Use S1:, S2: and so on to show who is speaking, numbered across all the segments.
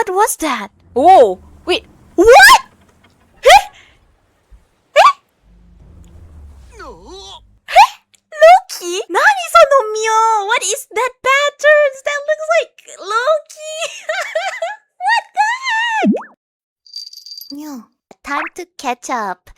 S1: What was that? Whoa! Wait, what? Loki? Nani-san no Mio? What is that patterns? That looks like Loki. What the heck? No. Time to catch up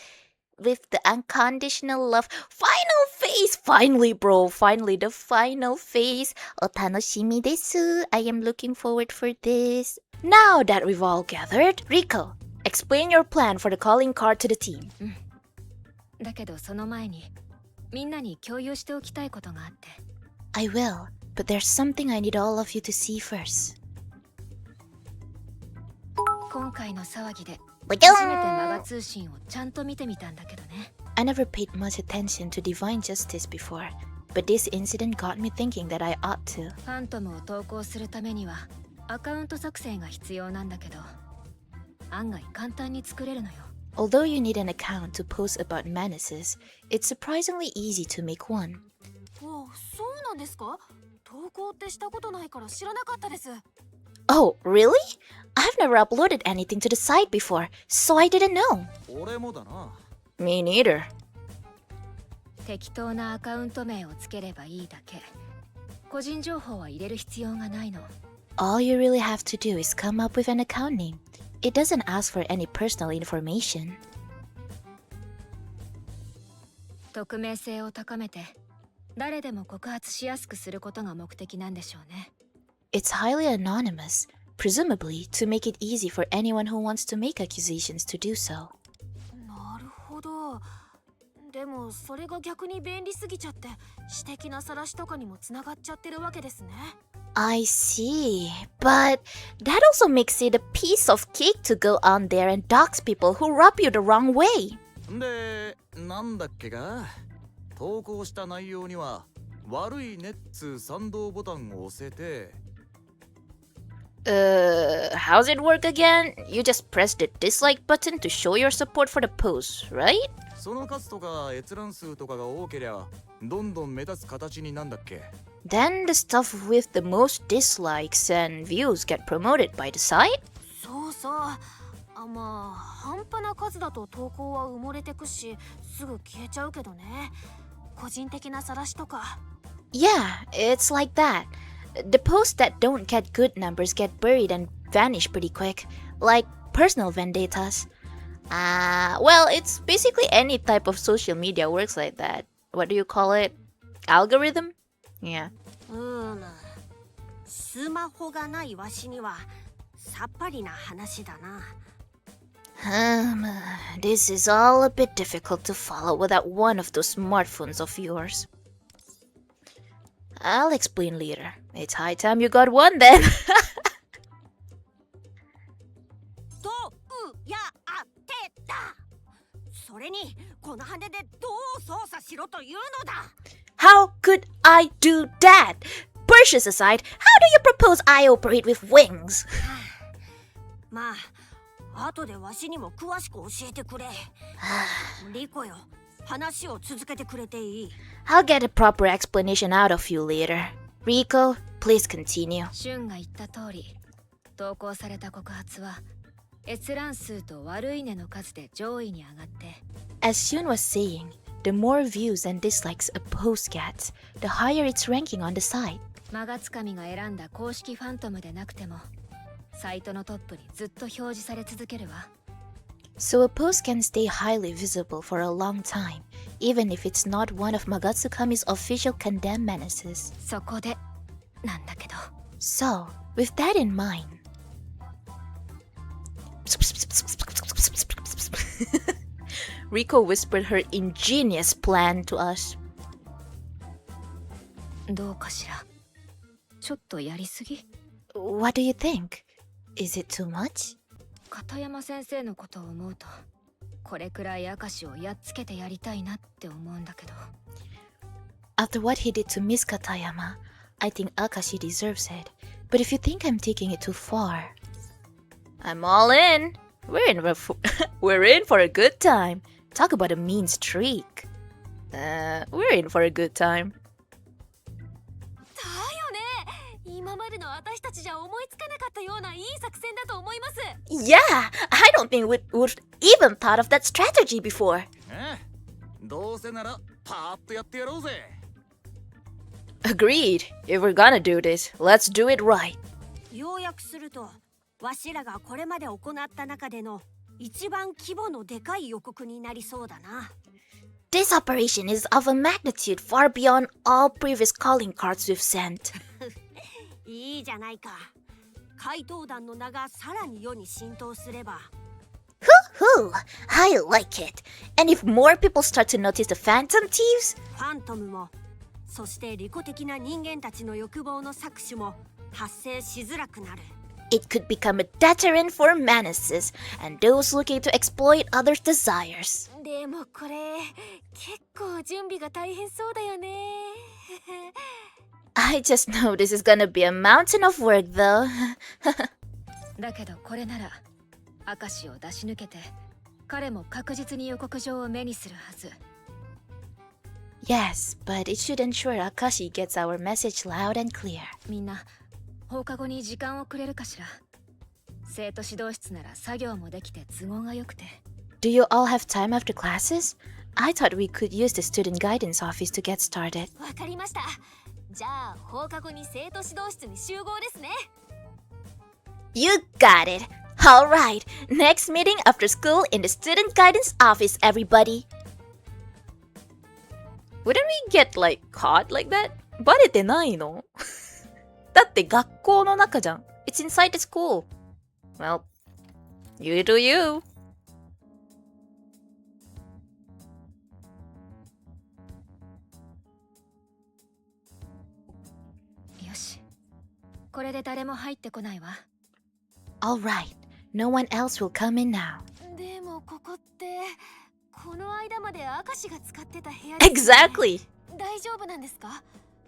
S1: with the unconditional love final phase. Finally, bro. Finally, the final phase. Otanoshimi desu. I am looking forward for this. Now that we've all gathered, Rico, explain your plan for the calling card to the team.
S2: だけどその前にみんなに共有しておきたいことがあって。
S1: I will, but there's something I need all of you to see first.
S2: 今回の騒ぎで
S1: 初めて
S2: マガ通信をちゃんと見てみたんだけどね。
S1: I never paid much attention to divine justice before, but this incident got me thinking that I ought to.
S2: ファントムを投稿するためにはアカウント作成が必要なんだけど、案外簡単に作れるのよ。
S1: Although you need an account to post about menaces, it's surprisingly easy to make one.
S3: お、そうなんですか？投稿ってしたことないから知らなかったです。
S1: Oh, really? I've never uploaded anything to the site before, so I didn't know.
S4: 俺もだな。
S1: Me neither.
S2: 適当なアカウント名をつければいいだけ。個人情報は入れる必要がないの。
S1: All you really have to do is come up with an account name. It doesn't ask for any personal information.
S2: 匿名性を高めて誰でも告発しやすくすることが目的なんでしょうね。
S1: It's highly anonymous, presumably to make it easy for anyone who wants to make accusations to do so.
S3: なるほど。でもそれが逆に便利すぎちゃって私的な晒しとかにもつながっちゃってるわけですね。
S1: I see, but that also makes it a piece of cake to go on there and dox people who rub you the wrong way.
S4: で、なんだっけか？投稿した内容には悪いねっつ賛同ボタンを押せて。
S1: How's it work again? You just press the dislike button to show your support for the post, right?
S4: その数とか閲覧数とかが多けりゃどんどん目立つ形になんだっけ？
S1: Then the stuff with the most dislikes and views get promoted by the site?
S3: そうそう。まあ半端な数だと投稿は埋もれてくしすぐ消えちゃうけどね。個人的な晒しとか。
S1: Yeah, it's like that. The posts that don't get good numbers get buried and vanish pretty quick, like personal vendettas. Well, it's basically any type of social media works like that. What do you call it? Algorithm? Yeah.
S3: スマホがないわしにはさっぱりな話だな。
S1: This is all a bit difficult to follow without one of those smartphones of yours. I'll explain later. It's high time you got one then.
S3: どうやってだ。それにこの羽でどう操作しろというのだ。
S1: How could I do that? Precious aside, how do you propose I operate with wings?
S3: まあ後でわしにも詳しく教えてくれ。リコよ、話を続けてくれていい。
S1: I'll get a proper explanation out of you later. Rico, please continue.
S2: シュンが言った通り、投稿された告発は閲覧数と悪いねの数で上位に上がって。
S1: As Shun was saying, the more views and dislikes a post gets, the higher its ranking on the site.
S2: マガツカミが選んだ公式ファントムでなくても、サイトのトップにずっと表示され続けるわ。
S1: So a post can stay highly visible for a long time, even if it's not one of Magatsukami's official condemned menaces.
S2: そこでなんだけど。
S1: So, with that in mind... Rico whispered her ingenious plan to us.
S2: どうかしら。ちょっとやりすぎ？
S1: What do you think? Is it too much?
S2: 片山先生のことを思うと、これくらい明石をやっつけてやりたいなって思うんだけど。
S1: After what he did to Miss Katayama, I think Akashi deserves it. But if you think I'm taking it too far, I'm all in. We're in for a good time. Talk about a mean streak. We're in for a good time.
S3: だよね。今までの私たちじゃ思いつかなかったようないい作戦だと思います。
S1: Yeah, I don't think we would even thought of that strategy before.
S4: どうせならパーッとやってやろうぜ。
S1: Agreed. If we're gonna do this, let's do it right.
S5: 要約すると、わしらがこれまで行った中での一番規模のでかい予告になりそうだな。
S1: This operation is of a magnitude far beyond all previous calling cards we've sent.
S5: いいじゃないか。怪盗団の名がさらに世に浸透すれば。
S1: Hoo, I like it. And if more people start to notice the Phantom Thieves,
S5: ファントムも、そして利己的な人間たちの欲望の搾取も発生しづらくなる。
S1: it could become a deterrent for menaces and those looking to exploit others' desires.
S3: でもこれ結構準備が大変そうだよね。
S1: I just know this is gonna be a mountain of work though.
S2: だけどこれなら明石を出し抜けて彼も確実に予告状を目にするはず。
S1: Yes, but it should ensure Akashi gets our message loud and clear.
S2: みんな放課後に時間をくれるかしら。生徒指導室なら作業もできて都合が良くて。
S1: Do you all have time after classes? I thought we could use the student guidance office to get started.
S3: わかりました。じゃあ放課後に生徒指導室に集合ですね。
S1: You got it! Alright, next meeting after school in the student guidance office, everybody! Wouldn't we get like caught like that? バレてないの？だって学校の中じゃん。It's inside the school. Well, you do you.
S2: よし。これで誰も入ってこないわ。
S1: Alright, no one else will come in now.
S3: でもここってこの間まで明石が使ってた部屋ですよね。
S1: Exactly!
S3: 大丈夫なんですか？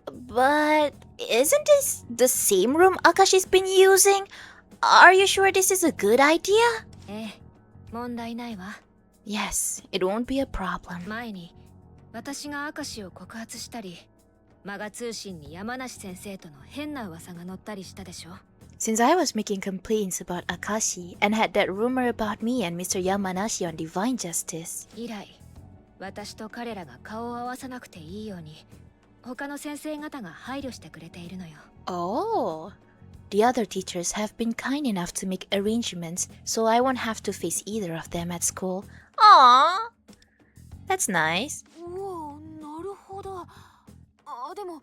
S1: But isn't this the same room Akashi's been using? Are you sure this is a good idea?
S2: ええ、問題ないわ。
S1: Yes, it won't be a problem.
S2: 前に私が明石を告発したり、マガ通信に山梨先生との変な噂が載ったりしたでしょ。
S1: Since I was making complaints about Akashi and had that rumor about me and Mr. Yamanashi on Divine Justice,
S2: 以来、私と彼らが顔を合わさなくていいように、他の先生方が配慮してくれているのよ。
S1: oh, the other teachers have been kind enough to make arrangements so I won't have to face either of them at school. Aww, that's nice.
S3: おお、なるほど。あ、でも明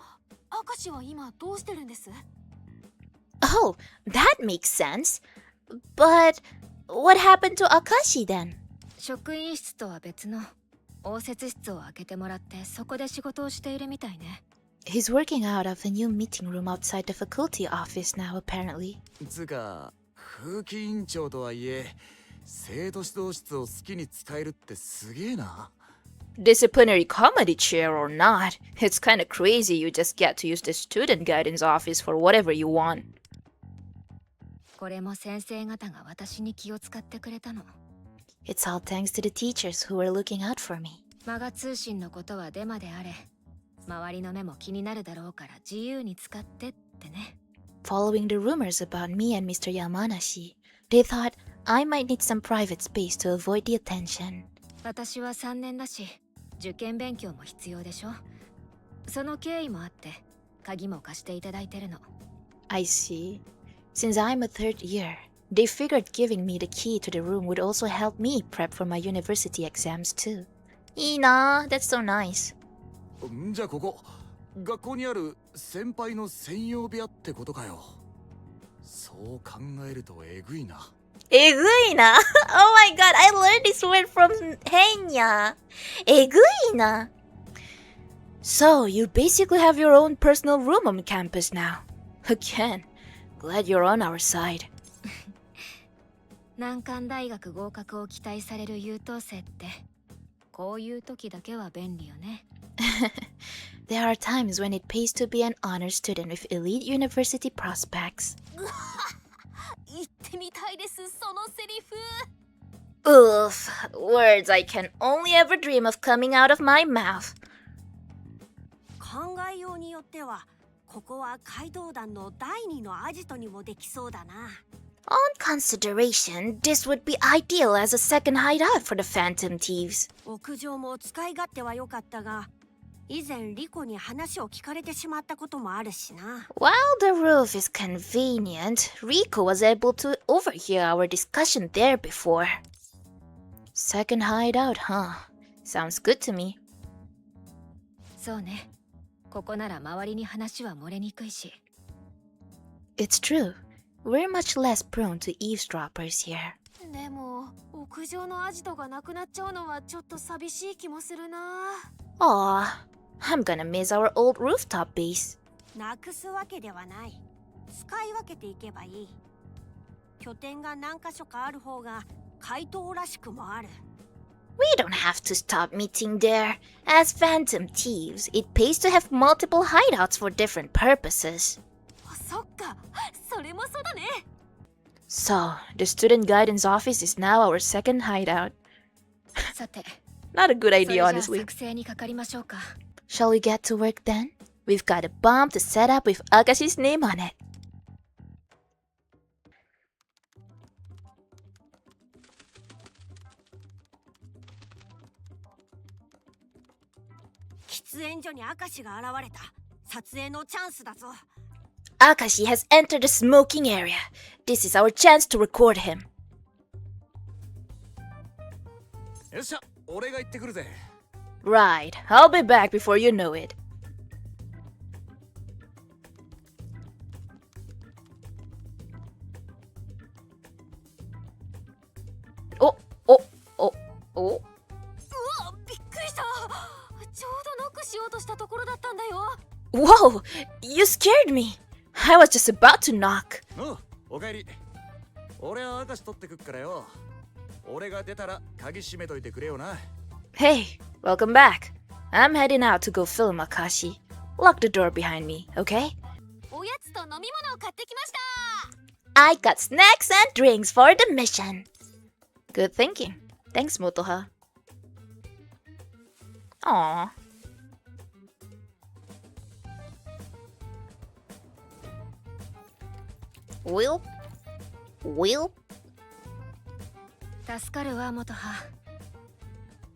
S3: 石は今どうしてるんです？
S1: Oh, that makes sense. But what happened to Akashi then?
S2: 職員室とは別の応接室を開けてもらってそこで仕事をしているみたいね。
S1: He's working out of the new meeting room outside the faculty office now, apparently.
S4: つうか風紀委員長とはいえ生徒指導室を好きに使えるってすげえな。
S1: Disciplinary comedy chair or not, it's kinda crazy you just get to use the student guidance office for whatever you want.
S2: これも先生方が私に気を使ってくれたの。
S1: It's all thanks to the teachers who were looking out for me.
S2: マガ通信のことはデマであれ、周りの目も気になるだろうから自由に使ってってね。
S1: Following the rumors about me and Mr. Yamanashi, they thought I might need some private space to avoid the attention.
S2: 私は3年だし、受験勉強も必要でしょ。その経緯もあって、鍵も貸していただいてるの。
S1: I see. Since I'm a third year, they figured giving me the key to the room would also help me prep for my university exams too. いいな, that's so nice.
S4: じゃあここ学校にある先輩の専用部屋ってことかよ。そう考えるとえぐいな。
S1: えぐいな? Oh my god, I learned this word from Henya. えぐいな. So, you basically have your own personal room on campus now. Again, glad you're on our side.
S2: 難関大学合格を期待される優等生って、こういう時だけは便利よね。
S1: There are times when it pays to be an honor student with elite university prospects.
S3: 言ってみたいです、そのセリフ。
S1: Oof, words I can only ever dream of coming out of my mouth.
S5: 考えようによってはここは街道団の第二のアジトにもできそうだな。
S1: On consideration, this would be ideal as a second hideout for the Phantom Thieves.
S5: 屋上も使い勝手は良かったが、以前リコに話を聞かれてしまったこともあるしな。
S1: While the roof is convenient, Rico was able to overhear our discussion there before. Second hideout, huh? Sounds good to me.
S2: そうね。ここなら周りに話は漏れにくいし。
S1: It's true. We're much less prone to eavesdroppers here.
S3: でも屋上のアジトがなくなっちゃうのはちょっと寂しい気もするな。
S1: Aw, I'm gonna miss our old rooftop base.
S5: なくすわけではない。使い分けていけばいい。拠点が何箇所かある方が怪盗らしくもある。
S1: We don't have to stop meeting there. As Phantom Thieves, it pays to have multiple hideouts for different purposes.
S3: そっか、それもそうだね。
S1: So, the student guidance office is now our second hideout.
S2: さて、
S1: Not a good
S2: それ
S1: idea,
S2: じゃあ
S1: honestly.
S2: 作成にかかりましょうか。
S1: Shall we get to work then? We've got a bomb to set up with Akashi's name on it.
S5: 「喫煙所に明石が現れた。撮影のチャンスだぞ。
S1: Akashi has entered the smoking area. This is our chance to record him.
S4: よっしゃ、俺が行ってくるぜ。
S1: Right, I'll be back before you know it. Oh, oh, oh, oh.
S3: うわ、びっくりした。ちょうどノックしようとしたところだったんだよ。
S1: Whoa, you scared me. I was just about to knock.
S4: おう、おかえり。俺は明石取ってくっからよ。俺が出たら鍵閉めといてくれよな。
S1: Hey, welcome back. I'm heading out to go film Akashi. Lock the door behind me, okay?
S3: おやつと飲み物を買ってきました。
S1: I got snacks and drinks for the mission. Good thinking. Thanks, Motoha. Aww. Will?
S2: 助かるわ、元葉。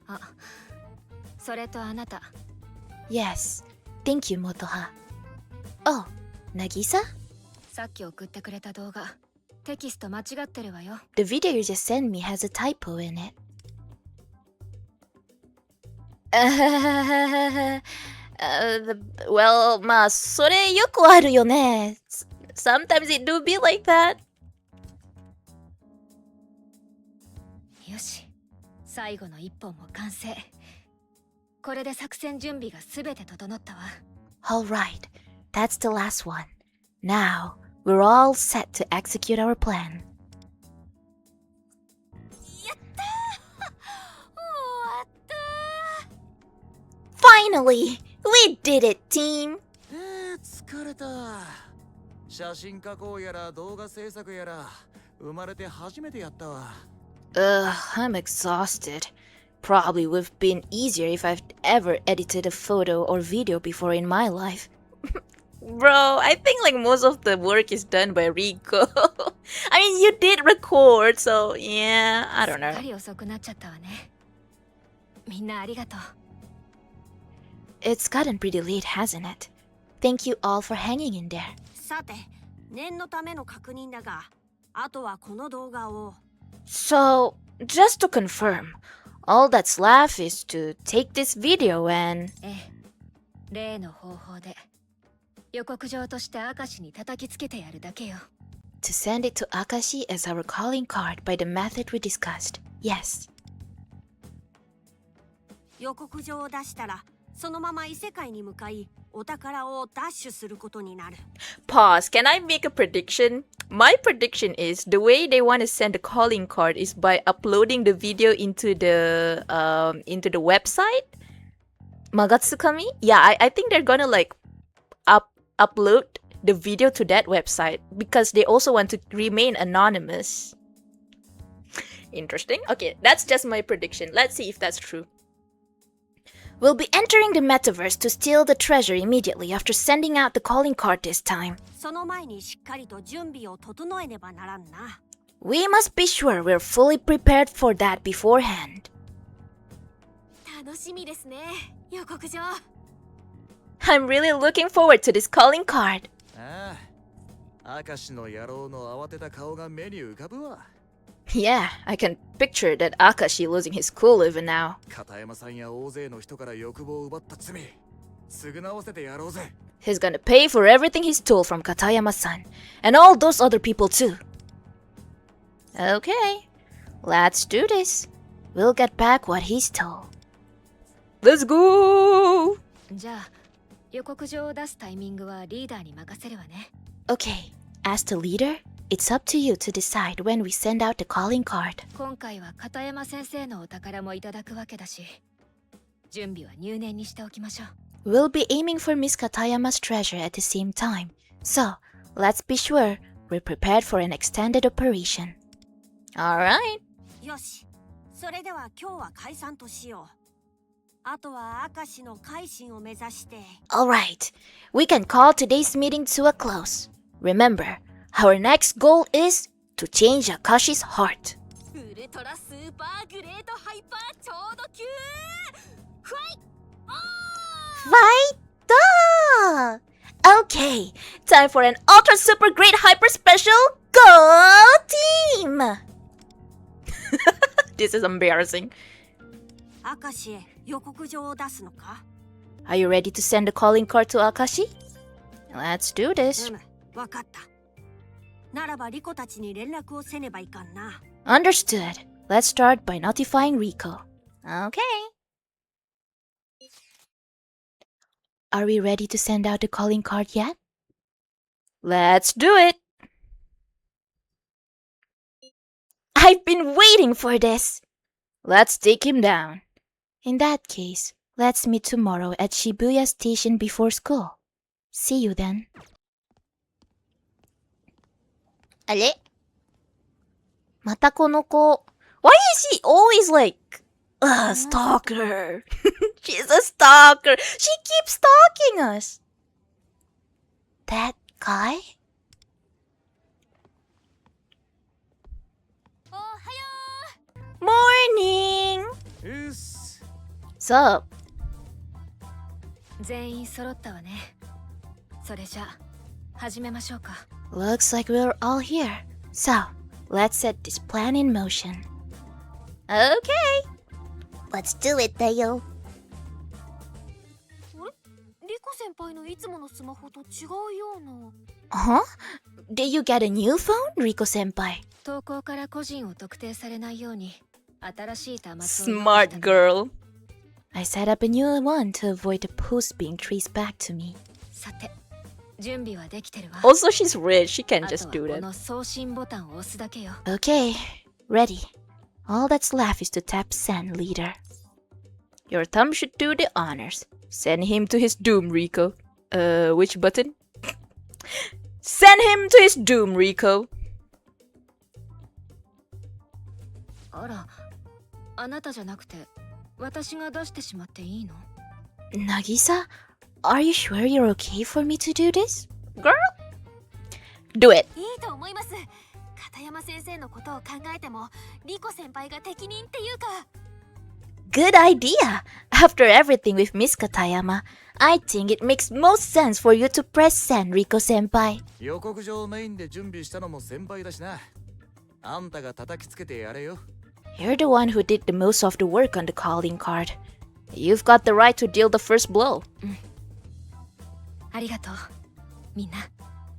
S2: あ、それとあなた。
S1: Yes. Thank you, Motoha. Oh, Nagisa?
S2: さっき送ってくれた動画、テキスト間違ってるわよ。
S1: The video you just sent me has a typo in it. Well, まあ、それよくあるよね。Sometimes it do be like that.
S2: よし、最後の一本も完成。これで作戦準備がすべて整ったわ。
S1: Alright, that's the last one. Now, we're all set to execute our plan.
S3: やったー。終わったー。
S1: Finally! We did it, team!
S4: 疲れた。写真加工やら動画制作やら生まれて初めてやったわ。
S1: I'm exhausted. Probably would have been easier if I've ever edited a photo or video before in my life. Bro, I think like most of the work is done by Rico. I mean, you did record, so yeah, I don't
S2: すっか
S1: know.
S2: り遅くなっちゃったわね。みんなありがとう。
S1: It's gotten pretty late, hasn't it? Thank you all for hanging in there.
S5: さて、念のための確認だが、あとはこの動画を。
S1: So, just to confirm, all that's left is to take this video and...
S2: ええ、例の方法で予告状として明石に叩きつけてやるだけよ。
S1: to send it to Akashi as our calling card by the method we discussed. Yes.
S5: 予告状を出したら、そのまま異世界に向かい、お宝をダッシュすることになる。
S1: Pause. Can I make a prediction? My prediction is the way they want to send the calling card is by uploading the video into the website. Magatsukami? Yeah, I think they're gonna like upload the video to that website because they also want to remain anonymous. Interesting. Okay, that's just my prediction. Let's see if that's true. We'll be entering the metaverse to steal the treasure immediately after sending out the calling card this time.
S5: その前にしっかりと準備を整えねばならんな。
S1: We must be sure we're fully prepared for that beforehand.
S3: 楽しみですね、予告状。
S1: I'm really looking forward to this calling card.
S4: ああ、明石の野郎の慌てた顔が目に浮かぶわ。
S1: Yeah, I can picture that Akashi losing his cool even now.
S4: 片山さんや大勢の人から欲望を奪った罪、償わせてやろうぜ。
S1: He's gonna pay for everything he stole from Katayama-san, and all those other people too. Okay, let's do this. We'll get back what he stole. Let's go!
S2: じゃあ予告状を出すタイミングはリーダーに任せるわね。
S1: Okay, as the leader, it's up to you to decide when we send out the calling card.
S2: 今回は片山先生のお宝もいただくわけだし、準備は入念にしておきましょう。
S1: We'll be aiming for Miss Katayama's treasure at the same time, so let's be sure we're prepared for an extended operation. Alright.
S5: よし、それでは今日は解散としよう。あとは明石の改心を目指して。
S1: Alright, we can call today's meeting to a close. Remember, our next goal is to change Akashi's heart.
S3: ウルトラスーパーグレートハイパー超度級ファイ
S1: Fight! Okay, time for an ultra super great hyper special Go Team! This is embarrassing.
S5: 明石へ予告状を出すのか？
S1: Are you ready to send a calling card to Akashi? Let's do this.
S5: わかった。ならばリコたちに連絡をせねばいかんな。
S1: Understood. Let's start by notifying Rico. Okay. Are we ready to send out the calling card yet? Let's do it! I've been waiting for this! Let's take him down. In that case, let's meet tomorrow at Shibuya Station before school. See you then. あれ？またこの子。Why is she always like a stalker? She's a stalker. She keeps stalking us. That guy?
S3: おはよ
S1: Morning!
S4: うっす。
S1: What's up?
S2: 全員揃ったわね。それじゃあ始めましょうか。
S1: Looks like we're all here. So, let's set this plan in motion. Okay. Let's do it, Dayo.
S3: リコ先輩のいつものスマホと違うような。
S1: Huh? Did you get a new phone, Rico-senpai?
S2: 投稿から個人を特定されないように新しい端末を用意
S1: Smart
S2: したの。
S1: girl. I set up a new one to avoid the post being traced back to me.
S2: さて、準備はできてるわ。
S1: Also, she's rich. She can
S2: あと
S1: just
S2: は
S1: do
S2: こ
S1: that.
S2: の送信ボタンを押すだけよ。
S1: Okay, ready. All that's left is to tap send, leader. Your thumb should do the honors. Send him to his doom, Rico. Which button? Send him to his doom, Rico.
S2: あら、あなたじゃなくて私が出してしまっていいの？
S1: Nagisa, are you sure you're okay for me to do this? Girl? Do it.
S3: いいと思います。片山先生のことを考えてもリコ先輩が適任っていうか。
S1: Good idea. After everything with Miss Katayama, I think it makes most sense for you to press send, Rico-senpai.
S4: 予告状をメインで準備したのも先輩だしな。あんたが叩きつけてやれよ。
S1: You're the one who did the most of the work on the calling card. You've got the right to deal the first blow.
S2: ありがとう、みんな。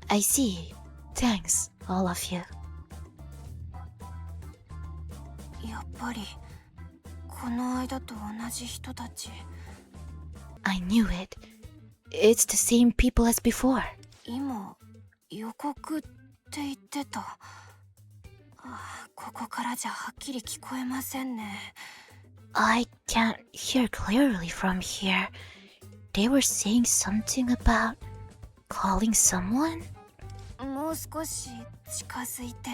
S1: I see. Thanks, all of you.
S3: やっぱりこの間と同じ人たち。
S1: I knew it. It's the same people as before.
S3: 今予告って言ってた。ここからじゃはっきり聞こえませんね。
S1: I can't hear clearly from here. They were saying something about calling someone?
S3: もう少し近づいて。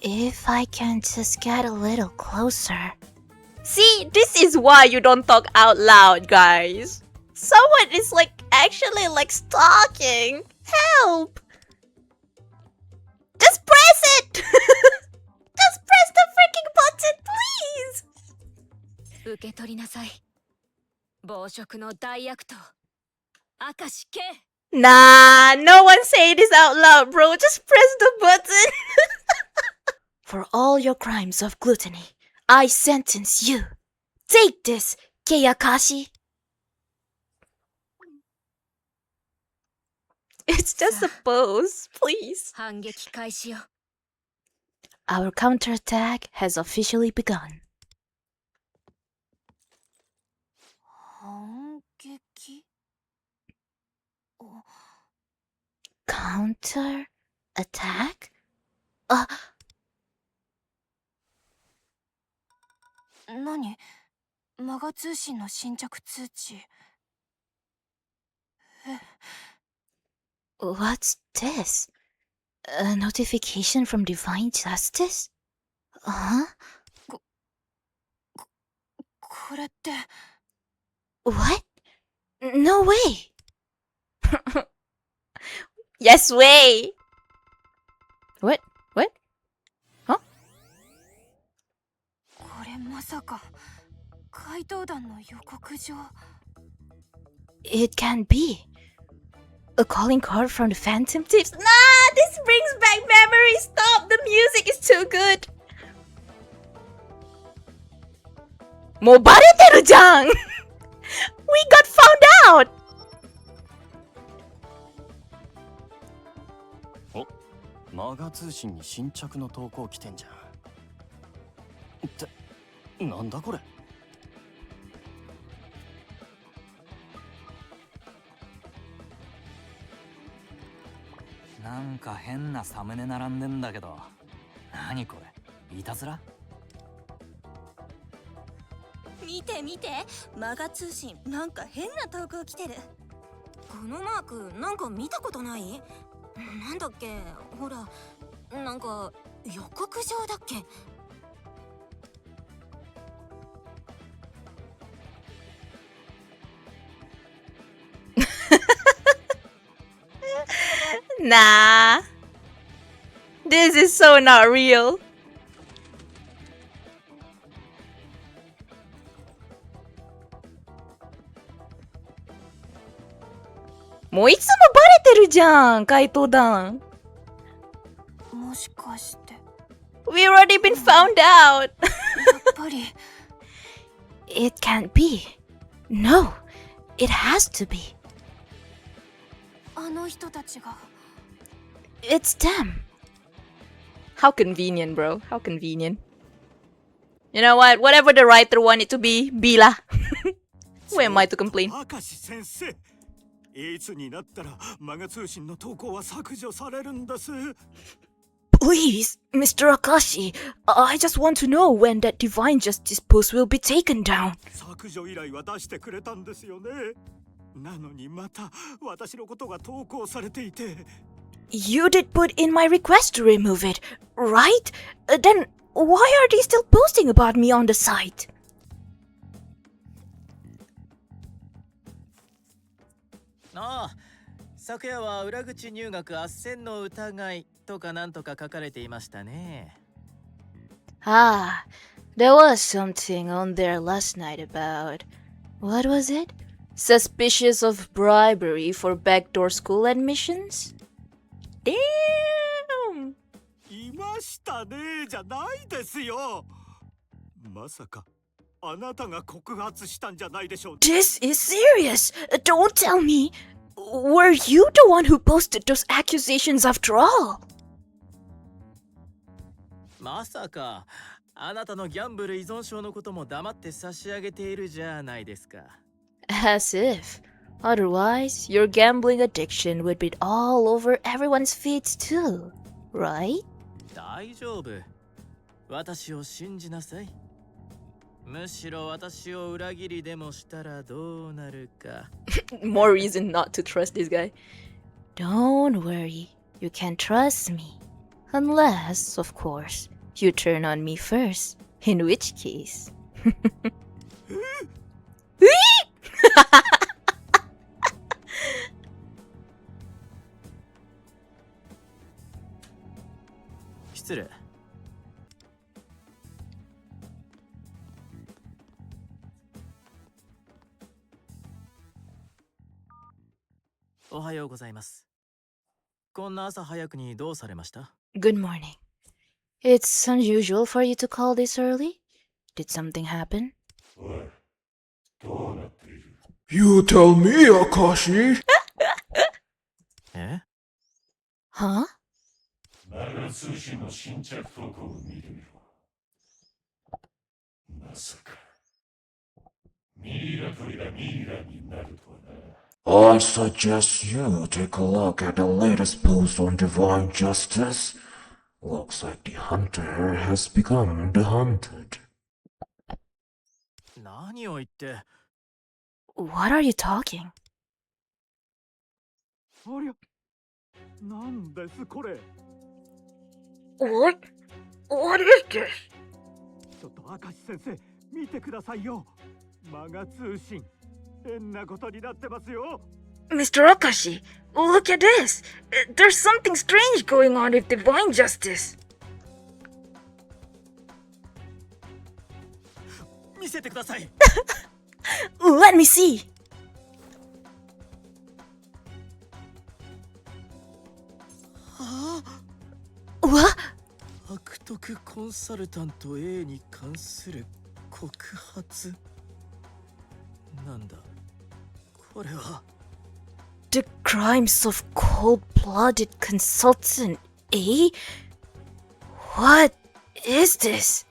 S1: If I can just get a little closer. See, this is why you don't talk out loud, guys. Someone is like actually like stalking. Help! Just press it! Just press the freaking button, please!
S2: 受け取りなさい。暴食の大悪党。明石圭。
S1: Nah, no one say this out loud, bro. Just press the button. For all your crimes of gluttony, I sentence you. Take this, Keyakashi. It's just a pose, please.
S2: 反撃開始よ。
S1: Our counterattack has officially begun.
S3: 反撃
S1: Counterattack?
S3: 何マガ通信の新着通知
S1: What's this? A notification from Divine Justice? Huh?
S3: これって
S1: What? No way! Yes way! What? What? Huh?
S3: これまさか怪盗団の予告状
S1: It can be. A calling card from the Phantom Tips? Nah, this brings back memories. Stop, the music is too good. もうバレてるじゃん We got found out!
S6: マガ通信に新着の投稿来てんじゃん。ってなんだこれ。
S7: なんか変なサムネ並んでんだけど、何これ、いたずら？
S5: 見て見て、マガ通信なんか変な投稿来てる。このマークなんか見たことない？なんだっけ、ほら、なんか予告状だっけ。
S1: Nah. This is so not real. もういつもバレてるじゃん、怪盗団。
S3: もしかして
S1: We already been found out.
S3: やっぱり
S1: It can't be. No, it has to be.
S3: あの人たちが
S1: It's them. How convenient, bro. How convenient. You know what? Whatever the writer wanted to be lah. Who am I to complain?
S4: 明石先生、いつになったらマガ通信の投稿は削除されるんです。
S1: Please, Mr. Akashi, I just want to know when that Divine Justice post will be taken down.
S4: 削除依頼は出してくれたんですよね。なのにまた私のことが投稿されていて。
S1: You did put in my request to remove it, right? Then why are they still posting about me on the site?
S8: ああ、昨夜は裏口入学斡旋の疑いとかなんとか書かれていましたね。
S1: Ah, there was something on there last night about... What was it? Suspicious of bribery for backdoor school admissions? Damn!
S4: いましたねじゃないですよ。まさかあなたが告発したんじゃないでしょう。
S1: This is serious! Don't tell me! Were you the one who posted those accusations after all?
S8: まさかあなたのギャンブル依存症のことも黙って差し上げているじゃないですか。
S1: As if. Otherwise, your gambling addiction would be all over everyone's feeds too, right?
S8: 大丈夫。私を信じなさい。むしろ私を裏切りでもしたらどうなるか。
S1: More reason not to trust this guy. Don't worry, you can trust me. Unless, of course, you turn on me first. In which case...
S8: 失礼。おはようございます。こんな朝早くにどうされました？
S1: Good morning. It's unusual for you to call this early. Did something happen?
S9: You tell me, Akashi.
S8: え？
S1: Huh?
S10: 通信の新着投稿を見てみろ。まさかミイラ取りがミイラになるとはな。I suggest you take a look at the latest post on divine justice. Looks like the hunter has become the hunted.
S8: 何を言って。
S1: What are you talking?
S11: ありゃ、なんですこれ。
S1: What is this?
S11: ちょっと明石先生、見てくださいよ。マガ通信、変なことになってますよ。
S1: Mr. Akashi, look at this. There's something strange going on with divine justice.
S8: 見せてください。
S1: Let me see. What?
S8: 悪徳コンサルタント A に関する告発。なんだこれは。
S1: The crimes of cold-blooded consultant A? What is this?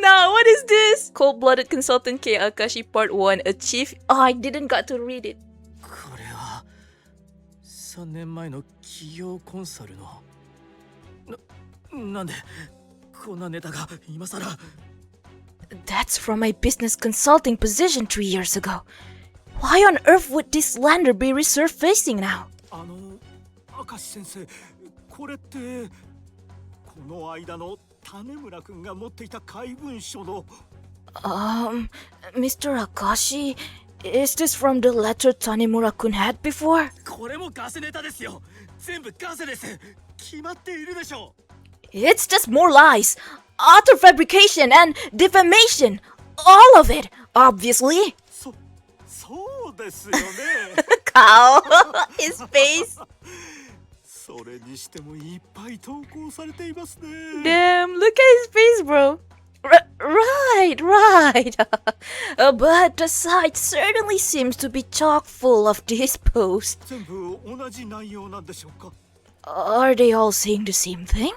S1: Now, what is this? Cold-blooded consultant K Akashi Part 1 Achieve. Oh, I didn't got to read it.
S8: これは3年前の企業コンサルの。なんでこんなネタが今さら。
S1: That's from my business consulting position 3 years ago. Why on earth would this slander be resurfacing now?
S11: 明石先生、これってこの間の種村くんが持っていた怪文書の。
S1: Mr. Akashi, is this from the letter Tanemura-kun had before?
S8: これもガセネタですよ。全部ガセです。決まっているでしょう。
S1: It's just more lies, utter fabrication and defamation. All of it, obviously.
S11: そうですよね。
S1: Cow, his face.
S11: それにしてもいっぱい投稿されていますね。
S1: Damn, look at his face, bro. Right. But the site certainly seems to be chock full of these posts.
S11: 全部同じ内容なんでしょうか。
S1: Are they all saying the same thing?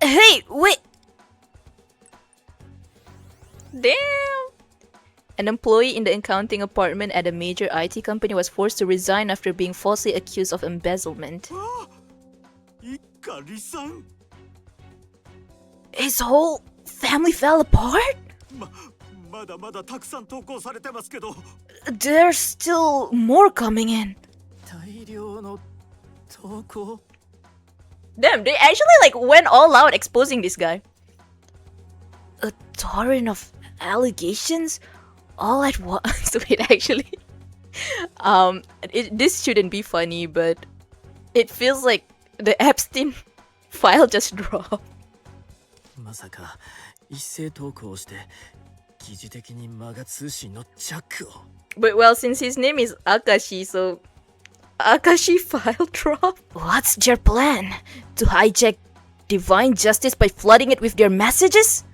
S11: Hey,
S1: wait. Damn. An employee in the accounting department at a major IT company was forced to resign after being falsely accused of embezzlement. His whole family fell apart? There's still more coming in. Damn, they actually went all out exposing this guy. A torrent of allegations all at once. Wait, actually, this shouldn't be funny, but it feels like the Epstein file just dropped.
S8: まさか一斉投稿して疑似的にマガ通信のジャックを。
S1: But well, since his name is Akashi, so Akashi file drop? What's your plan? To hijack divine justice by flooding it with their messages?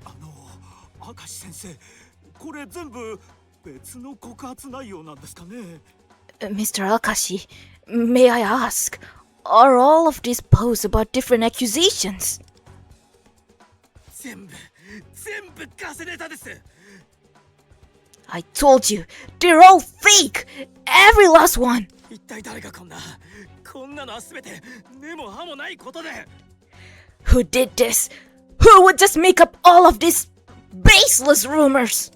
S11: 明石先生、これ全部別の告発内容なんですかね。
S1: Mr. Akashi, may I ask, are all of these posts about different accusations?
S8: 全部ガセネタです。
S1: I told you, they're all fake! Every last one!
S8: 一体誰がこんなのは全て根も葉もないことで。
S1: Who did this? Who would just make up all of these baseless rumors?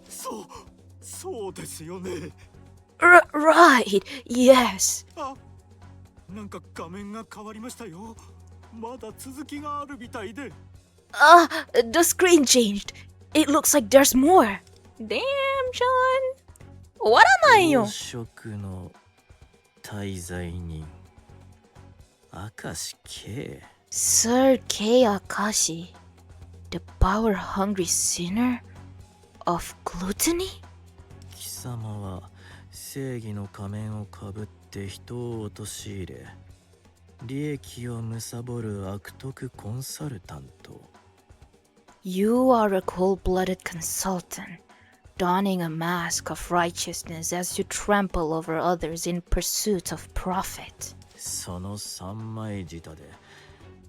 S11: そうですよね。
S1: Right, yes.
S11: あ、なんか画面が変わりましたよ。まだ続きがあるみたいで。
S1: The screen changed. It looks like there's more. Damn, John. What am I, yo?
S8: 食の滞在人明石圭
S1: Sir K. Akashi, the power-hungry sinner of gluttony?
S8: 貴様は正義の仮面をかぶって人を陥れ利益を貪る悪徳コンサルタント
S1: You are a cold-blooded consultant, donning a mask of righteousness as you trample over others in pursuit of profit.
S8: その三枚舌で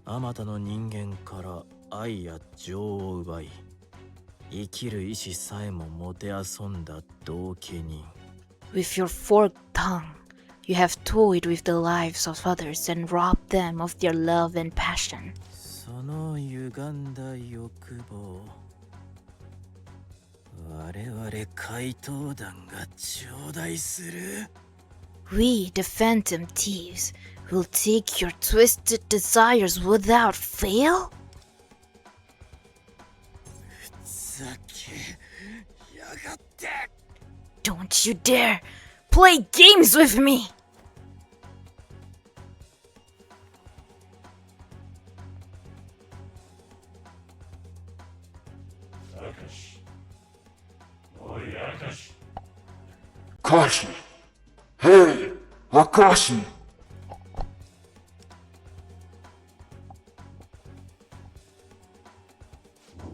S8: あまたの人間から愛や情を奪い生きる意志さえももてあそんだ道化人
S1: With your forked tongue, you have toyed with the lives of others and robbed them of their love and passion.
S8: その歪んだ欲望我々怪盗団が頂戴する
S1: We, the Phantom Thieves, will take your twisted desires without fail?
S8: ふざけやがって
S1: Don't you dare play games with me!
S10: カシ Hey, Akashi!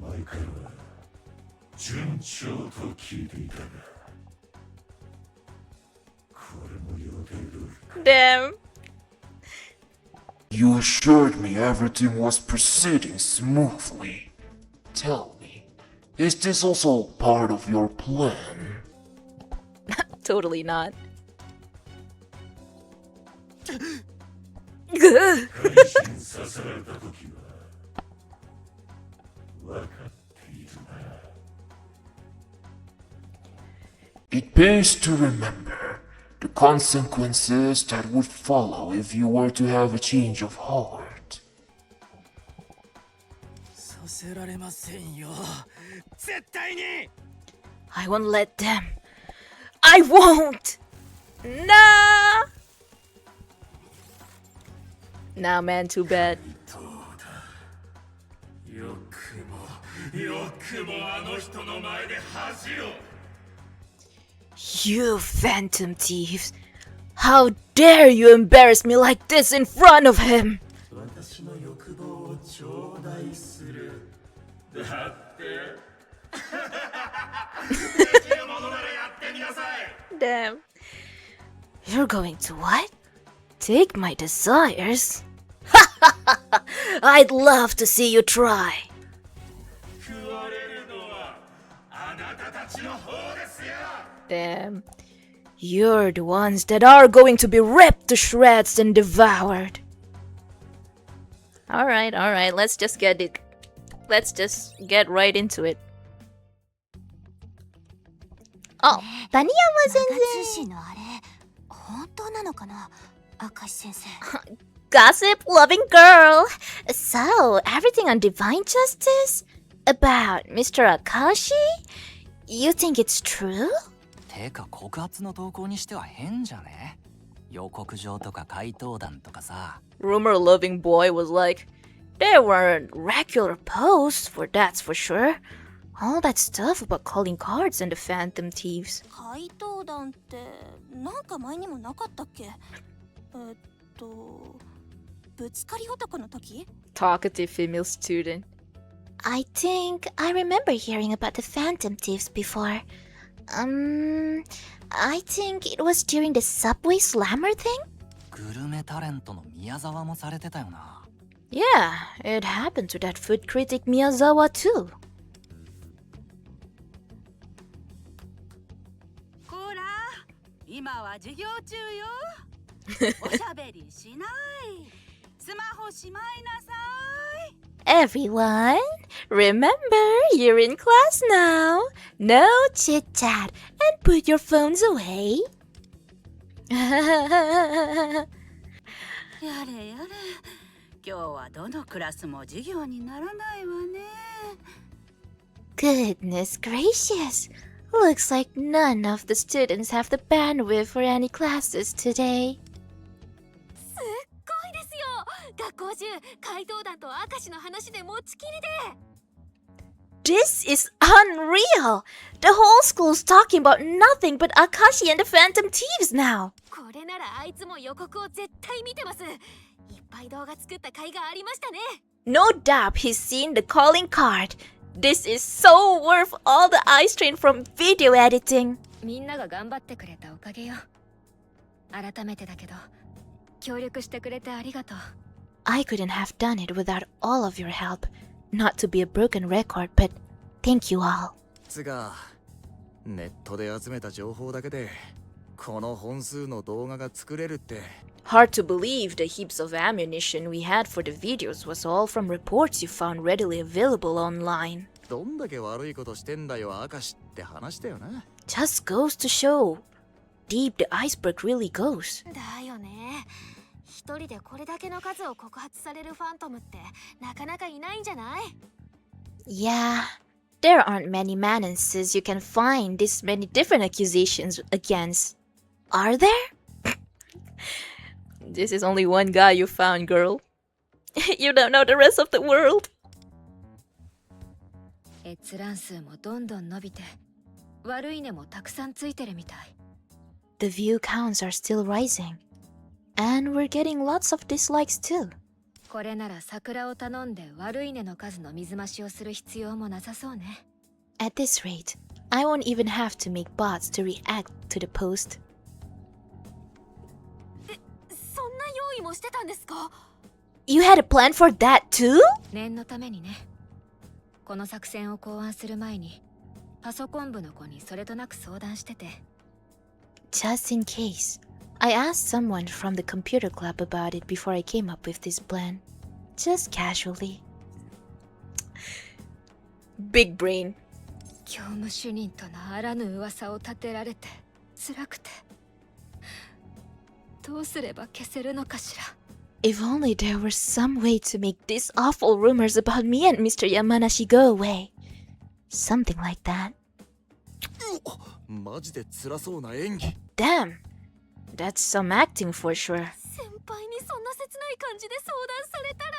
S12: お前からは順調と聞いていたがこれも予定通り
S1: Damn.
S10: You assured me everything was proceeding smoothly. Tell me, is this also part of your plan?
S1: Totally not.
S12: 改心させられた時は分かっているな
S10: It pays to remember the consequences that would follow if you were to have a change of heart.
S8: させられませんよ絶対に
S1: I won't let them. I won't! Nah! Nah, man, too bad.
S12: よくもあの人の前で恥を
S1: You phantom thieves! How dare you embarrass me like this in front of him!
S12: 私の欲望を頂戴するだってできるものならやってみなさい
S1: Damn. You're going to what? Take my desires? I'd love to see you try.
S12: 食われるのはあなたたちの方ですよ
S1: Damn. You're the ones that are going to be ripped to shreds and devoured. Alright, let's just get it. Let's just get right into it. Oh, Taniyama
S3: 通信のあれ本当なのかな明石先生
S1: Gossip loving girl. So, everything on divine justice? About Mr. Akashi? You think it's true?
S7: てか告発の投稿にしては変じゃね予告状とか怪盗団とかさ
S1: Rumor loving boy was like, there weren't regular posts for that's for sure. All that stuff about calling cards and the phantom thieves.
S5: 怪盗団ってなんか前にもなかったっけぶつかり男の時
S1: Talkative female student. I think I remember hearing about the phantom thieves before. I think it was during the subway slammer thing?
S7: グルメタレントの宮沢もされてたよな
S1: Yeah, it happened to that food critic Miyazawa too.
S13: こら、今は授業中よ。おしゃべりしない。スマホしまいなさい。
S1: Everyone, remember you're in class now. No chit chat and put your phones away.
S13: やれやれ、今日はどのクラスも授業にならないわね。
S1: Goodness gracious! Looks like none of the students have the bandwidth for any classes today.
S3: すっごいですよ。学校中怪盗団と明石の話で持ちきりで。
S1: This is unreal! The whole school's talking about nothing but Akashi and the Phantom Thieves now!
S3: これならあいつも予告を絶対見てます。いっぱい動画作った甲斐がありましたね。
S1: No doubt he's seen the calling card. This is so worth all the eye strain from video editing.
S2: みんなが頑張ってくれたおかげよ。改めてだけど、協力してくれてありがとう。
S1: I couldn't have done it without all of your help. Not to be a broken record, but thank you all.
S4: つが、ネットで集めた情報だけで、この本数の動画が作れるって。
S1: Hard to believe the heaps of ammunition we had for the videos was all from reports you found readily available online.
S4: どんだけ悪いことしてんだよ、明石って話だよな。
S1: Just goes to show deep the iceberg really goes.
S3: だよね。一人でこれだけの数を告発されるファントムってなかなかいないんじゃない？
S1: Yeah, there aren't many manances you can find this many different accusations against. Are there? This is only one guy you found, girl. You don't know the rest of the world.
S2: 閲覧数もどんどん伸びて、悪いねもたくさんついてるみたい。
S1: The view counts are still rising. And we're getting lots of dislikes too.
S2: これなら桜を頼んで悪いねの数の水増しをする必要もなさそうね。
S1: At this rate, I won't even have to make bots to react to the post.
S3: そんな用意もしてたんですか？
S1: You had a plan for that too?
S2: 念のためにね。この作戦を考案する前に、パソコン部の子にそれとなく相談してて。
S1: Just in case, I asked someone from the computer club about it before I came up with this plan. Just casually. Big brain.
S2: 教務主任とのあらぬ噂を立てられて辛くて、どうすれば消せるのかしら。
S1: If only there were some way to make these awful rumors about me and Mr. Yamanashi go away. Something like that.
S4: マジで辛そうな演技。
S1: Damn. That's some acting for sure.
S3: 先輩にそんな切ない感じで相談されたら、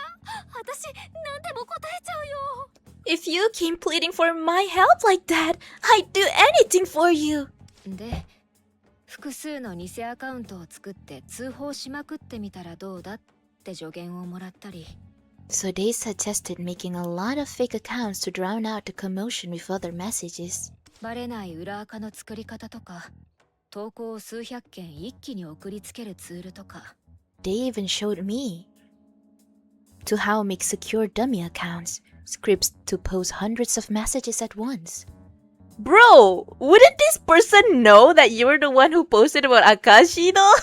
S3: 私何でも答えちゃうよ。
S1: If you came pleading for my help like that, I'd do anything for you.
S2: で、複数の偽アカウントを作って通報しまくってみたらどうだって助言をもらったり。
S1: So they suggested making a lot of fake accounts to drown out the commotion with other messages.
S2: バレない裏アカの作り方とか、投稿を数百件一気に送りつけるツールとか。
S1: They even showed me to how make secure dummy accounts, scripts to post hundreds of messages at once. Bro, wouldn't this person know that you were the one who posted about Akashi though?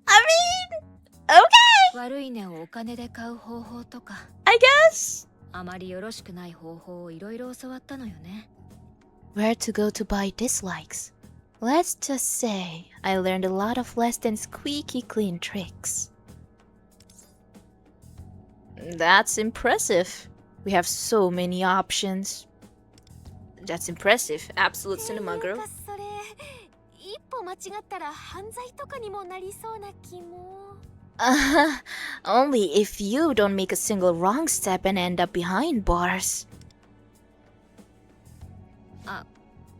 S1: I mean, okay.
S2: 悪いねをお金で買う方法とか。
S1: I guess.
S2: あまりよろしくない方法をいろいろ教わったのよね。
S1: Where to go to buy dislikes? Let's just say I learned a lot of less than squeaky clean tricks. That's impressive. We have so many options. That's impressive. Absolute cinema, girl.
S3: それ、一歩間違ったら犯罪とかにもなりそうな気も。
S1: Only if you don't make a single wrong step and end up behind bars.
S2: あ、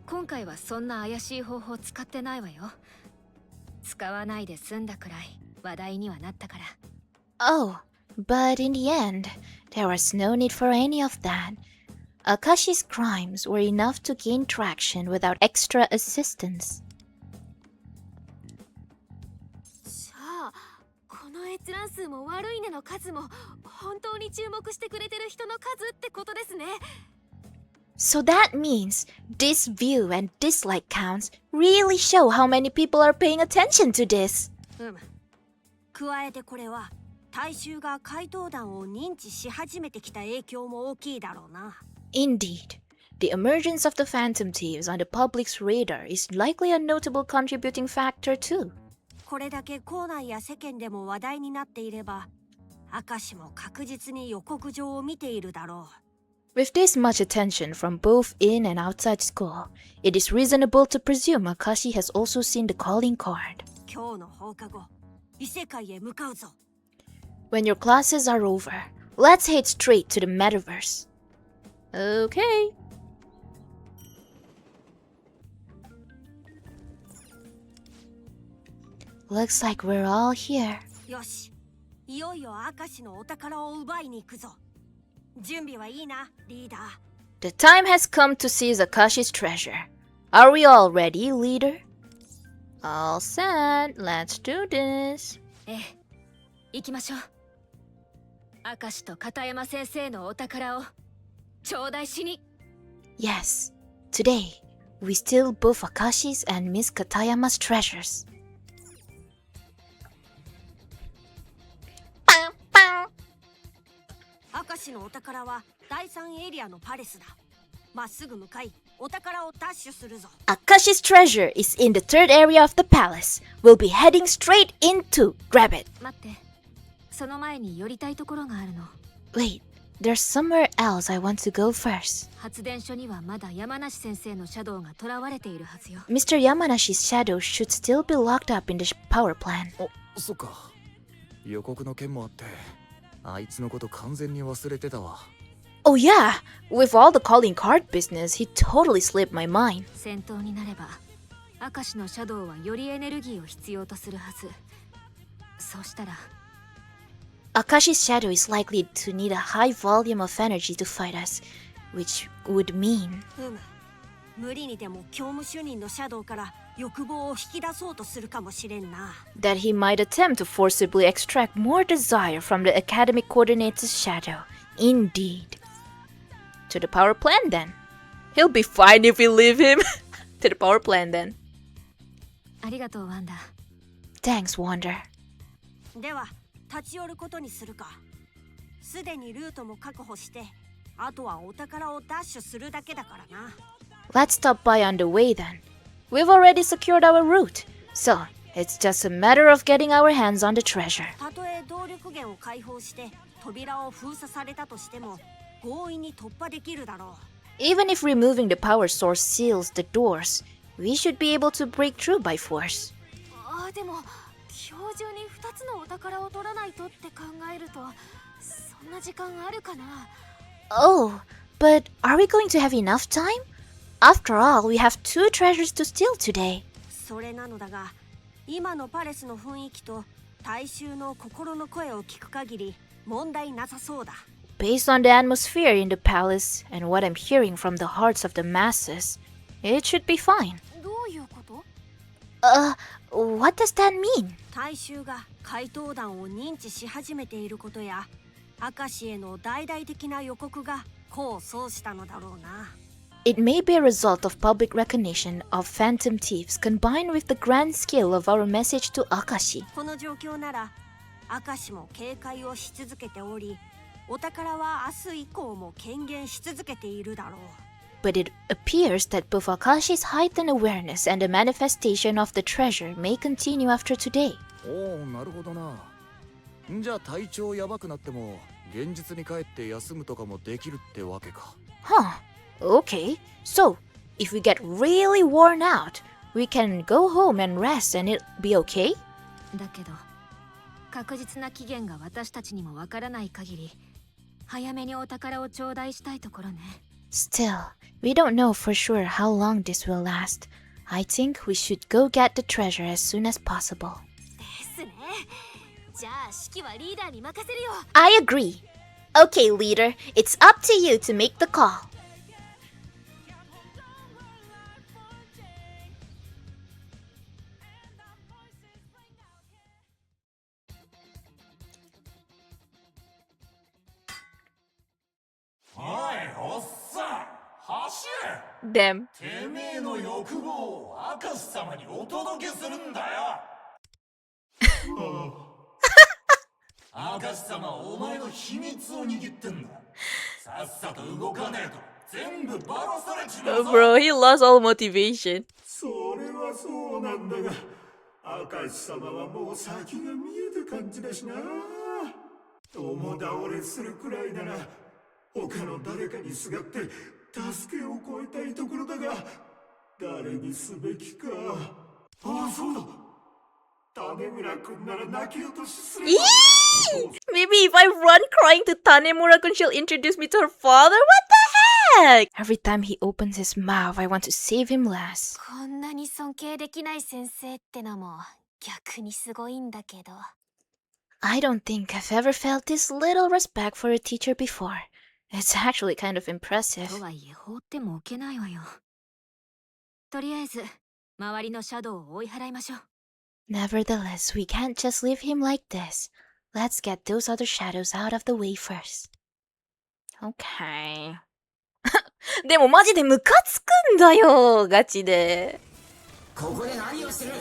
S2: 今回はそんな怪しい方法使ってないわよ。使わないで済んだくらい話題にはなったから。
S1: Oh, but in the end, there was no need for any of that. Akashi's crimes were enough to gain traction without extra assistance.
S3: じゃあ、この閲覧数も悪いねの数も本当に注目してくれてる人の数ってことですね。
S1: So that means this view and dislike counts really show how many people are paying attention to this.
S5: 加えてこれは大衆が怪盗団を認知し始めてきた影響も大きいだろうな。
S1: Indeed, The emergence of the phantom thieves on the public's radar is likely a notable contributing factor too.
S3: これだけ校内や世間でも話題になっていれば、明石も確実に予告状を見ているだろう。
S1: With this much attention from both in and outside school, it is reasonable to presume Akashi has also seen the calling card.
S3: 今日の放課後、異世界へ向かうぞ。
S1: When your classes are over, let's head straight to the metaverse. Okay. Looks like we're all here.
S3: よし、いよいよ明石のお宝を奪いに行くぞ。準備はいいな、リーダー。
S1: The time has come to seize Akashi's treasure. Are we all ready, leader? All set. Let's do this.
S2: ええ、行きましょう。明石と片山先生のお宝を頂戴しに。
S1: Yes. Today, we steal both Akashi's and Miss Katayama's treasures.
S3: 明石のお宝は第3エリアのパレスだ。まっすぐ向かい、お宝を奪取するぞ。
S1: Akashi's treasure is in the third area of the palace. We'll be heading straight in to grab it.
S2: 待って、その前に寄りたいところがあるの。
S1: Wait, there's somewhere else I want to go first.
S2: 発電所にはまだ山梨先生のシャドウが囚われているはずよ。
S1: Mr. Yamanashi's shadow should still be locked up in the power plant.
S4: そっか。予告の件もあって、あいつのこと完全に忘れてたわ。
S1: Oh yeah, with all the calling card business, he totally slipped my mind.
S2: 戦闘になれば、明石のシャドウはよりエネルギーを必要とするはず。そうしたら、
S1: Akashi's shadow is likely to need a high volume of energy to fight us, which would mean...
S3: 無理にでも教務主任のシャドウから欲望を引き出そうとするかもしれんな。
S1: that he might attempt to forcibly extract more desire from the academic coordinator's shadow. Indeed. To the power plant then. He'll be fine if we leave him. To the power plant then.
S2: ありがとうワンダ。
S1: Thanks, Wander.
S3: では、立ち寄ることにするか。すでにルートも確保して、あとはお宝を奪取するだけだからな。
S1: Let's stop by on the way then. We've already secured our route, so it's just a matter of getting our hands on the treasure.
S3: たとえ動力源を解放して扉を封鎖されたとしても強引に突破できるだろう。
S1: Even if removing the power source seals the doors, we should be able to break through by force.
S3: ああ、でも今日中に2つのお宝を取らないとって考えるとそんな時間あるかな。
S1: Oh, but are we going to have enough time? After all, we have 2 treasures to steal today.
S3: それなのだが、今のパレスの雰囲気と大衆の心の声を聞く限り問題なさそうだ。
S1: Based on the atmosphere in the palace and what I'm hearing from the hearts of the masses, it should be fine.
S3: どういうこと？
S1: What does that mean?
S3: 大衆が怪盗団を認知し始めていることや、明石への大々的な予告が功を奏したのだろうな。
S1: It may be a result of public recognition of phantom thieves combined with the grand scale of our message to Akashi.
S3: この状況なら、明石も警戒をし続けており、お宝は明日以降も権限し続けているだろう。
S1: But it appears that both Akashi's heightened awareness and the manifestation of the treasure may continue after today.
S4: おお、なるほどな。じゃあ体調やばくなっても現実に帰って休むとかもできるってわけか。
S1: Huh. Okay. So, if we get really worn out, we can go home and rest and it'll be okay?
S2: だけど、確実な期限が私たちにもわからない限り、早めにお宝を頂戴したいところね。
S1: Still, we don't know for sure how long this will last. I think we should go get the treasure as soon as possible.
S3: ですね。じゃあ指揮はリーダーに任せるよ。
S1: I agree. Okay, leader, it's up to you to make the call. Them.
S12: てめえの欲望を明石様にお届けするんだよ。明石様はお前の秘密を握ってんだ。さっさと動かねえと
S1: Bro, he lost all motivation.
S12: それはそうなんだが、明石様はもう先が見えた感じだしな。共倒れするくらいなら、他の誰かにすがって助けを超えたいところだが、誰にすべきか。ああ、そうだ。種村君なら泣き落としすれば。
S1: Maybe if I run crying to Tanemura-kun, she'll introduce me to her father? What the heck? Every time he opens his mouth, I want to save him last.
S3: こんなに尊敬できない先生ってのも逆にすごいんだけど。
S1: I don't think I've ever felt this little respect for a teacher before. It's actually kind of impressive.
S2: とはいえ放っても置けないわよ。とりあえず周りのシャドウを追い払いましょう。
S1: Nevertheless, we can't just leave him like this. Let's get those other shadows out of the way first. Okay. でもマジでムカつくんだよ、ガチで。
S14: ここで何をしてる？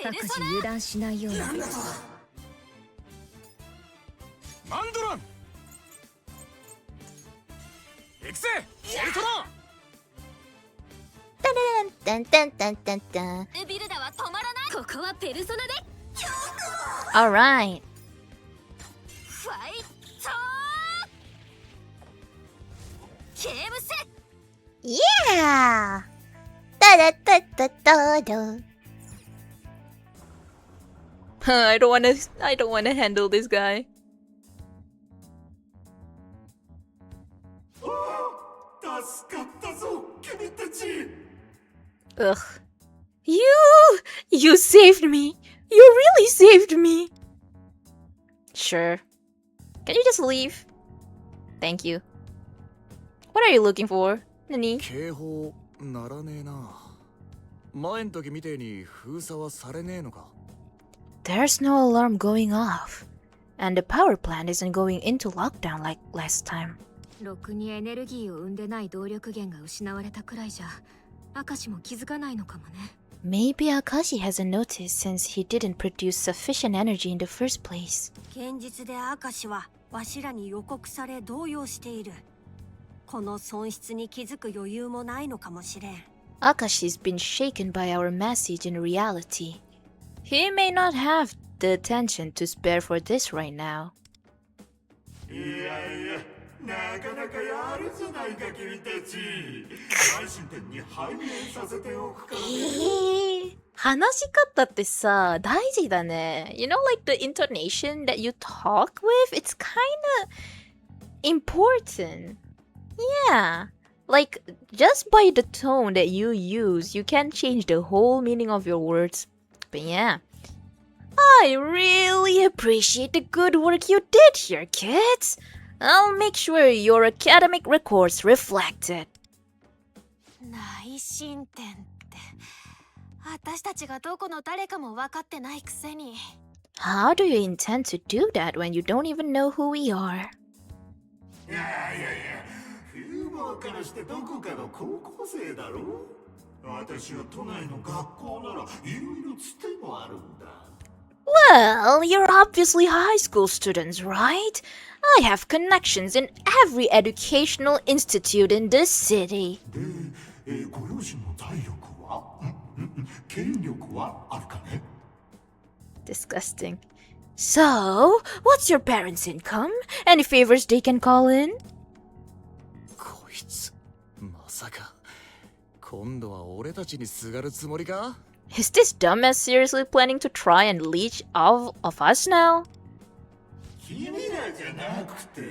S2: 各自油断しないように。
S14: なんだと？
S4: マンドラン。行くぜ、エルトラン。
S1: タンタンタンタンタン。
S3: ビルダは止まらない。ここはペルソナで。
S1: Alright.
S3: ファイトー。ケーブセ。
S1: Yeah! Da-da-da-da-da-da. I don't wanna handle this guy.
S12: 助かったぞ、君たち。
S1: Ugh. You saved me. You really saved me. Sure. Can you just leave? Thank you. What are you looking for? Nani?
S4: 警報ならねえな。前ん時みてえに封鎖はされねえのか。
S1: There's no alarm going off. And the power plant isn't going into lockdown like last time.
S2: ろくにエネルギーを生んでない動力源が失われたくらいじゃ、明石も気づかないのかもね。
S1: Maybe Akashi hasn't noticed since he didn't produce sufficient energy in the first place.
S15: 現実で明石はわしらに予告され動揺している。この損失に気づく余裕もないのかもしれん。
S1: Akashi's been shaken by our message in reality. He may not have the attention to spare for this right now.
S12: いやいや、なかなかやるじゃないか君たち。配信店に反映させておくからね。
S1: 話し方ってさ、大事だね。You know, like the intonation that you talk with, it's kind of important. Yeah. Like, just by the tone that you use, you can change the whole meaning of your words. But yeah. I really appreciate the good work you did here, kids. I'll make sure your academic records reflect it.
S3: 内申点って私たちがどこの誰かも分かってないくせに。
S1: How do you intend to do that when you don't even know who we are?
S12: いやいやいや、フューモアからしてどこかの高校生だろ。私は都内の学校ならいろいろつてもあるんだ。
S1: Well, you're obviously high school students, right? I have connections in every educational institute in this city.
S12: で、ご両親の財力は権力はあるかね。
S1: Disgusting. So, what's your parents' income? Any favors they can call in?
S4: こいつ、まさか今度は俺たちにすがるつもりか？
S1: Is this dumbass seriously planning to try and leech all of us now?
S12: 君らじゃなくて、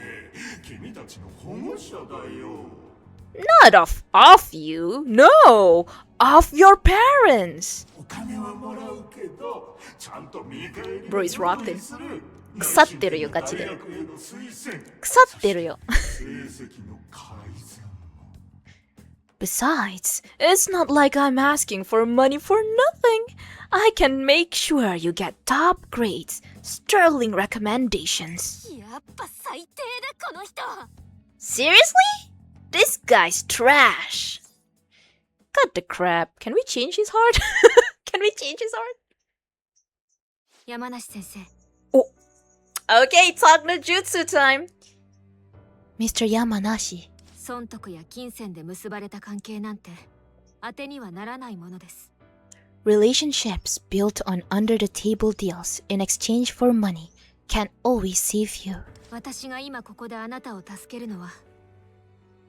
S12: 君たちの保護者だよ。
S1: Not of you, no, of your parents.
S12: お金はもらうけど、ちゃんと見返り
S1: Bro, he's rotting.
S12: する。
S1: 腐ってるよ、ガチで。
S12: 大学への推薦。
S1: 腐ってるよ。
S12: 成績の改善。
S1: Besides, it's not like I'm asking for money for nothing. I can make sure you get top grades, sterling recommendations.
S3: やっぱ最低だこの人。
S1: Seriously? This guy's trash. Cut the crap. Can we change his heart? Can we change his heart?
S2: 山梨先生。
S1: Oh. Okay, talk no jutsu time. Mr. Yamanashi.
S2: 損得や金銭で結ばれた関係なんて当てにはならないものです。
S1: Relationships built on under-the-table deals in exchange for money can always save you.
S2: 私が今ここであなたを助けるのは、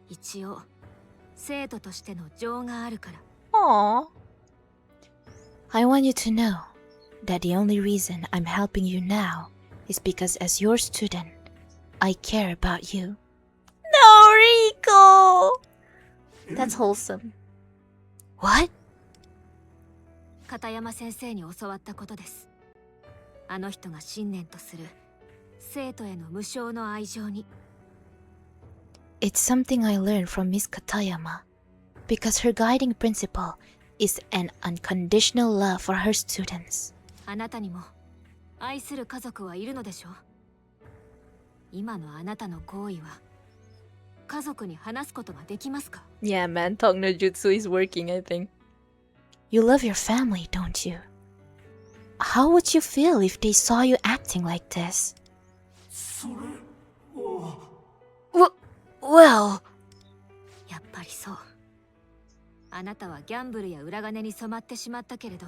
S2: 一応生徒としての情があるから。
S1: Aww. I want you to know that the only reason I'm helping you now is because as your student, I care about you. No, Rico! That's wholesome. What?
S2: 片山先生に教わったことです。あの人が信念とする生徒への無償の愛情に。
S1: It's something I learned from Miss Katayama, because her guiding principle is an unconditional love for her students.
S2: あなたにも愛する家族はいるのでしょう。今のあなたの行為は家族に話すことができますか？
S1: Yeah, man, talk no jutsu is working, I think. You love your family, don't you? How would you feel if they saw you acting like this? Well...
S2: やっぱりそう。あなたはギャンブルや裏金に染まってしまったけれど、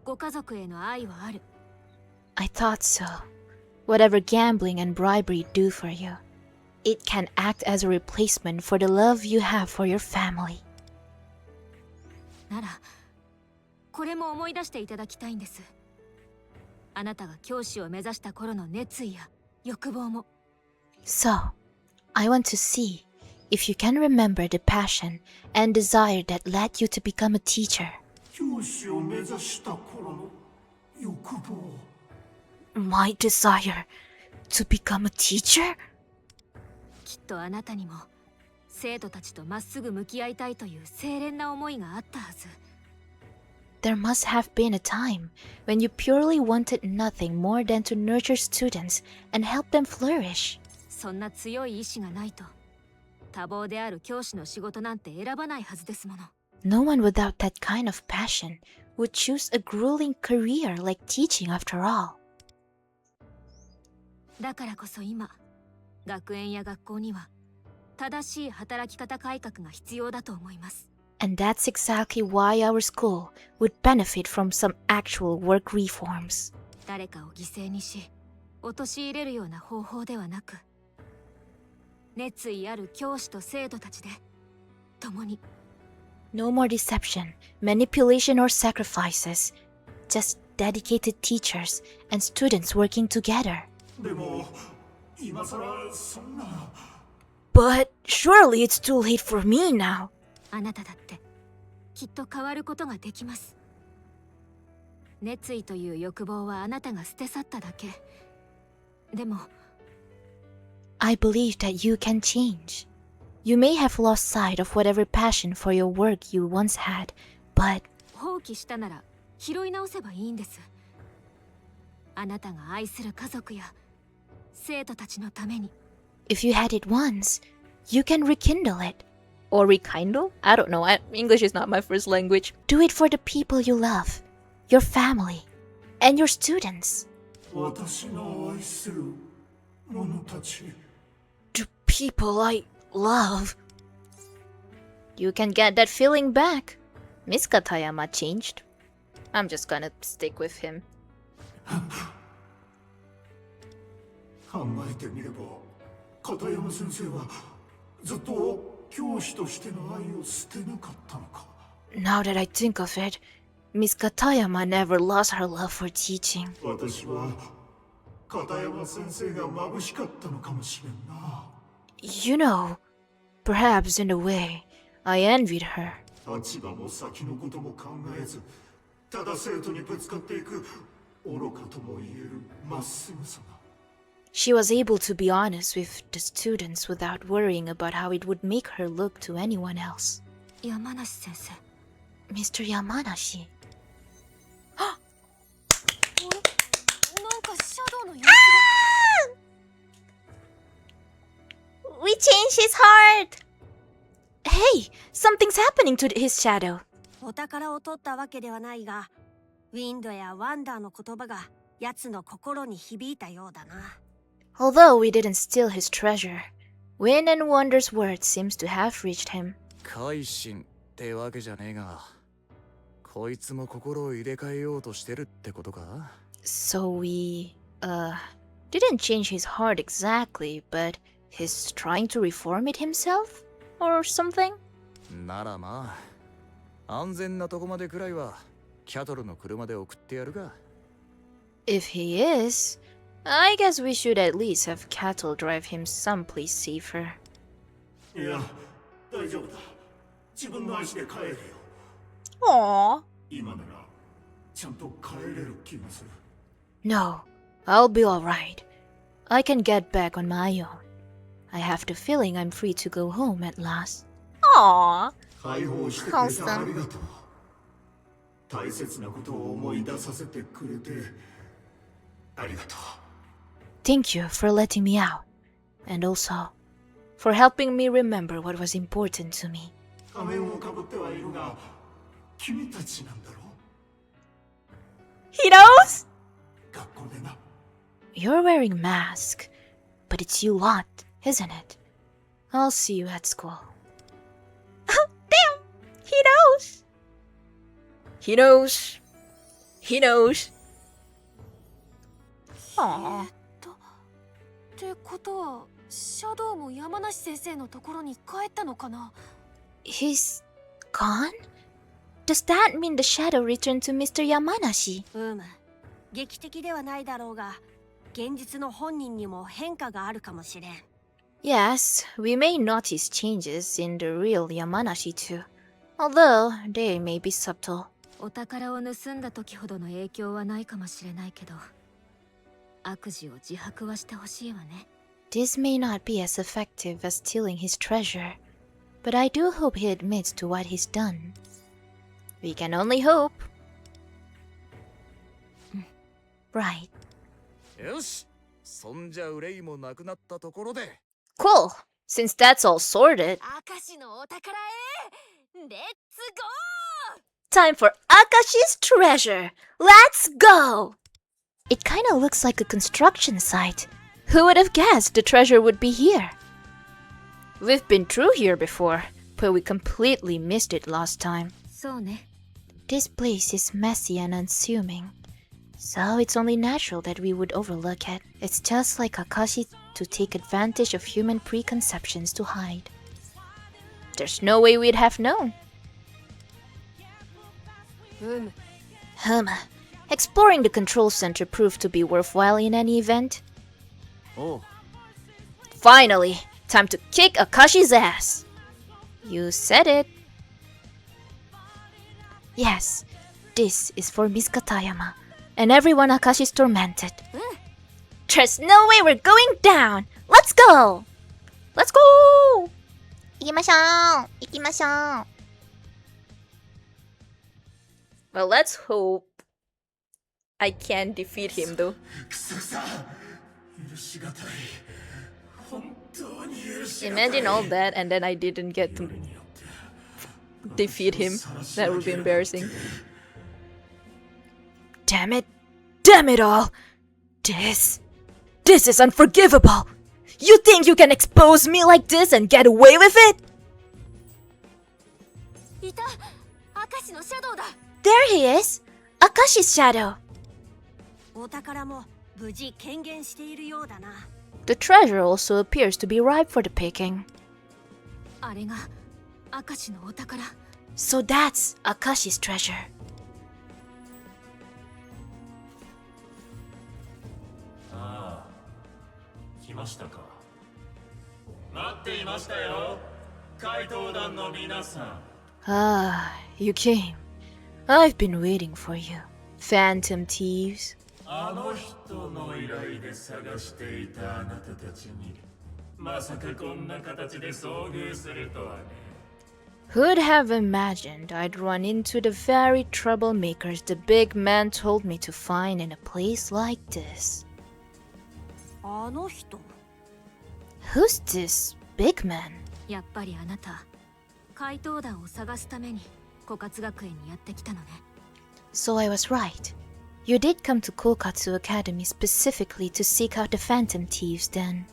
S2: ご家族への愛はある。
S1: I thought so. Whatever gambling and bribery do for you, it can act as a replacement for the love you have for your family.
S2: なら、これも思い出していただきたいんです。あなたが教師を目指した頃の熱意や欲望も。
S1: So, I want to see if you can remember the passion and desire that led you to become a teacher.
S12: 教師を目指した頃の欲望。
S1: My desire to become a teacher?
S2: きっとあなたにも生徒たちとまっすぐ向き合いたいという清廉な思いがあったはず。
S1: There must have been a time when you purely wanted nothing more than to nurture students and help them flourish.
S2: そんな強い意志がないと多忙である教師の仕事なんて選ばないはずですもの。
S1: No one without that kind of passion would choose a grueling career like teaching after all.
S2: だからこそ今、学園や学校には正しい働き方改革が必要だと思います。
S1: And that's exactly why our school would benefit from some actual work reforms.
S2: 誰かを犠牲にし、陥れるような方法ではなく、熱意ある教師と生徒たちで共に。
S1: No more deception, manipulation, or sacrifices. Just dedicated teachers and students working together.
S12: でも、今さらそんな。
S1: But surely it's too late for me now.
S2: あなただってきっと変わることができます。熱意という欲望はあなたが捨て去っただけ。でも、
S1: I believe that you can change. You may have lost sight of whatever passion for your work you once had, but
S2: 放棄したなら拾い直せばいいんです。あなたが愛する家族や生徒たちのために。
S1: if you had it once, you can rekindle it. Or rekindle? I don't know. English is not my first language. Do it for the people you love, your family, and your students.
S12: 私の愛する者たち。
S1: The people I love. You can get that feeling back. Miss Katayama changed. I'm just gonna stick with him.
S12: 考えてみれば、片山先生はずっと教師としての愛を捨てなかったのか。
S1: Now that I think of it, Miss Katayama never lost her love for teaching.
S12: 私は片山先生が眩しかったのかもしれんな。
S1: You know, perhaps in a way, I envied her.
S12: 立場も先のことも考えず、ただ生徒にぶつかっていく愚かとも言えるまっすぐさが。
S1: She was able to be honest with the students without worrying about how it would make her look to anyone else.
S2: 山梨先生。
S1: Mr. Yamanashi.
S3: なんかシャドウの様子が。
S1: We changed his heart! Hey, something's happening to his shadow.
S15: お宝を取ったわけではないが、ウィンドやワンダーの言葉が奴の心に響いたようだな。
S1: Although we didn't steal his treasure, Wind and Wonder's words seems to have reached him.
S4: 改心ってわけじゃねえが、こいつも心を入れ替えようとしてるってことか?
S1: So we, didn't change his heart exactly, but he's trying to reform it himself? Or something?
S4: ならまあ、安全なとこまでくらいはキャトルの車で送ってやるか。
S1: If he is, I guess we should at least have Cattle drive him someplace safer.
S12: いや、大丈夫だ。自分の足で帰れよ。
S1: Aww.
S12: 今ならちゃんと帰れる気がする。
S1: No, I'll be alright. I can get back on my own. I have the feeling I'm free to go home at last. Aww.
S12: 解放してくれてありがとう。大切なことを思い出させてくれてありがとう。
S1: Thank you for letting me out, and also for helping me remember what was important to me.
S12: 仮面をかぶってはいるが、君たちなんだろう。
S1: He knows?
S12: 学校でな。
S1: You're wearing mask, but it's you lot, isn't it? I'll see you at school. Damn! He knows! He knows. He knows. Aww.
S3: ってことは、シャドウも山梨先生のところに帰ったのかな?
S1: He's gone? Does that mean the shadow returned to Mr. Yamanashi?
S15: 劇的ではないだろうが、現実の本人にも変化があるかもしれん。
S1: Yes, we may notice changes in the real Yamanashi too, although they may be subtle.
S2: お宝を盗んだ時ほどの影響はないかもしれないけど、悪事を自白はしてほしいわね。
S1: This may not be as effective as stealing his treasure, but I do hope he admits to what he's done. We can only hope. Right.
S4: よし、そんじゃ憂いもなくなったところで。
S1: Cool. Since that's all sorted,
S2: 明石のお宝へ、レッツゴー!
S1: Time for Akashi's treasure. Let's go! It kinda looks like a construction site. Who would have guessed the treasure would be here? We've been through here before, but we completely missed it last time.
S2: そうね。
S1: This place is messy and unassuming, so it's only natural that we would overlook it. It's just like Akashi to take advantage of human preconceptions to hide. There's no way we'd have known. Exploring the control center proved to be worthwhile in any event.
S6: Oh.
S1: Finally, time to kick Akashi's ass. You said it. Yes, this is for Miss Katayama and everyone Akashi's tormented. There's no way we're going down. Let's go. Let's go. 行きましょう。行きましょう。Well, let's hope I can defeat him though. Imagine all that and then I didn't get to defeat him. That would be embarrassing. Damn it. Damn it all. This is unforgivable. You think you can expose me like this and get away with it?
S2: いた、明石のシャドウだ。
S1: There he is. Akashi's shadow.
S15: お宝も無事権限しているようだな。
S1: The treasure also appears to be ripe for the picking.
S2: あれが明石のお宝。
S1: So that's Akashi's treasure.
S16: ああ、来ましたか。待っていましたよ、怪盗団の皆さん。
S1: Ah, you came. I've been waiting for you, Phantom Thieves.
S16: あの人の依頼で探していたあなたたちに、まさかこんな形で遭遇するとはね。
S1: Who'd have imagined I'd run into the very troublemakers the big man told me to find in a place like this?
S15: あの人
S1: Who's this big man?
S2: やっぱりあなた、怪盗団を探すために枯渇学園にやってきたのね。
S1: So I was right. You did come to Kokatsu Academy specifically to seek out the Phantom Thieves then.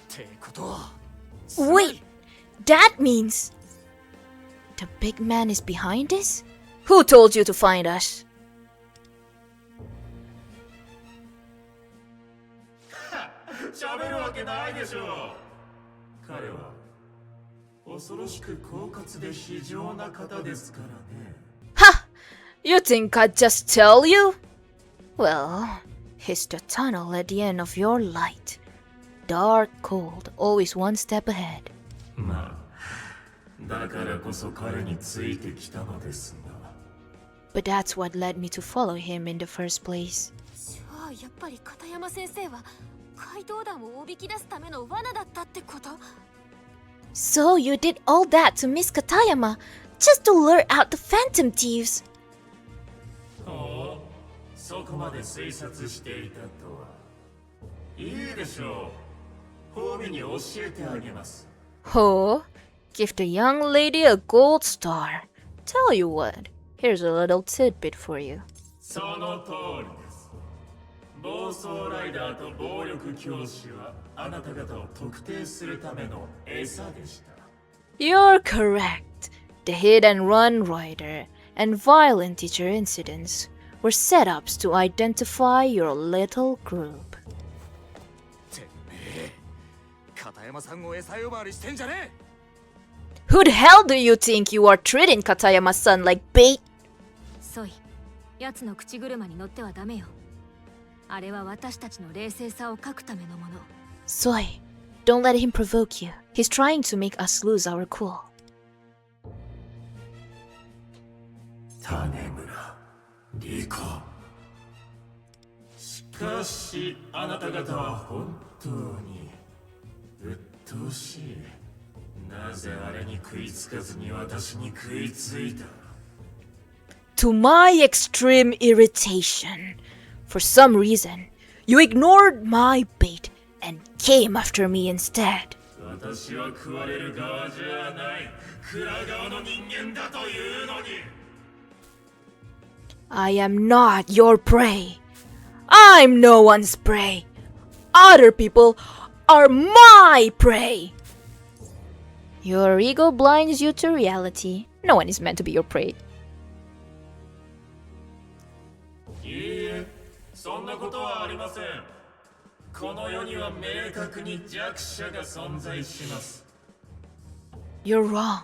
S4: て
S1: Wait, that means the big man is behind this? Who told you to find us?
S16: 喋るわけないでしょう。彼は恐ろしく狡猾で非情な方ですからね。
S1: Ha! You think I'd just tell you? Well, he's the tunnel at the end of your light. Dark, cold, always one step ahead.
S16: まあ、だからこそ彼についてきたのですが。
S1: But that's what led me to follow him in the first place.
S3: じゃあやっぱり片山先生は怪盗団をおびき出すための罠だったってこと？
S1: So you did all that to Miss Katayama, just to lure out the phantom thieves.
S16: ほう、そこまで推察していたとは。いいでしょう。褒美に教えてあげます。
S1: Oh, give the young lady a gold star. Tell you what, here's a little tidbit for you.
S16: その通りです。暴走ライダーと暴力教師はあなた方を特定するための餌でした。
S1: You're correct. The hit and run rider and violent teacher incidents were setups to identify your little group.
S4: てめえ、片山さんを餌呼ばわりしてんじゃねえ。
S1: Who the hell do you think you are treating Katayama-san like bait?
S2: ソイ、奴の口車に乗ってはダメよ。あれは私たちの冷静さを欠くためのもの。
S1: Soy, don't let him provoke you. He's trying to make us lose our cool.
S16: 種村理子。しかしあなた方は本当に鬱陶しい。なぜあれに食いつかずに私に食いついた？
S1: To my extreme irritation, for some reason, you ignored my bait and came after me instead.
S16: 私は食われる側じゃない。蔵側の人間だというのに。
S1: I am not your prey. I'm no one's prey. Other people are my prey. Your ego blinds you to reality. No one is meant to be your prey.
S16: いいえ、そんなことはありません。この世には明確に弱者が存在します。
S1: You're wrong.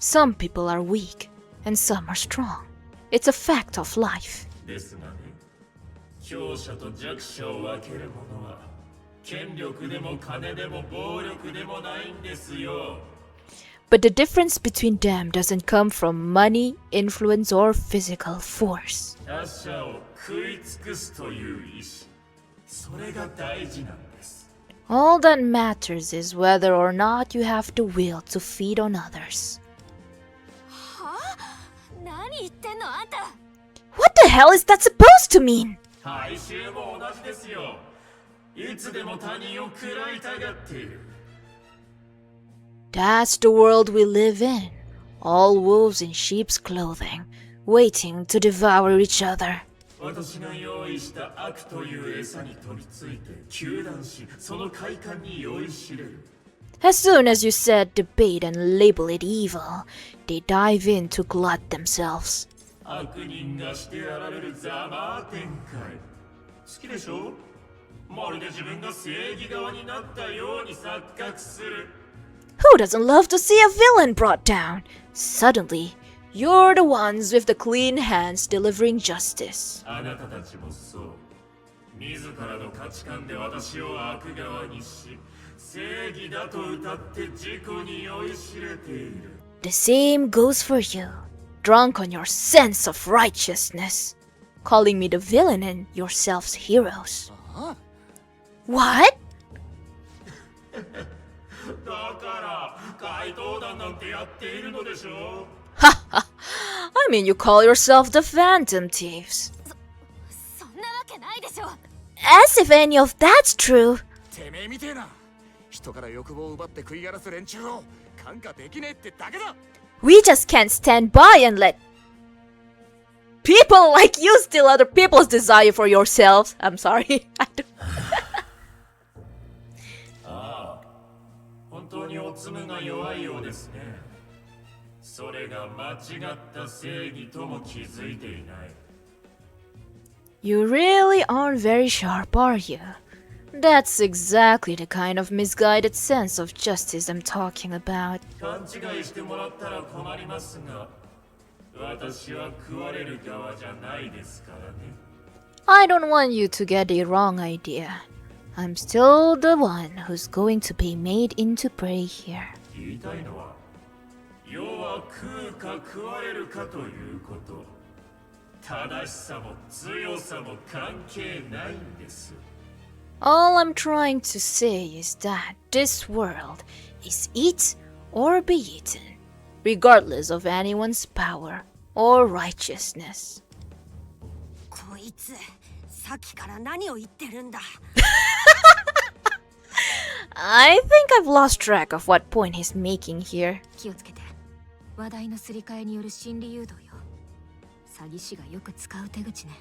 S1: Some people are weak and some are strong. It's a fact of life.
S16: ですがね、強者と弱者を分けるものは権力でも金でも暴力でもないんですよ。
S1: But the difference between them doesn't come from money, influence, or physical force.
S16: 他者を食い尽くすという意志、それが大事なんです。
S1: All that matters is whether or not you have the will to feed on others.
S3: はあ？何言ってんのあんた？
S1: What the hell is that supposed to mean?
S16: 大衆も同じですよ。いつでも他人を食らいたがっている。
S1: That's the world we live in. All wolves in sheep's clothing, waiting to devour each other.
S16: 私が用意した悪という餌に飛びついて糾弾し、その快感に酔いしれる。
S1: As soon as you set the bait and label it evil, they dive in to glut themselves.
S16: 悪人がしてやられるざまあ展開。好きでしょ？まるで自分が正義側になったように錯覚する。
S1: Who doesn't love to see a villain brought down? Suddenly, you're the ones with the clean hands delivering justice.
S16: あなたたちもそう。自らの価値観で私を悪側にし、正義だと歌って自己に酔いしれている。
S1: The same goes for you, drunk on your sense of righteousness, calling me the villain and yourselves heroes. What?
S16: だから怪盗団なんてやっているのでしょ。
S1: I mean, you call yourself the Phantom Thieves.
S3: そんなわけないでしょ。
S1: As if any of that's true.
S4: てめえみてえな。人から欲望を奪って食い荒らす連中を看過できねえってだけだ。
S1: We just can't stand by and let people like you steal other people's desire for yourselves. I'm sorry.
S16: ああ、におつむが弱いようですね。それが間違った正義とも気づいていない。
S1: You really aren't very sharp, are you? That's exactly the kind of misguided sense of justice I'm talking about.
S16: 勘違いしてもらったら困りますが、私は食われる側じゃないですからね。
S1: I don't want you to get the wrong idea. I'm still the one who's going to be made into prey here.
S16: 言いたいのは、要は食うか食われるかということ。正しさも強さも関係ないんです。
S1: All I'm trying to say is that this world is eat or be eaten, regardless of anyone's power or righteousness.
S15: こいつ、さっきから何を言ってるんだ。
S1: I think I've lost track of what point he's making here.
S2: 気をつけて。話題のすり替えによる心理誘導よ。詐欺師がよく使う手口ね。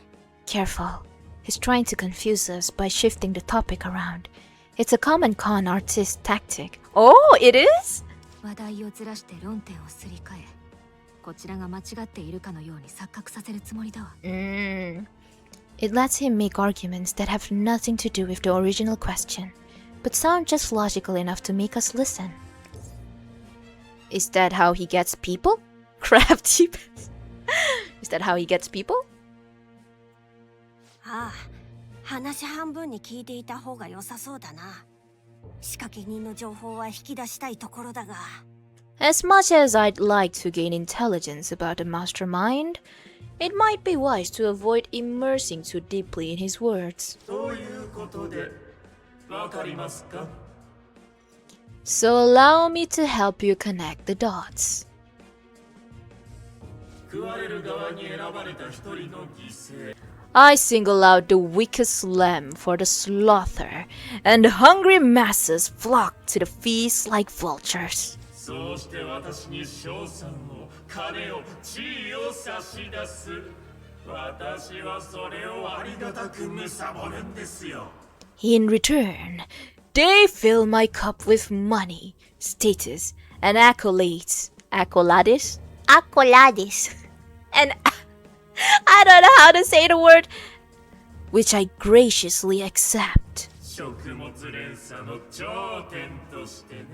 S1: Careful. He's trying to confuse us by shifting the topic around. It's a common con artist tactic. Oh, it is?
S2: 話題をずらして論点をすり替え、こちらが間違っているかのように錯覚させるつもりだわ。
S1: It lets him make arguments that have nothing to do with the original question, but sound just logical enough to make us listen. Is that how he gets people? Crafty. Is that how he gets people?
S15: ああ、話半分に聞いていた方が良さそうだな。仕掛け人の情報は引き出したいところだが。
S1: As much as I'd like to gain intelligence about the mastermind, it might be wise to avoid immersing too deeply in his words.
S16: ということで、わかりますか?
S1: So allow me to help you connect the dots.
S16: 食われる側に選ばれた一人の犠牲。
S1: I single out the weakest lamb for the slaughter, and hungry masses flock to the feast like vultures.
S16: そうして私に賞賛を、金を、地位を差し出す。私はそれをありがたく貪るんですよ。
S1: In return, they fill my cup with money, status, and accolades. Accolades? Accolades. And I don't know how to say the word, which I graciously accept.
S16: 食物連鎖の頂点としてね。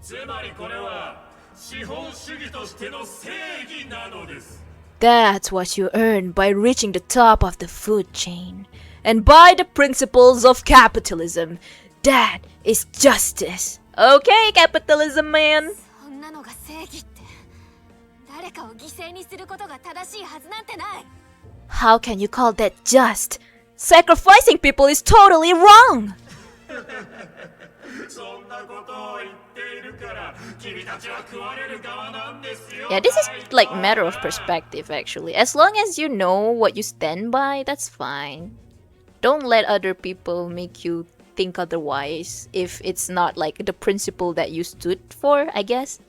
S16: つまりこれは資本主義としての正義なのです。
S1: That's what you earn by reaching the top of the food chain. And by the principles of capitalism, that is justice. Okay, capitalism man.
S3: そんなのが正義って、誰かを犠牲にすることが正しいはずなんてない。
S1: How can you call that just? Sacrificing people is totally wrong.
S16: そんなことを言っているから、君たちは食われる側なんですよ。
S1: Yeah, this is like matter of perspective actually. As long as you know what you stand by, that's fine. Don't let other people make you think otherwise if it's not like the principle that you stood for, I guess.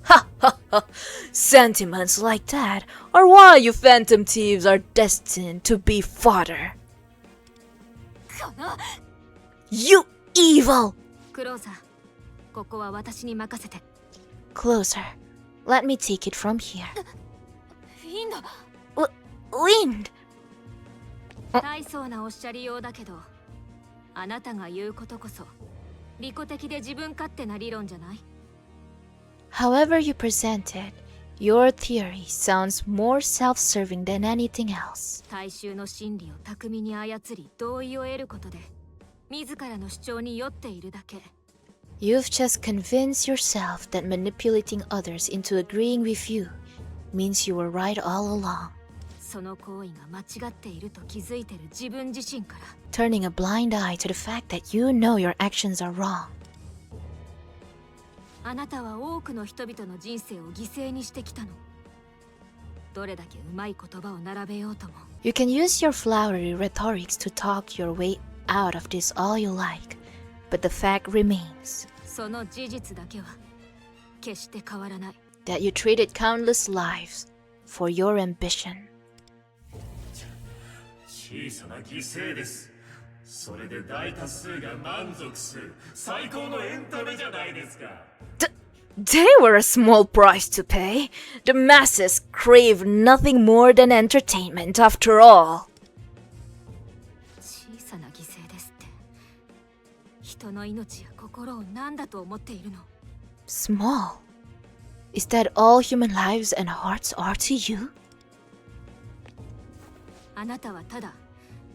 S1: Ha ha ha! Sentiments like that are why you phantom thieves are destined to be fodder. You evil!
S2: クローザー、ここは私に任せて。
S1: Closer. Let me take it from here.
S3: ウィンド。
S1: Wind!
S2: 大層なおっしゃりようだけど、あなたが言うことこそ利己的で自分勝手な理論じゃない？
S1: However you present it, your theory sounds more self-serving than anything else.
S2: 大衆の心理を巧みに操り同意を得ることで自らの主張に酔っているだけ。
S1: You've just convinced yourself that manipulating others into agreeing with you means you were right all along.
S2: その行為が間違っていると気づいてる自分自身から。
S1: Turning a blind eye to the fact that you know your actions are wrong.
S2: あなたは多くの人々の人生を犠牲にしてきたの。どれだけうまい言葉を並べようとも。
S1: You can use your flowery rhetorics to talk your way out of this all you like, but the fact remains
S2: その事実だけは決して変わらない。
S1: that you traded countless lives for your ambition.
S16: 小さな犠牲です。それで大多数が満足する最高のエンタメじゃないですか。
S1: They were a small price to pay. The masses crave nothing more than entertainment after all.
S2: 小さな犠牲ですって。人の命や心を何だと思っているの？
S1: Small? Is that all human lives and hearts are to you?
S2: あなたはただ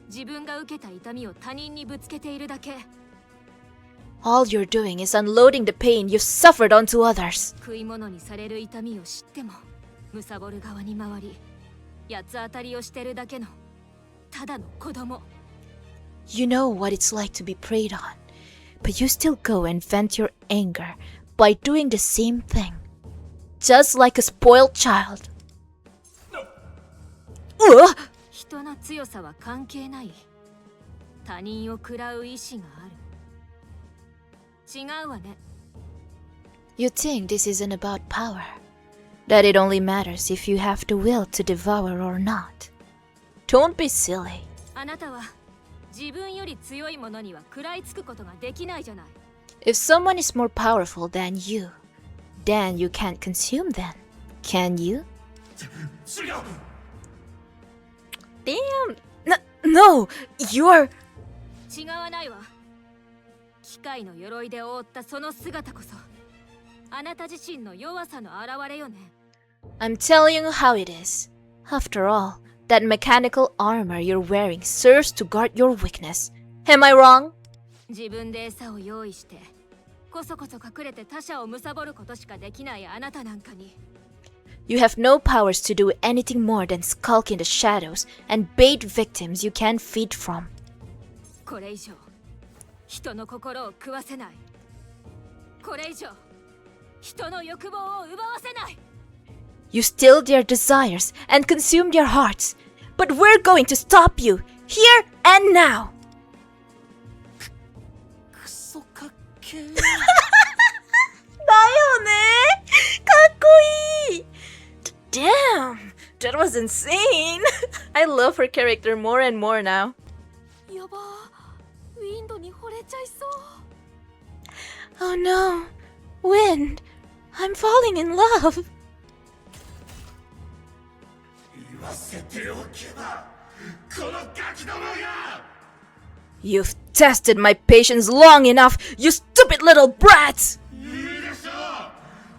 S2: 自分が受けた痛みを他人にぶつけているだけ。
S1: All you're doing is unloading the pain you've suffered onto others.
S2: 食い物にされる痛みを知っても貪る側に回り八つ当たりをしてるだけのただの子供。
S1: You know what it's like to be preyed on, but you still go and vent your anger by doing the same thing. Just like a spoiled child.
S2: 人の強さは関係ない。他人を喰らう意志がある。違うわね。
S1: You think this isn't about power, that it only matters if you have the will to devour or not. Don't be silly.
S2: あなたは自分より強いものには食らいつくことができないじゃない。
S1: If someone is more powerful than you, then you can't consume them, can you? Damn! No! You're...
S2: 違わないわ。機械の鎧で覆ったその姿こそあなた自身の弱さの表れよね。
S1: I'm telling you how it is. After all, that mechanical armor you're wearing serves to guard your weakness. Am I wrong?
S2: 自分で餌を用意してこそこそ隠れて他者を貪ることしかできないあなたなんかに。
S1: You have no powers to do anything more than skulk in the shadows and bait victims you can't feed from.
S2: これ以上人の心を食わせない。これ以上人の欲望を奪わせない。
S1: You stilled their desires and consumed their hearts, but we're going to stop you, here and now!
S4: クソかっけー。
S1: だよね。かっこいい。Damn, that was insane. I love her character more and more now.
S3: やばー、ウィンドに惚れちゃいそう。
S1: Oh no, Wind, I'm falling in love.
S16: 言わせておけばこのガキどもが。
S1: You've tested my patience long enough, you stupid little brats!
S16: いいでしょう。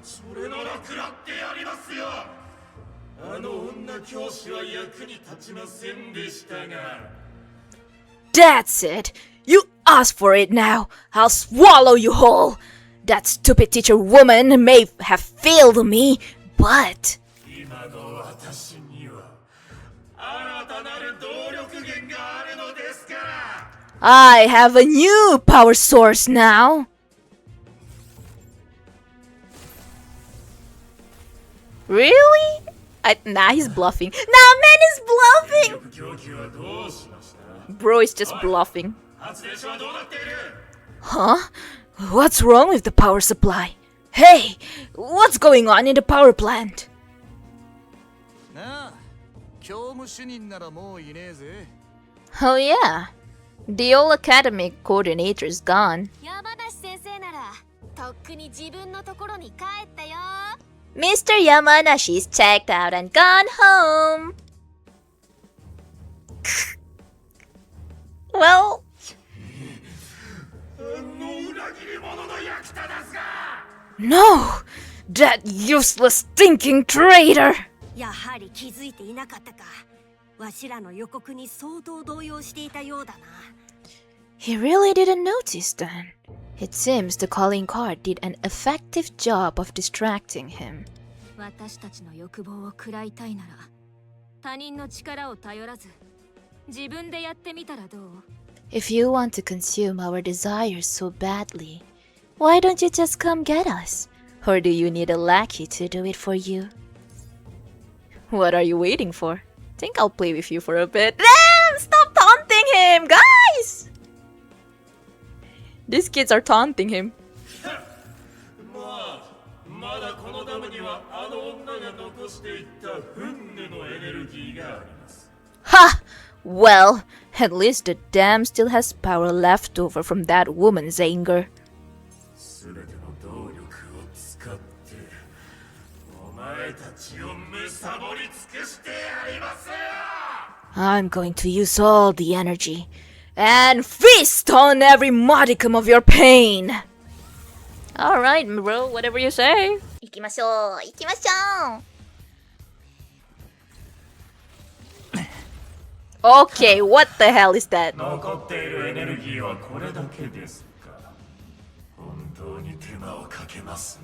S16: それなら食らってやりますよ。あの女教師は役に立ちませんでしたが。
S1: That's it! You asked for it now! I'll swallow you whole! That stupid teacher woman may have failed me, but...
S16: 今の私には新たなる動力源があるのですから。
S1: I have a new power source now! Really? Nah, he's bluffing. Nah, man is bluffing! Bro is just bluffing. Huh? What's wrong with the power supply? Hey, what's going on in the power plant?
S4: なあ、教務主任ならもういねえぜ。
S1: Oh yeah, the old academic coordinator is gone.
S3: 山梨先生ならとっくに自分のところに帰ったよ。
S1: Mr. Yamanashi's checked out and gone home. Well... No! That useless stinking traitor!
S15: やはり気づいていなかったか。わしらの予告に相当動揺していたようだな。
S1: He really didn't notice then. It seems the calling card did an effective job of distracting him.
S2: 私たちの欲望を食らいたいなら他人の力を頼らず自分でやってみたらどう？
S1: If you want to consume our desires so badly, why don't you just come get us? Or do you need a lackey to do it for you? What are you waiting for? Think I'll play with you for a bit. Damn! Stop taunting him, guys! These kids are taunting him.
S16: まだこのダムにはあの女が残していったフンヌのエネルギーがあります。
S1: Ha! Well, At least the dam still has power left over from that woman's anger.
S16: 全ての動力を使ってお前たちを貪り尽くしてやりますよ
S1: I'm going to use all the energy and feast on every modicum of your pain. Alright, bro, whatever you say.
S5: 行きましょう行きましょう
S1: Okay, what the hell is that?
S16: 残っているエネルギーはこれだけですか本当に手間をかけますね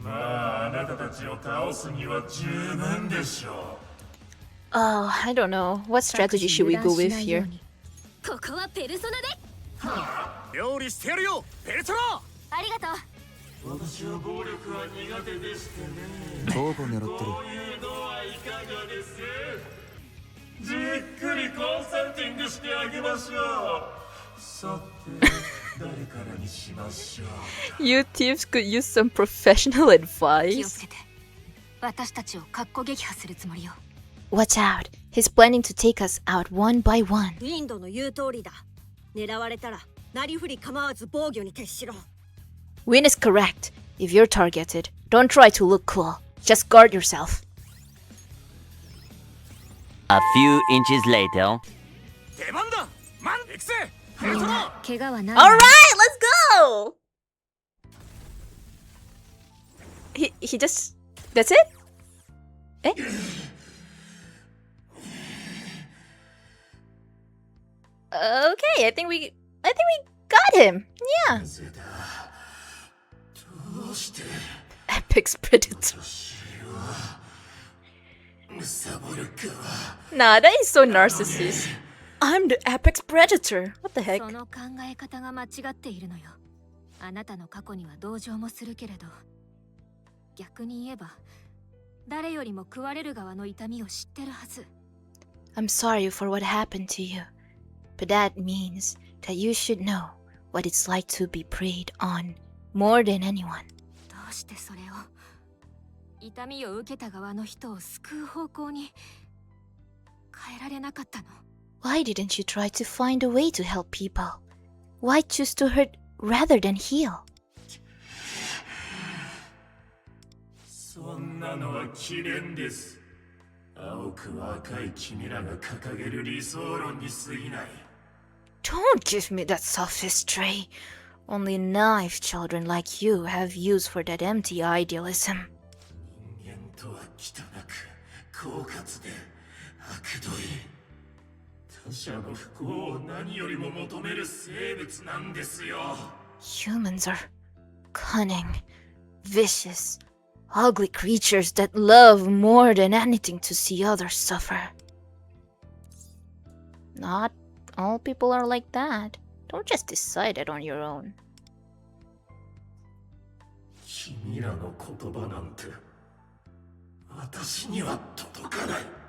S16: まああなたたちを倒すには十分でしょう
S1: Oh, I don't know. What strategy should we go with here?
S2: ここはペルソナで
S4: 料理してやるよペルソナ
S2: ありがとう
S16: 私は暴力は苦手でしてね
S4: どこ狙ってる
S16: こういうのはいかがですじっくりコンサルティングしてあげましょうさて誰からにしましょう
S1: You thieves could use some professional
S2: 気を
S1: advice.
S2: つけて私たちを格好撃破するつもりよ
S1: Watch out. He's planning to take us out one by one.
S15: インドの言う通りだ狙われたらなりふり構わず防御に徹しろ
S1: Win is correct. If you're targeted, don't try to look cool. Just guard yourself.
S17: A few inches later.
S4: 出番だマン行くぜペル
S2: みん
S4: ソナ
S2: な怪我はない
S5: Alright let's go
S1: He just... That's it? Eh? Okay, I think we got him. Yeah.
S16: なぜだどうして
S1: Apex Predator.
S16: 貪るか
S1: Nah, that is so narcissist. I'm the apex predator. What the heck?
S2: その考え方が間違っているのよあなたの過去には同情もするけれど逆に言えば誰よりも食われる側の痛みを知ってるはず
S1: I'm sorry for what happened to you, but that means that you should know what it's like to be preyed on more than anyone.
S2: どうしてそれを痛みを受けた側の人を救う方向に変えられなかったの
S1: Why didn't you try to find a way to help people? Why choose to hurt rather than heal?
S16: そんなのは奇麗です。青く赤い君らが掲げる理想論に過ぎない。
S1: Don't give me that sophistry. Only naive children like you have use for that empty idealism.
S16: 人間とは汚く、狡猾で、悪どい。他者の不幸を何よりも求める生物なんですよ。
S1: Humans are cunning, vicious, ugly creatures that love more than anything to see others suffer. Not all people are like that. Don't just decide it on your own.
S16: 君らの言葉なんて私には届かない。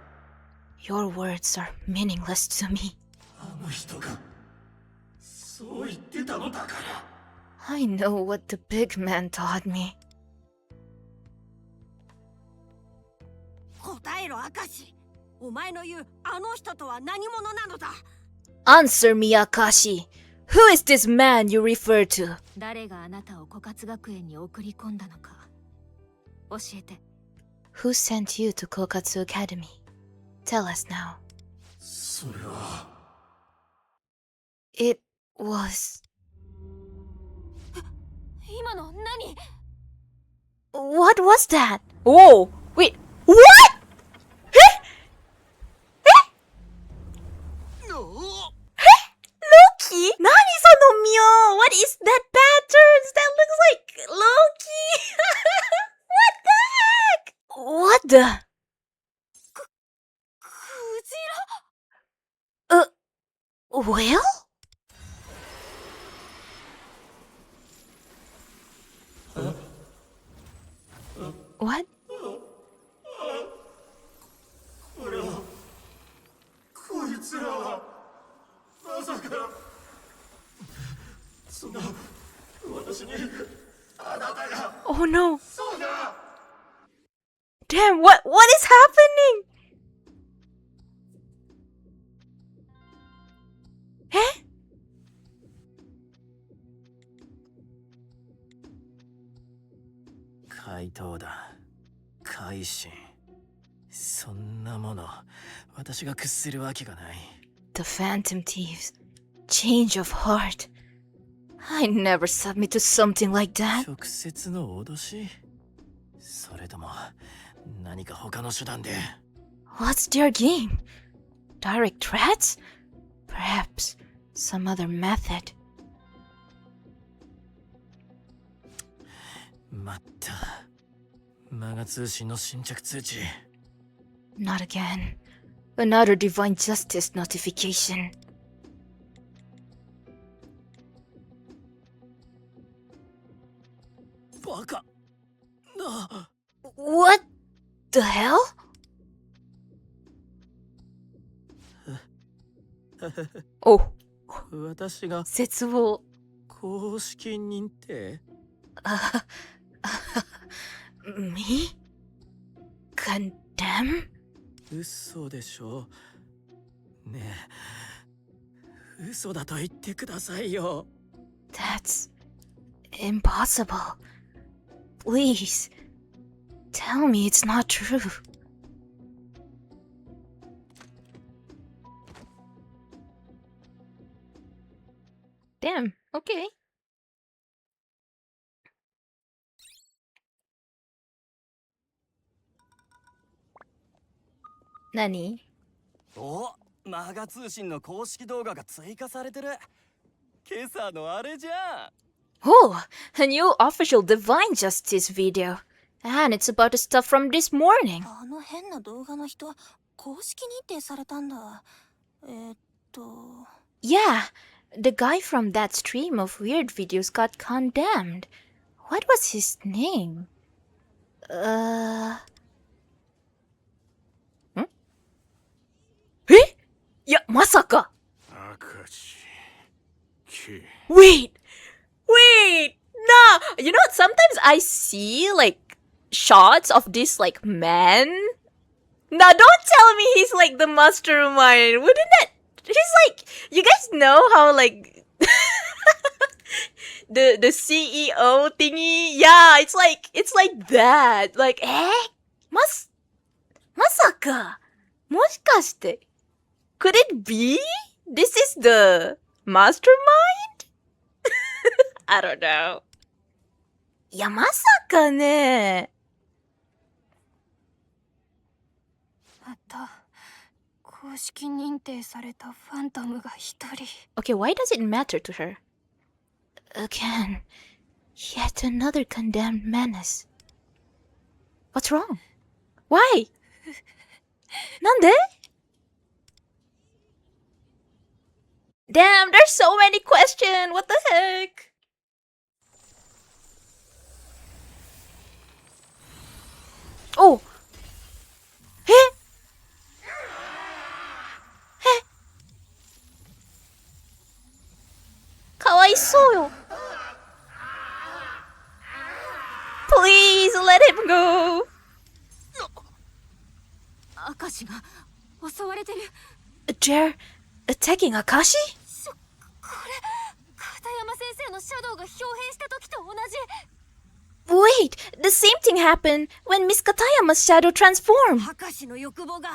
S1: Your words are meaningless to me.
S16: あの人がそう言ってたのだから。
S1: I know what the big man taught me.
S15: 答えろ明石。お前の言うあの人とは何者なのだ。
S1: Answer me, Akashi. Who is this man you refer to?
S2: 誰があなたを枯渇学園に送り込んだのか教えて。
S1: Who sent you to Kokatsu Academy? Tell us now.
S16: それは
S1: It was...
S3: 今の何
S1: What was that? Oh, wait, what? Loki? Nani sono myo? What is that patterns? That looks like Loki. What the heck? What the? Well? What?
S16: こいつらはまさかそんな私にあなたが
S1: Oh no.
S16: そうだ
S1: Damn, what is happening?
S8: 怪盗だ。改心。そんなもの、私が屈するわけがない。
S1: The Phantom Thieves. Change of heart. I never submit to something like that.
S8: 直接の脅し？それとも何か他の手段で。
S1: What's their game? Direct threats? Perhaps some other method.
S8: まった。マガ通信の新着通知。
S1: Not again. Another Divine Justice notification.
S8: Baka. No.
S1: What the hell? お、
S8: 私が
S1: 絶望。
S8: 公式認定？Me?
S1: Condemn?
S8: 嘘でしょ。ねえ、嘘だと言ってくださいよ。
S1: That's impossible. Please, tell me it's not true. Damn, okay. Nani?
S6: お、マガ通信の公式動画が追加されてる。今朝のあれじゃん。
S1: Oh, a new official Divine Justice video. And it's about the stuff from this morning.
S5: あの変な動画の人、公式認定されたんだ。
S1: Yeah, the guy from that stream of weird videos got condemned. What was his name? Eh? Yeah, masaka. Wait. Nah. You know, sometimes I see like shots of this like man. Now don't tell me he's like the mastermind. Wouldn't that? He's like, you guys know how like the CEO thingy. Yeah, it's like that. Like, masaka. Moshikashite. Could it be? This is the mastermind? I don't know. いや、まさかね。
S3: また公式認定されたファントムが一人。
S1: Okay, why does it matter to her? Again, yet another condemned menace. What's wrong? Why? なんで? Damn, there's so many questions. What the heck? Oh. かわいそうよ。Please let him go.
S2: 明石が襲われてる。
S1: They're attacking Akashi?
S3: これ片山先生のシャドウが表変した時と同じ。
S1: Wait, the same thing happened when Miss Katayama's shadow transformed.
S15: 博士の欲望が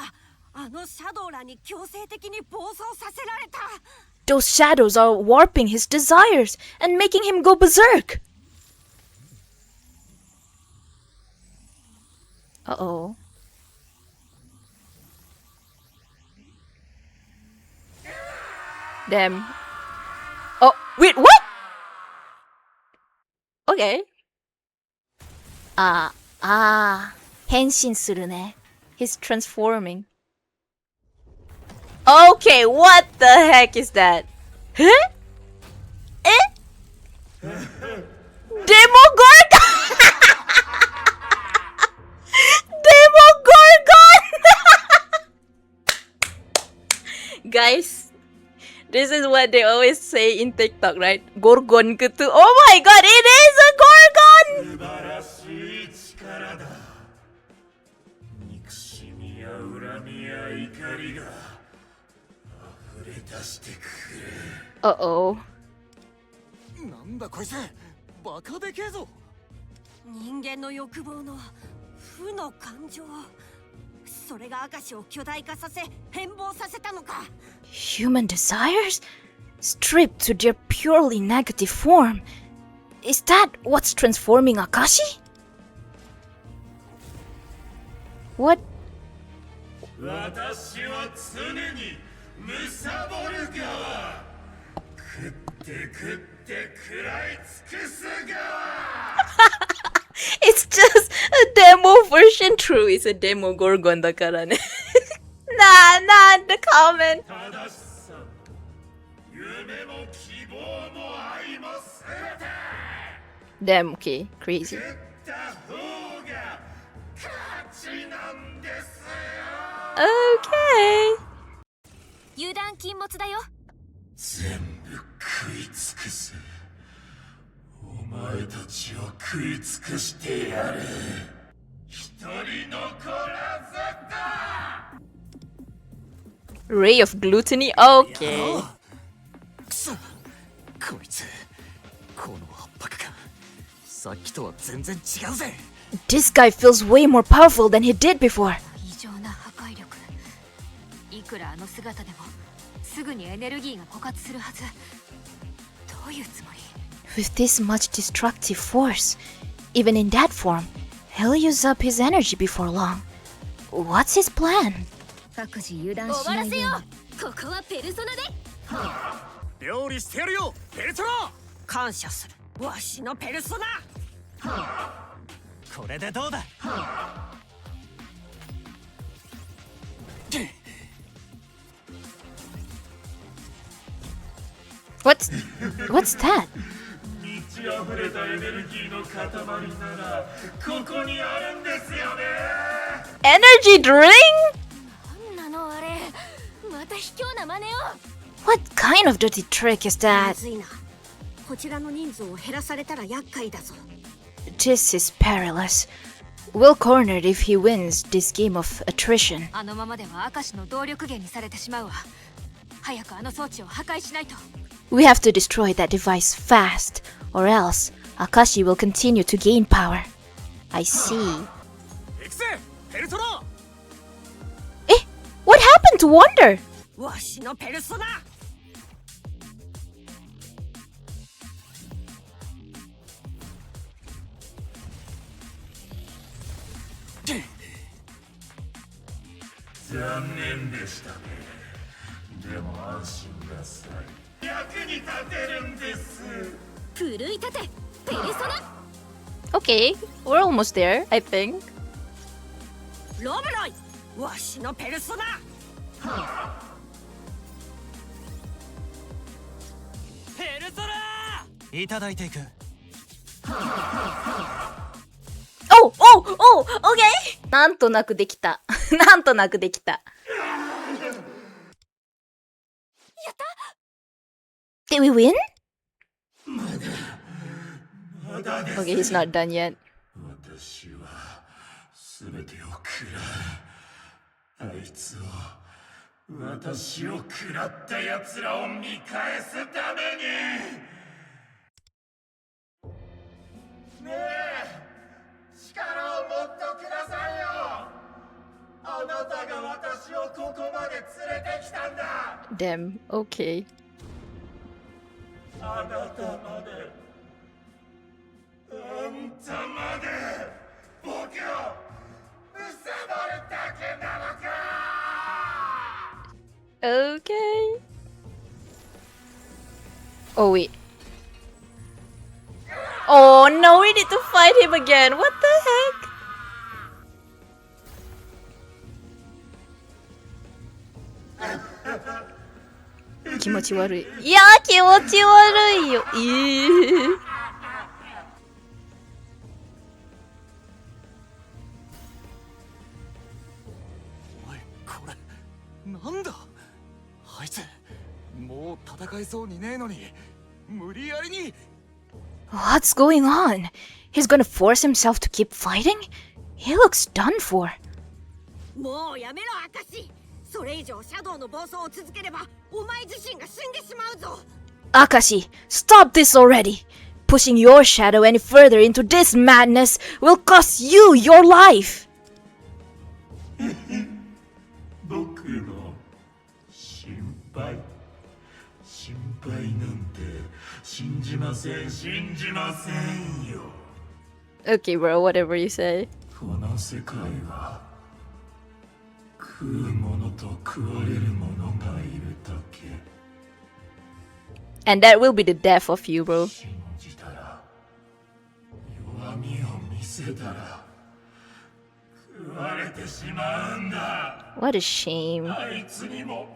S15: あのシャドウらに強制的に暴走させられた。
S1: Those shadows are warping his desires and making him go berserk. Uh-oh. Damn. Oh, wait, what? Okay. 変身するね. He's transforming. Okay, what the heck is that? Huh? Demogorgon! Demogorgon! Guys, this is what they always say in TikTok, right? Gorgon gitu. Oh my god, it is a Gorgon!
S16: 憎しみや恨みや怒りが溢れ出してくれ。
S1: Uh-oh.
S4: なんだこいつ、バカでけえぞ。
S15: 人間の欲望の負の感情、それが明石を巨大化させ変貌させたのか。
S1: Human desires? Stripped to their purely negative form. Is that what's transforming Akashi? What?
S16: 私は常に貪る側、食って食って食らい尽くす側。
S1: It's just a demo version. True, it's a demo Gorgon だからね。nah, the comment.
S16: 正しさ、夢も希望も愛も全て。
S1: Damn, okay, crazy.
S16: 食った方が勝ちなんですよ。
S1: Okay.
S3: 油断禁物だよ。
S16: 全部食い尽くす。お前たちを食い尽くしてやる。一人残らずだ。
S1: Ray of gluttony? Okay.
S4: くそ、こいつ、この圧迫感、さっきとは全然違うぜ。
S1: This guy feels way more powerful than he did before.
S2: 異常な破壊力。いくらあの姿でもすぐにエネルギーが枯渇するはず。どういうつもり？
S1: With this much destructive force, even in that form, he'll use up his energy before long. What's his plan?
S2: 各自油断し
S3: 終わらせよ
S2: ないように。
S3: う。ここはペルソナで。
S11: 料理してやるよペルソナ。
S15: 感謝するわしのペルソナ。
S11: これでどうだ。
S1: What's that?
S16: 満ち溢れたエネルギーの塊ならここにあるんですよね。
S1: Energy drink?
S3: なんなのあれ。また卑怯な真似を。
S1: What kind of dirty trick is
S15: ま
S1: that?
S15: ずいな。こちらの人数を減らされたら厄介だぞ。
S1: This is perilous. We'll cornered if he wins this game of attrition.
S2: あのままでは明石の動力源にされてしまうわ。早くあの装置を破壊しないと。
S1: We have to destroy that device fast, or else Akashi will continue to gain power. I see.
S11: 行くぜペルソナ。
S1: Eh, what happened to Wonder?
S15: わしのペルソナ。
S16: 残念でしたね。でも安心なさい。役に立てるんです。
S3: 奮い立てペルソナ。
S1: Okay, we're almost there, I think.
S15: ロブロイわしのペルソナ。
S11: ペルソナ。いただいていく。
S1: Oh, okay! なんとなくできた。なんとなくできた。Did we win? Okay, he's not done yet.
S16: 私は全てを食らう。あいつを、私を食らった奴らを見返すために。ねえ、力をもっとくださいよ。あなたが私をここまで連れてきたんだ。
S1: Damn, okay.
S16: あなたまで、あんたまで、僕を貪るだけなのか。
S1: Okay. Oh, wait. Oh no, we need to fight him again. What the heck? 気持ち悪い。いやー、気持ち悪いよ。
S4: お前これなんだ。あいつもう戦えそうにねえのに無理やりに。
S1: What's going on? He's gonna force himself to keep fighting? He looks done for.
S15: もうやめろ明石。それ以上シャドウの暴走を続ければお前自身が死んでしまうぞ。
S1: Akashi, stop this already! pushing your shadow any further into this madness will cost you your life.
S16: 僕の心配なんて信じませんよ。
S1: Okay, bro, whatever you say.
S16: この世界は食うものと食われるものがいるだけ。
S1: And that will be the death of you, bro.
S16: 信じたら弱みを見せたら食われてしまうんだ。
S1: What a shame.
S16: あいつにも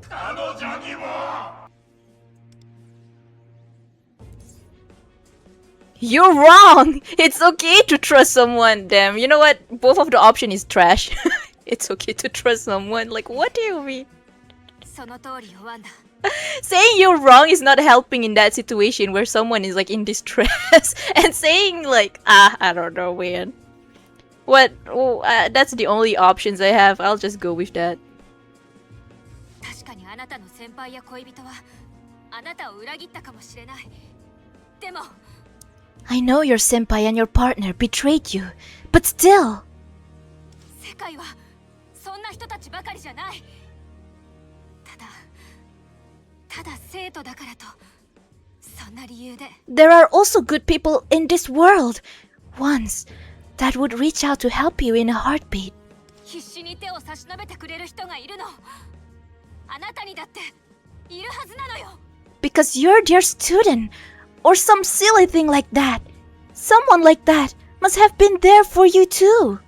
S16: 彼女にも。
S1: You're wrong! It's okay to trust someone, damn. You know what? Both of the option is trash. It's okay to trust someone. Like, what do you mean?
S2: その通りよ、ワンダ。
S1: Saying you're wrong is not helping in that situation where someone is like in distress. And saying like, I don't know, man. What? Oh, that's the only options I have. I'll just go with that.
S2: 確かにあなたの先輩や恋人はあなたを裏切ったかもしれない。でも
S1: I know your senpai and your partner betrayed you, but still.
S2: 世界はそんな人たちばかりじゃない。ただ生徒だからとそんな理由で。
S1: There are also good people in this world. Ones that would reach out to help you in a heartbeat.
S2: 必死に手を差し伸べてくれる人がいるの。あなたにだっているはずなのよ。
S1: Because you're their student, or some silly thing like that. Someone like that must have been there for you too.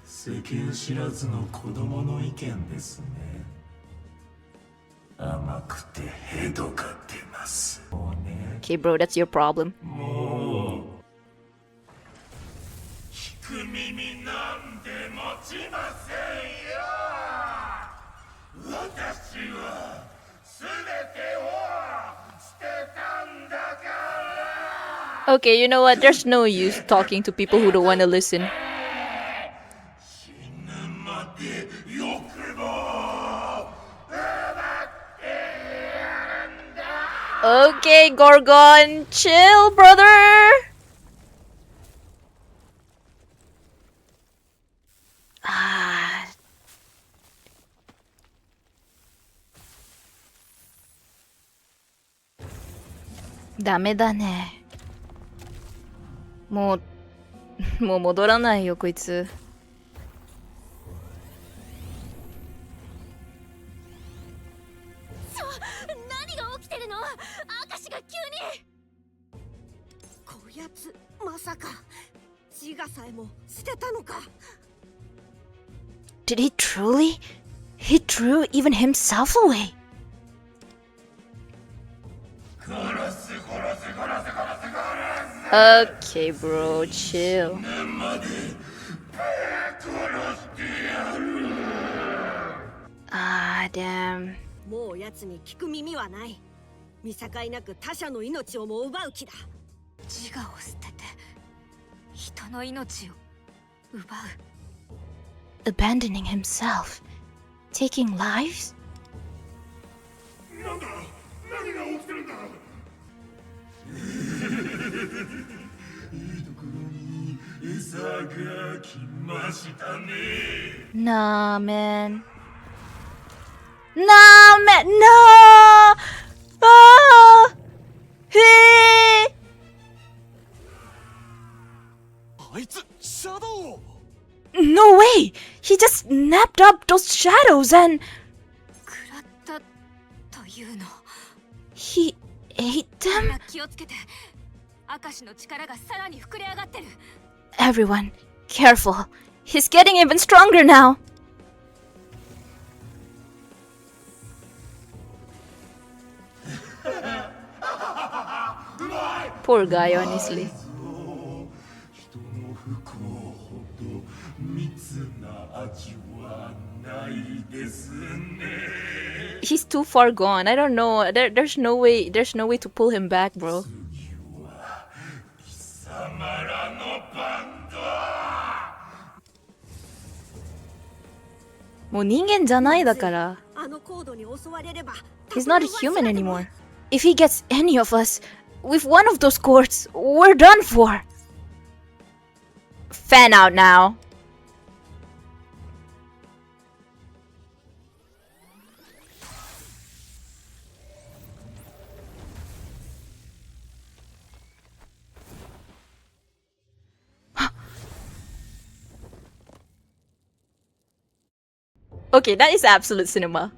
S16: 世間知らずの子供の意見ですね。甘くてへどが出ます。もうね。
S1: Okay, bro, that's your problem.
S16: もう聞く耳なんて持ちませんよ。私はすべてを捨てたんだから。
S1: Okay, you know what? There's no use talking to people who don't want to listen. Okay, Gorgon, chill, brother. Ah. Dame da ne. もう戻らないよこいつ。
S3: 何が起きてるの？明石が急に。こやつまさか自我さえも捨てたのか。
S1: Did he truly? He threw even himself away. Okay, bro, chill. Ah, damn.
S15: もう奴に聞く耳はない。見境なく他者の命をも奪う気だ。
S2: 自我を捨てて人の命を奪う。
S1: Abandoning himself, taking lives?
S16: なんだ？何が起きてるんだ？いいところに餌が来ましたね。
S1: Nah, man. Nah, man, no! Ah! Hey!
S4: あいつシャドウ。
S1: No way! He just snapped up those shadows and
S2: 食らったというの。
S1: he ate them?
S2: 気をつけて。明石の力がさらに膨れ上がってる。
S1: Everyone, careful. He's getting even stronger now. Poor guy, honestly. He's too far gone. I don't know. There's no way to pull him back, bro. He's not a human anymore. If he gets any of us with one of those cords, we're done for. Fan out now. Okay, that is absolute cinema.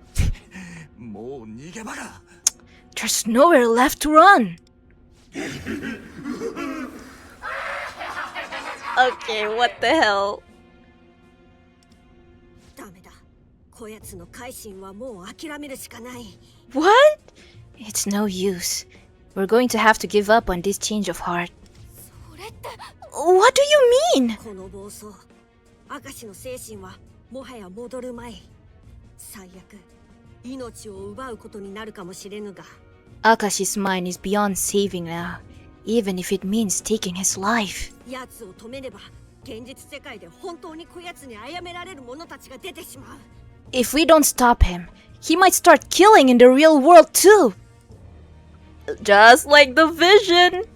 S1: There's nowhere left to run. Okay, what the hell?
S15: ダメだ。こやつの改心はもう諦めるしかない。
S1: What? It's no use. We're going to have to give up on this change of heart. What do you mean?
S15: この暴走、明石の精神はもはや戻るまい。最悪、命を奪うことになるかもしれぬが。
S1: Akashi's mind is beyond saving now, even if it means taking his life.
S15: やつを止めれば、現実世界で本当にこやつに殺められる者たちが出てしまう。
S1: If we don't stop him, he might start killing in the real world too. Just like the vision.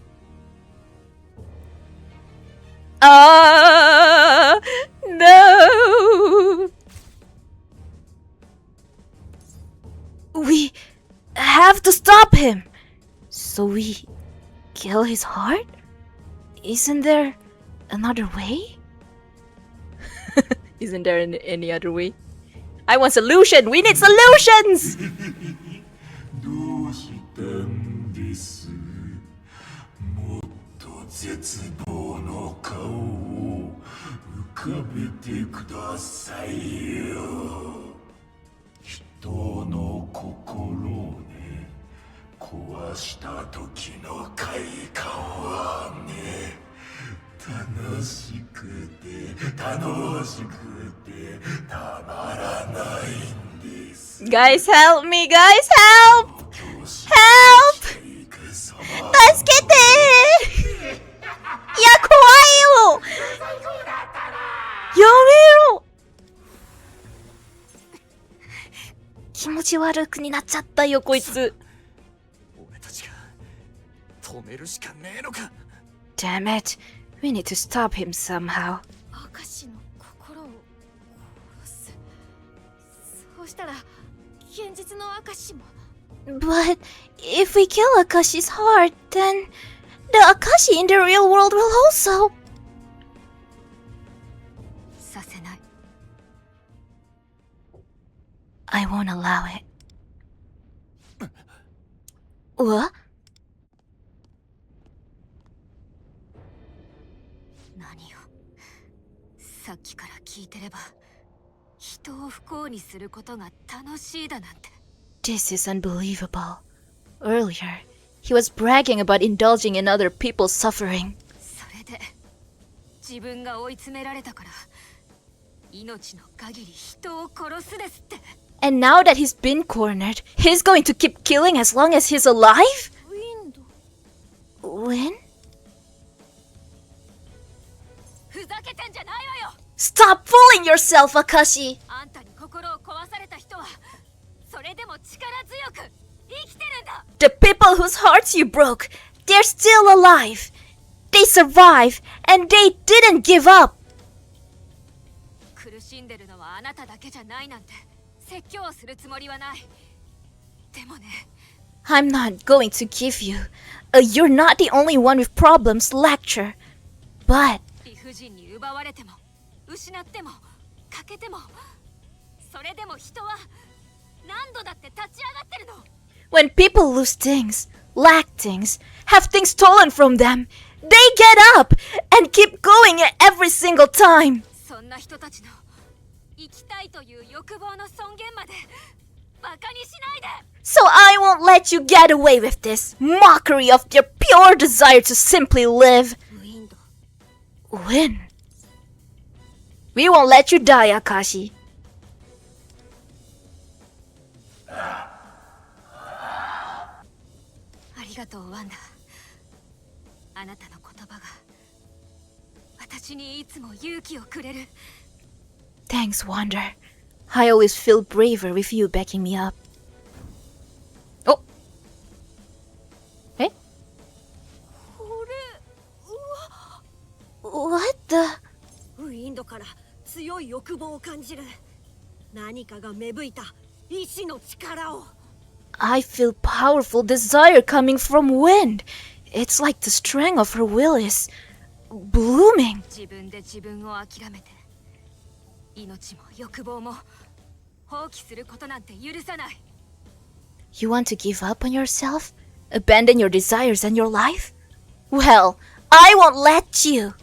S1: No. We have to stop him. So we kill his heart? Isn't there another way? Isn't there any other way? I want solution. We need solutions.
S16: どうしたんです？もっと絶望の顔を浮かべてくださいよ。人の心をね、壊した時の快感はね、楽しくて楽しくてたまらないんです。
S1: Guys, help me! Guys, help! Help! 助けて！いや、怖いよ！やめろ！気持ち悪くになっちゃったよ、こいつ。
S4: 俺たちが止めるしかねえのか。
S1: Damn it! We need to stop him somehow.
S3: 明石の心を殺す。そうしたら現実の明石も。
S1: But if we kill Akashi's heart, then the Akashi in the real world will also.
S2: させない。
S1: I won't allow it. What?
S2: 何よ。さっきから聞いてれば、人を不幸にすることが楽しいだなんて。
S1: This is unbelievable. Earlier, he was bragging about indulging in other people's suffering.
S2: それで自分が追い詰められたから命の限り人を殺すですって。
S1: And now that he's been cornered, he's going to keep killing as long as he's alive? Win?
S2: ふざけてんじゃないわよ。
S1: Stop fooling yourself, Akashi!
S2: あんたに心を壊された人はそれでも力強く生きてるんだ。
S1: The people whose hearts you broke, they're still alive. They survived, and they didn't give up.
S2: 苦しんでるのはあなただけじゃないなんて説教をするつもりはない。でもね、
S1: I'm not going to give you a "you're not the only one with problems" lecture. But
S2: 理不尽に奪われても失っても欠けてもそれでも人は何度だって立ち上がってるの。
S1: when people lose things, lack things, have things stolen from them, they get up and keep going every single time.
S2: そんな人たちの生きたいという欲望の尊厳までバカにしないで。
S1: So I won't let you get away with this mockery of their pure desire to simply live. Win. We won't let you die, Akashi.
S2: ありがとうワンダ。あなたの言葉が私にいつも勇気をくれる。
S1: Thanks, Wonder. I always feel braver with you backing me up. Oh! What the?
S15: ウィンドから強い欲望を感じる。何かが芽吹いた意志の力を。
S1: I feel powerful desire coming from wind. It's like the strength of her will is blooming.
S2: 自分で自分を諦めて、命も欲望も放棄することなんて許さない。
S1: You want to give up on yourself? Abandon your desires and your life? Well, I won't let you.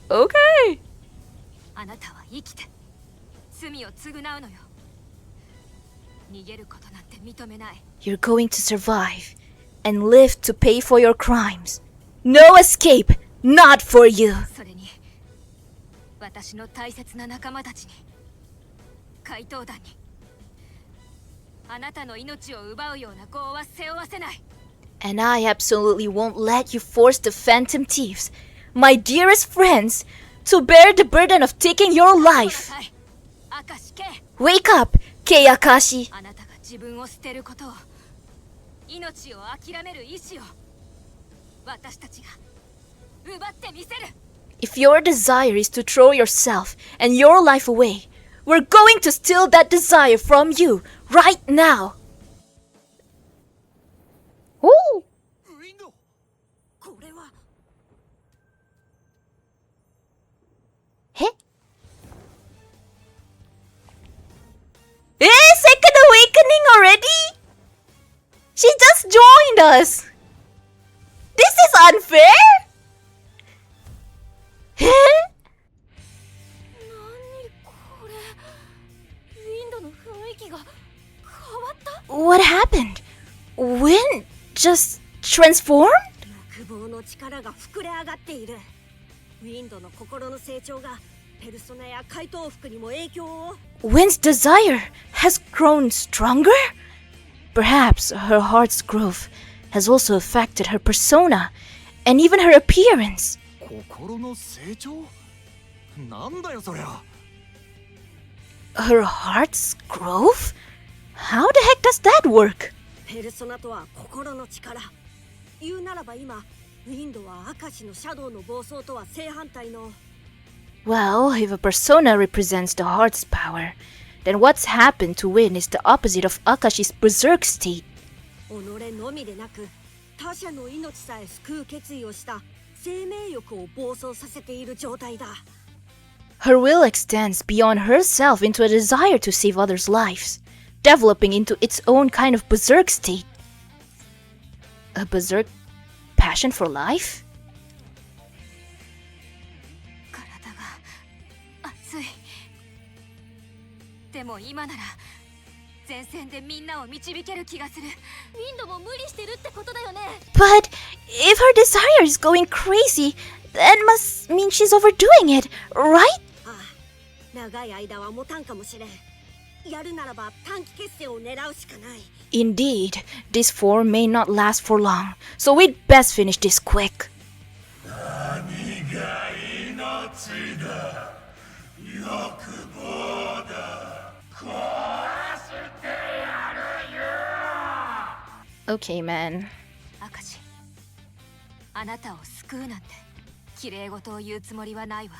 S1: Okay.
S2: あなたは生きて罪を償うのよ。逃げることなんて認めない。
S1: You're going to survive and live to pay for your crimes. No escape, not for you.
S2: それに私の大切な仲間たちに、怪盗団に、あなたの命を奪うような業は背負わせない。
S1: And I absolutely won't let you force the Phantom Thieves, my dearest friends, to bear the burden of taking your life. Wake up, Kei Akashi.
S2: あなたが自分を捨てることを、命を諦める意志を、私たちが奪ってみせる。
S1: If your desire is to throw yourself and your life away, we're going to steal that desire from you right now. Ooh.
S15: これは。
S1: Second awakening already? She just joined us. This is unfair.
S3: これウィンドの雰囲気が変わった。
S1: What happened? Wind just transformed?
S15: 欲望の力が膨れ上がっている。ウィンドの心の成長がペルソナや怪盗服にも影響を。
S1: Wind's desire has grown stronger? Perhaps her heart's growth has also affected her persona and even her appearance.
S4: 心の成長？なんだよそりゃ。
S1: Her heart's growth? How the heck does that work?
S15: ペルソナとは心の力。言うならば今、ウィンドは明石のシャドウの暴走とは正反対の。
S1: Well, if a persona represents the heart's power, then what's happened to Wind is the opposite of Akashi's berserk state.
S15: 己のみでなく、他者の命さえ救う決意をした生命欲を暴走させている状態だ。
S1: Her will extends beyond herself into a desire to save others' lives, developing into its own kind of berserk state. A berserk passion for life?
S2: 熱い。でも今なら前線でみんなを導ける気がする。
S3: ウィンドも無理してるってことだよね。
S1: But if her desire is going crazy, that must mean she's overdoing it, right?
S15: ああ、長い間は持たんかもしれん。やるならば短期決戦を狙うしかない。
S1: Indeed, this form may not last for long, so we'd best finish this quick.
S16: 何が命だ、欲望だ、壊してやるよ。
S1: Okay, man.
S2: 明石、あなたを救うなんて綺麗事を言うつもりはないわ。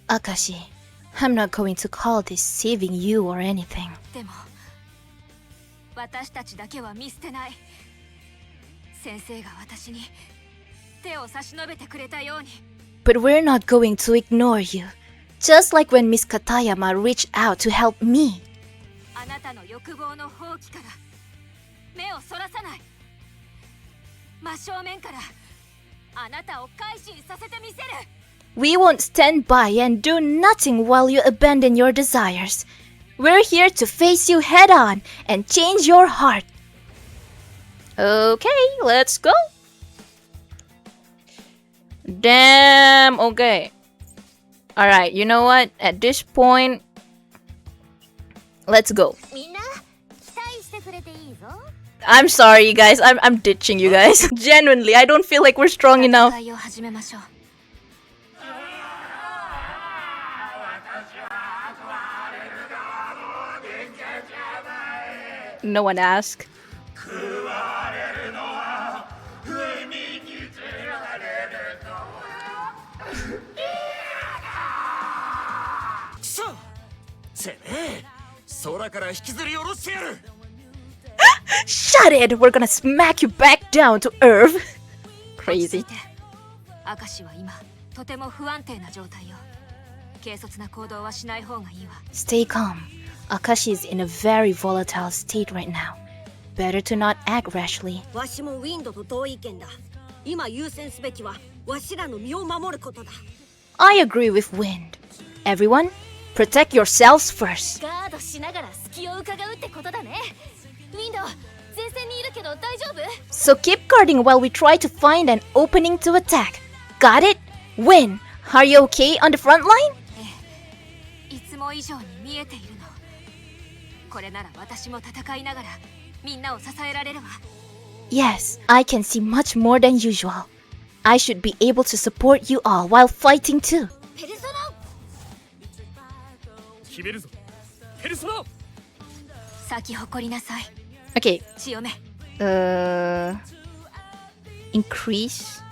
S1: Akashi, I'm not going to call this saving you or anything.
S2: でも私たちだけは見捨てない。先生が私に手を差し伸べてくれたように。
S1: But we're not going to ignore you, just like when Miss Katayama reached out to help me.
S2: あなたの欲望の放棄から目をそらさない。真正面からあなたを改心させてみせる。
S1: We won't stand by and do nothing while you abandon your desires. We're here to face you head on and change your heart. Okay, let's go. Damn, okay. Alright, you know what? At this point, let's go.
S3: みんな期待してくれていいぞ。
S1: I'm sorry, you guys. I'm ditching you guys. Genuinely, I don't feel like we're strong enough.
S2: 戦いを始めましょう。
S1: No one asked.
S16: 食われるのは海に釣られる
S4: てめえ、空から引きずり下ろしてやる。
S1: Shut it! We're gonna smack you back down to earth! Crazy.
S2: 明石は今とても不安定な状態よ。軽率な行動はしない方がいいわ。
S1: Stay calm. Akashi is in a very volatile state right now. Better to not act rashly.
S15: わしもウィンドと同意見だ。今優先すべきはわしらの身を守ることだ。
S1: I agree with Wind. Everyone, protect yourselves first.
S2: ガードしながら隙を伺うってことだね。ウィンド、前線にいるけど大丈夫？
S1: So keep guarding while we try to find an opening to attack. Got it? Wind, are you okay on the front line?
S2: いつも以上に見えているの。これなら私も戦いながらみんなを支えられるわ。
S1: Yes, I can see much more than usual. I should be able to support you all while fighting too.
S2: ペルソナ。
S11: 決めるぞ。ペルソナ。
S2: 咲き誇りなさい。
S1: Okay.
S2: 強め。
S1: Increase.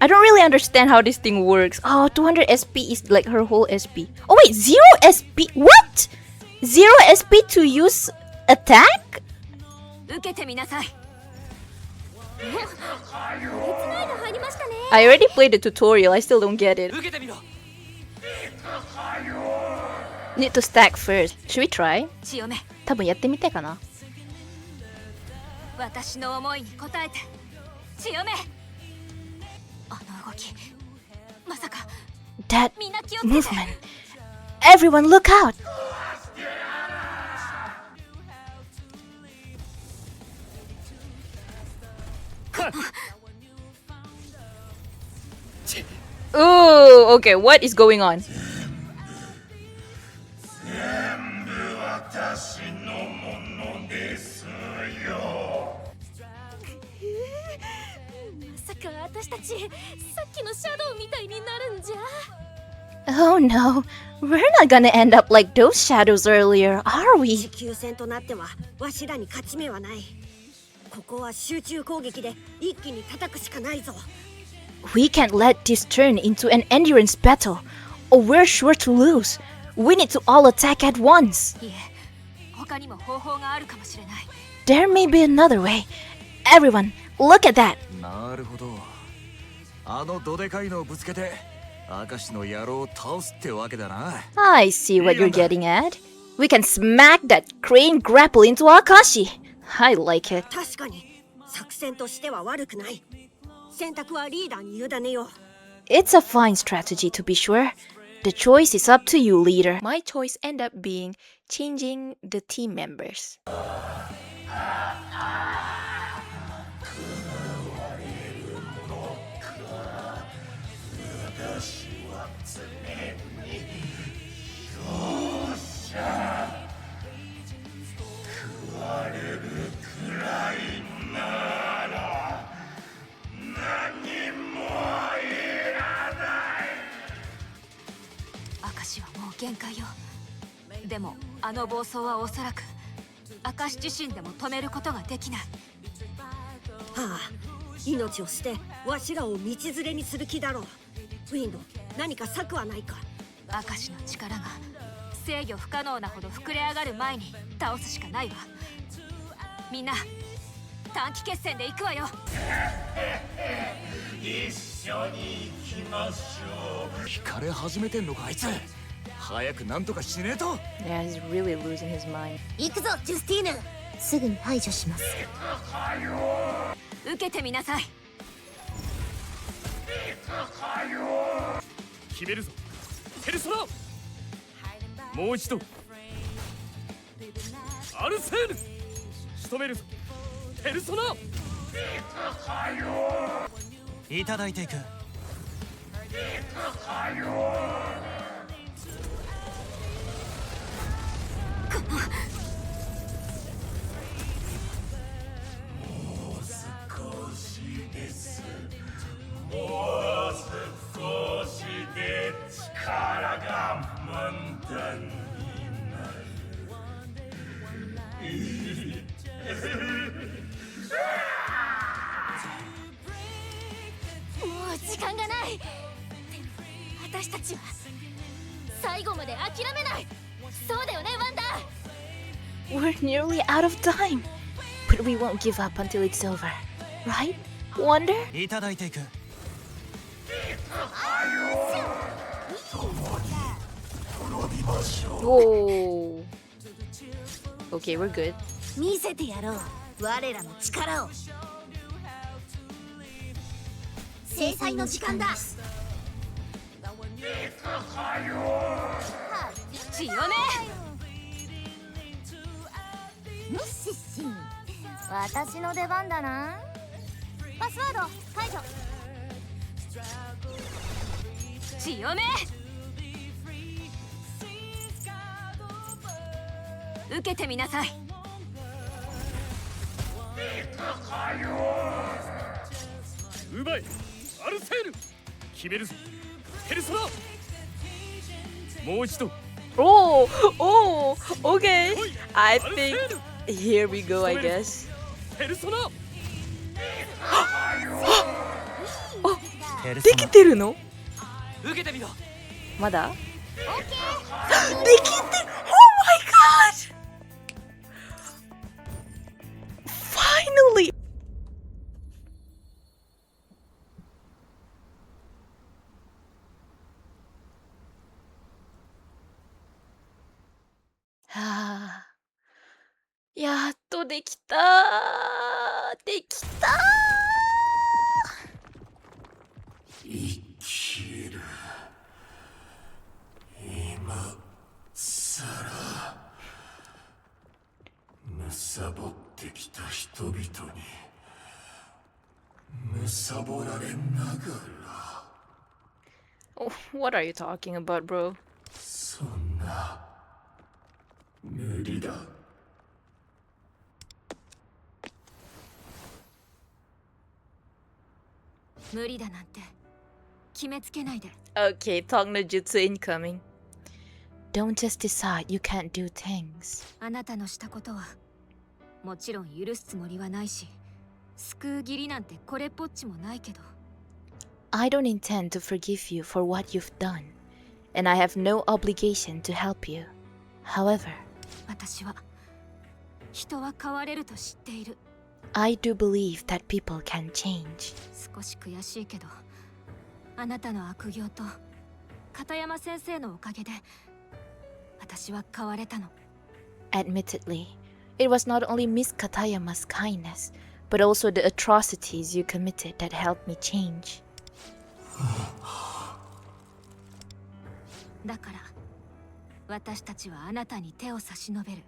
S1: I don't really understand how this thing works. Oh, 200 SP is like her whole SP. Oh wait, 0 SP? What? 0 SP to use attack?
S2: 受けてみなさい。
S1: I already played the tutorial. I still don't get it.
S11: 受けてみろ。
S1: Need to stack first. Should we try?
S2: 強め。
S1: 多分やってみたいかな。
S2: 私の思いに応えて。強め。あの動き。まさか。
S1: That
S2: みんな気をつけて。
S1: movement. Everyone look out. Ooh, okay, what is going on?
S16: 全部私のものですよ。
S2: まさか私たちさっきのシャドウみたいになるんじゃ。
S1: Oh no, we're not gonna end up like those shadows earlier, are we?
S15: 持久戦となってはわしらに勝ち目はない。ここは集中攻撃で一気に叩くしかないぞ。
S1: We can't let this turn into an endurance battle, or we're sure to lose. We need to all attack at once.
S2: いえ、他にも方法があるかもしれない。
S1: There may be another way. Everyone, look at that.
S4: なるほど。あのどでかいのをぶつけて明石の野郎を倒すってわけだな。
S1: I see what you're getting at. We can smack that crane grapple into Akashi. I like it.
S15: 確かに作戦としては悪くない。選択はリーダーに委ねよう。
S1: It's a fine strategy to be sure. The choice is up to you, leader. My choice ended up being changing the team members.
S16: 私は常に容赦。食われるくらいなら何もいらない。
S2: 明石はもう限界よ。でもあの暴走はおそらく明石自身でも止めることができない。
S15: はあ、命を捨てわしらを道連れにする気だろう。ウィンド、何か策はないか。
S2: 明石の力が制御不可能なほど膨れ上がる前に倒すしかないわ。みんな短期決戦で行くわよ。
S16: 一緒に行きましょう。
S4: 惹かれ始めてんのかあいつ。早くなんとかしねえと。
S1: Yeah, he's really losing his mind.
S5: 行くぞジュスティーヌ。すぐに排除します。
S2: 受けてみなさい。
S11: 決めるぞ。ペルソナ。もう一度。アルセール。仕留めるぞ。ペルソナ。
S7: いただいていく。
S16: もう少しです。もう少しで力が満タンになる。
S2: もう時間がない。私たちは最後まで諦めない。そうだよね、ワンダ。
S1: We're nearly out of time, but we won't give up until it's over, right, Wonder?
S7: いただいていく。
S1: Whoa. Okay, we're good.
S5: 見せてやろう、我らの力を。制裁の時間だ。
S2: 強め。
S5: ミッシッシン、私の出番だな。パスワード解除。
S2: 強め。受けてみなさい。
S11: うまい、アルセール。決めるぞ、ペルソナ。もう一度。
S1: Oh, oh, okay. I think here we go, I guess.
S11: ペルソナ。
S1: できてるの？
S7: 受けてみろ。
S1: まだ？できてる。Oh my god! Finally! Ah, やっとできた。できた。
S16: 生きる。今さら貪ってきた人々に貪られながら。
S1: Oh, what are you talking about, bro?
S16: そんな無理だ。
S2: 無理だなんて決めつけないで。
S1: Okay, talk no jutsu incoming. Don't just decide you can't do things.
S2: あなたのしたことはもちろん許すつもりはないし、救う義理なんてこれっぽっちもないけど。
S1: I don't intend to forgive you for what you've done, and I have no obligation to help you. However,
S2: 私は人は変われると知っている。
S1: I do believe that people can change.
S2: 少し悔しいけど、あなたの悪行と片山先生のおかげで私は変われたの。
S1: Admittedly, it was not only Miss Katayama's kindness, but also the atrocities you committed that helped me change.
S2: だから私たちはあなたに手を差し伸べる。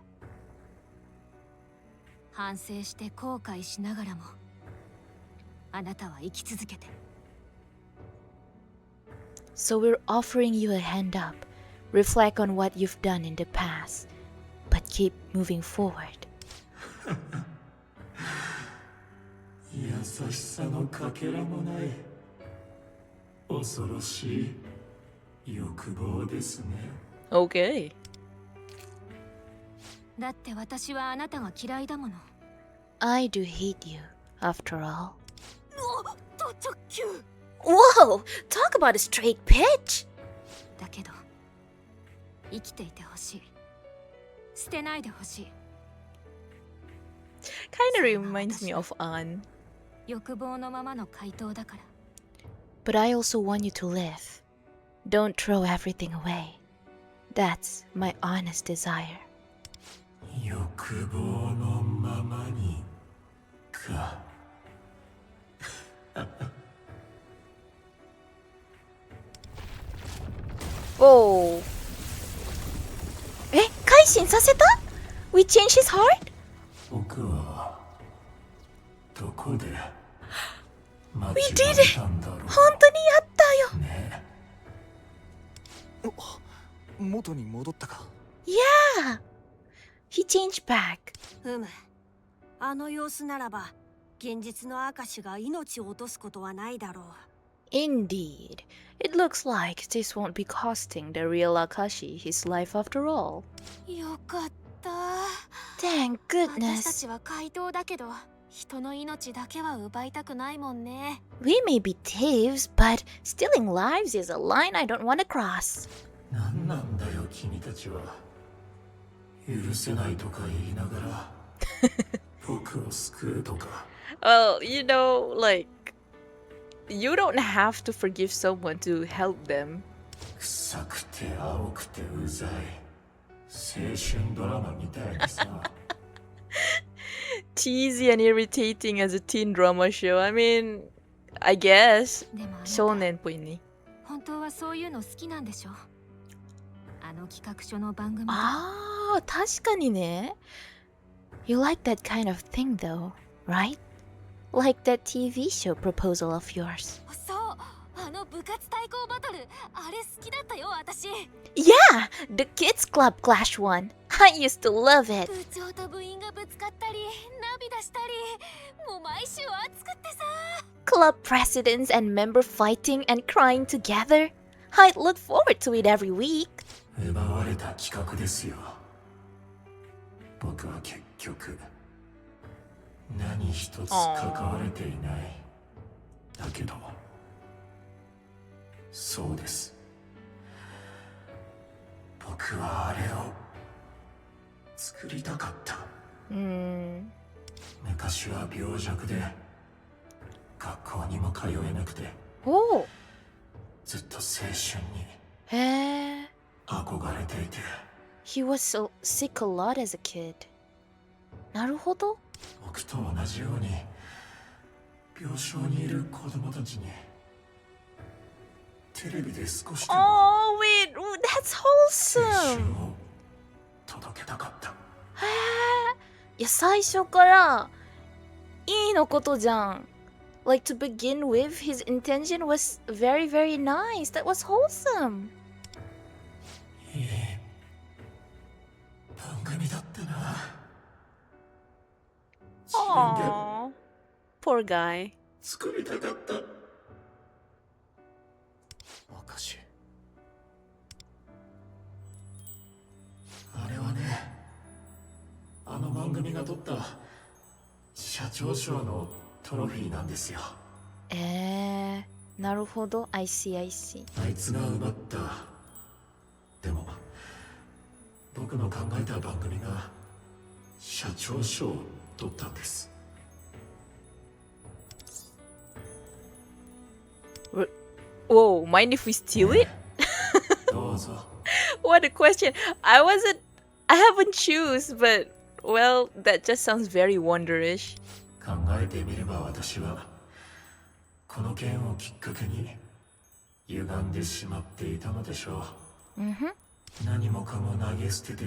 S2: 反省して後悔しながらもあなたは生き続けて。
S1: So we're offering you a hand up. Reflect on what you've done in the past, but keep moving forward.
S16: 優しさのかけらもない恐ろしい欲望ですね。
S1: Okay.
S2: だって私はあなたが嫌いだもの。
S1: I do hate you, after all.
S3: ド直球。
S1: Whoa! Talk about a straight pitch!
S2: だけど生きていてほしい。捨てないでほしい。
S1: Kinda reminds me of An.
S2: 欲望のままの回答だから。
S1: But I also want you to live. Don't throw everything away. That's my honest desire.
S16: 欲望のままにか。
S1: Oh. え、改心させた? We changed his heart?
S16: 僕はどこで間違
S1: We
S16: え
S1: did it!
S16: たんだろう。
S1: 本当にやったよ。
S16: ね。
S4: 元に戻ったか。
S1: Yeah! He changed back.
S15: あの様子ならば現実のアカシが命を落とすことはないだろう。
S1: Indeed. It looks like this won't be costing the real Akashi his life after all.
S3: よかった。
S1: Thank
S3: 私た
S1: goodness.
S3: ちは怪盗だけど、人の命だけは奪いたくないもんね。
S1: We may be thieves, but stealing lives is a line I don't want to cross.
S16: なん
S12: なんだよ君たちは。許せないとか言いながら僕を救うとか。
S18: Well, you know, like, you don't have to forgive someone to help them.
S12: 臭くて青くてうざい青春ドラマみたいにさ。
S18: Cheesy and irritating as a teen drama show. I mean, I guess. 少年っぽいね。
S2: 本当はそういうの好きなんでしょ。あの企画書の番組。
S18: ああ、確かにね。You like that kind of thing though, right? Like that TV show proposal of yours.
S3: そう、あの部活対抗バトル、あれ好きだったよ私。
S18: Yeah, the kids club clash one. I used to love it.
S3: 部長と部員がぶつかったり、涙したり、もう毎週熱くってさ。
S18: Club presidents and member fighting and crying together. I'd look forward to it every week.
S12: 奪われた企画ですよ。僕は結局何一つ関われていない。だけどそうです、僕はあれを作りたかった。昔は病弱で学校にも通えなくて、ずっと青春に憧れていて。
S18: He was so sick a lot as a kid. なるほど。
S12: 僕と同じように病床にいる子供たちにテレビで少しでも
S18: Oh, wait, that's wholesome.
S12: 届けたかった。
S18: いや、最初からいいのことじゃん。Like to begin with, his intention was very, very nice. That was wholesome.
S12: いい番組だったな。
S18: Aww, poor guy.
S12: 作りたかった。
S4: おかしい。
S12: あれはね、あの番組が取った社長賞のトロフィーなんですよ。
S18: なるほど。I see, I see.
S12: あいつが奪った。でも僕の考えた番組が社長賞を取ったんです。
S18: Whoa, mind if we steal it?
S12: どうぞ。
S18: What a question. I haven't choose, but well, that just sounds very wonderish.
S12: 考えてみれば私はこの件をきっかけに歪んでしまっていたのでしょう。何もかも投げ捨てて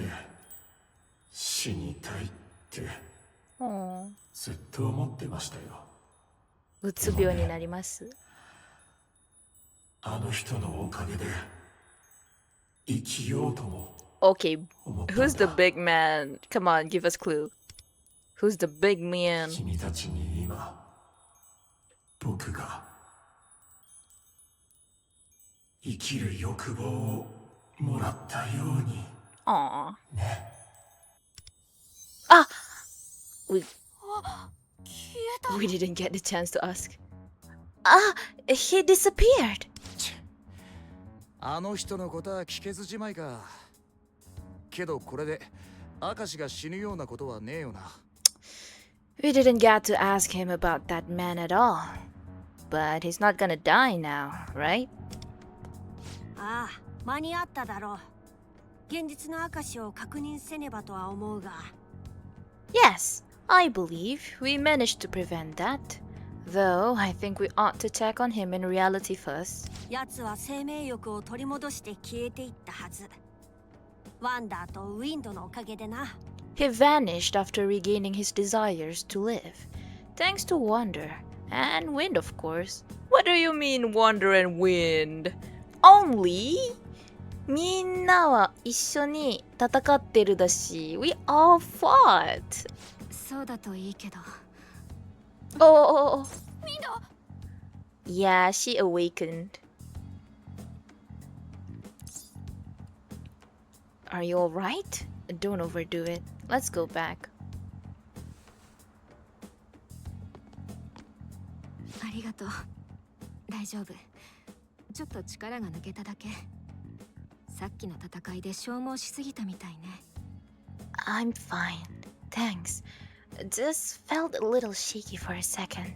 S12: 死にたいってずっと思ってましたよ。
S18: うつ病になります。
S12: あの人のおかげで生きようとも。
S18: Okay, who's the big man? Come on, give us clue. Who's the big man?
S12: 君たちに今僕が生きる欲望をもらったように。
S18: Aww.
S12: ね。
S18: Ah! We didn't get the chance to ask. Ah! He disappeared!
S4: あの人のことは聞けずじまいか。けどこれで明石が死ぬようなことはねえよな。
S18: We didn't get to ask him about that man at all. But he's not gonna die now, right?
S15: ああ、間に合っただろう。現実の明石を確認せねばとは思うが。
S18: Yes, I believe we managed to prevent that. Though I think we ought to check on him in reality first.
S15: 奴は生命力を取り戻して消えていったはず。ワンダーとウィンドのおかげでな。
S18: He vanished after regaining his desires to live. Thanks to Wonder. And Wind, of course. What do you mean, Wonder and Wind? Only? みんなは一緒に戦ってるだし、We all fought.
S2: そうだといいけど。
S18: Oh,
S3: ウィンド。
S18: Yeah, she awakened. Are you alright? Don't overdo it. Let's go back.
S2: ありがとう。大丈夫。ちょっと力が抜けただけ。さっきの戦いで消耗しすぎたみたいね。
S18: I'm fine, thanks. Just felt a little shaky for a second.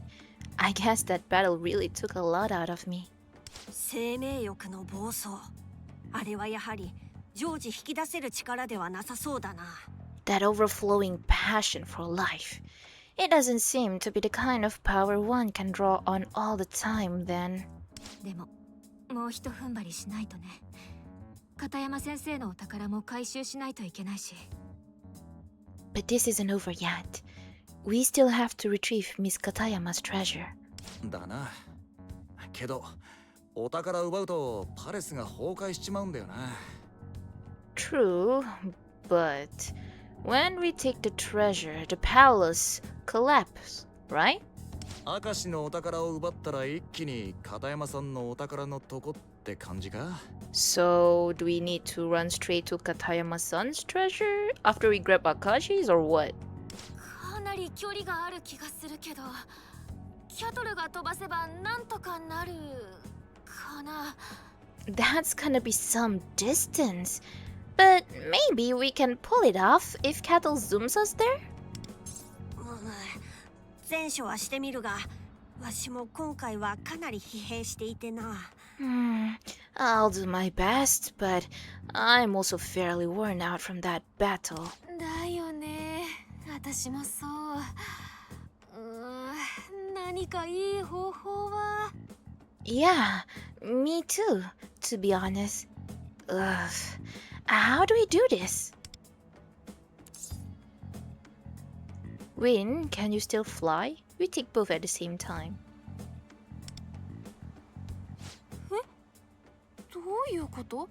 S18: I guess that battle really took a lot out of me.
S15: 生命欲の暴走。あれはやはり常時引き出せる力ではなさそうだな。
S18: That overflowing passion for life. It doesn't seem to be the kind of power one can draw on all the time then.
S2: でも、もう一踏ん張りしないとね。片山先生のお宝も回収しないといけないし。
S18: But this isn't over yet. We still have to retrieve Miss Katayama's treasure.
S4: だな。けど、お宝奪うとパレスが崩壊しちまうんだよな。
S18: True, but when we take the treasure, the palace collapses, right?
S4: 明石のお宝を奪ったら一気に片山さんのお宝のとこって感じか？
S18: So, do we need to run straight to Katayama-san's treasure after we grab Akashi's or what?
S3: かなり距離がある気がするけど、キャトルが飛ばせばなんとかなるかな。
S18: That's gonna be some distance. But maybe we can pull it off if Cattle zooms us there?
S15: 前処はしてみるが、わしも今回はかなり疲弊していてな。
S18: I'll do my best, but I'm also fairly worn out from that battle.
S3: だよね。私もそう。何かいい方法は。
S18: Yeah, me too, to be honest. How do we do this? Win, can you still fly? We take both at the same time.
S3: どういうこと？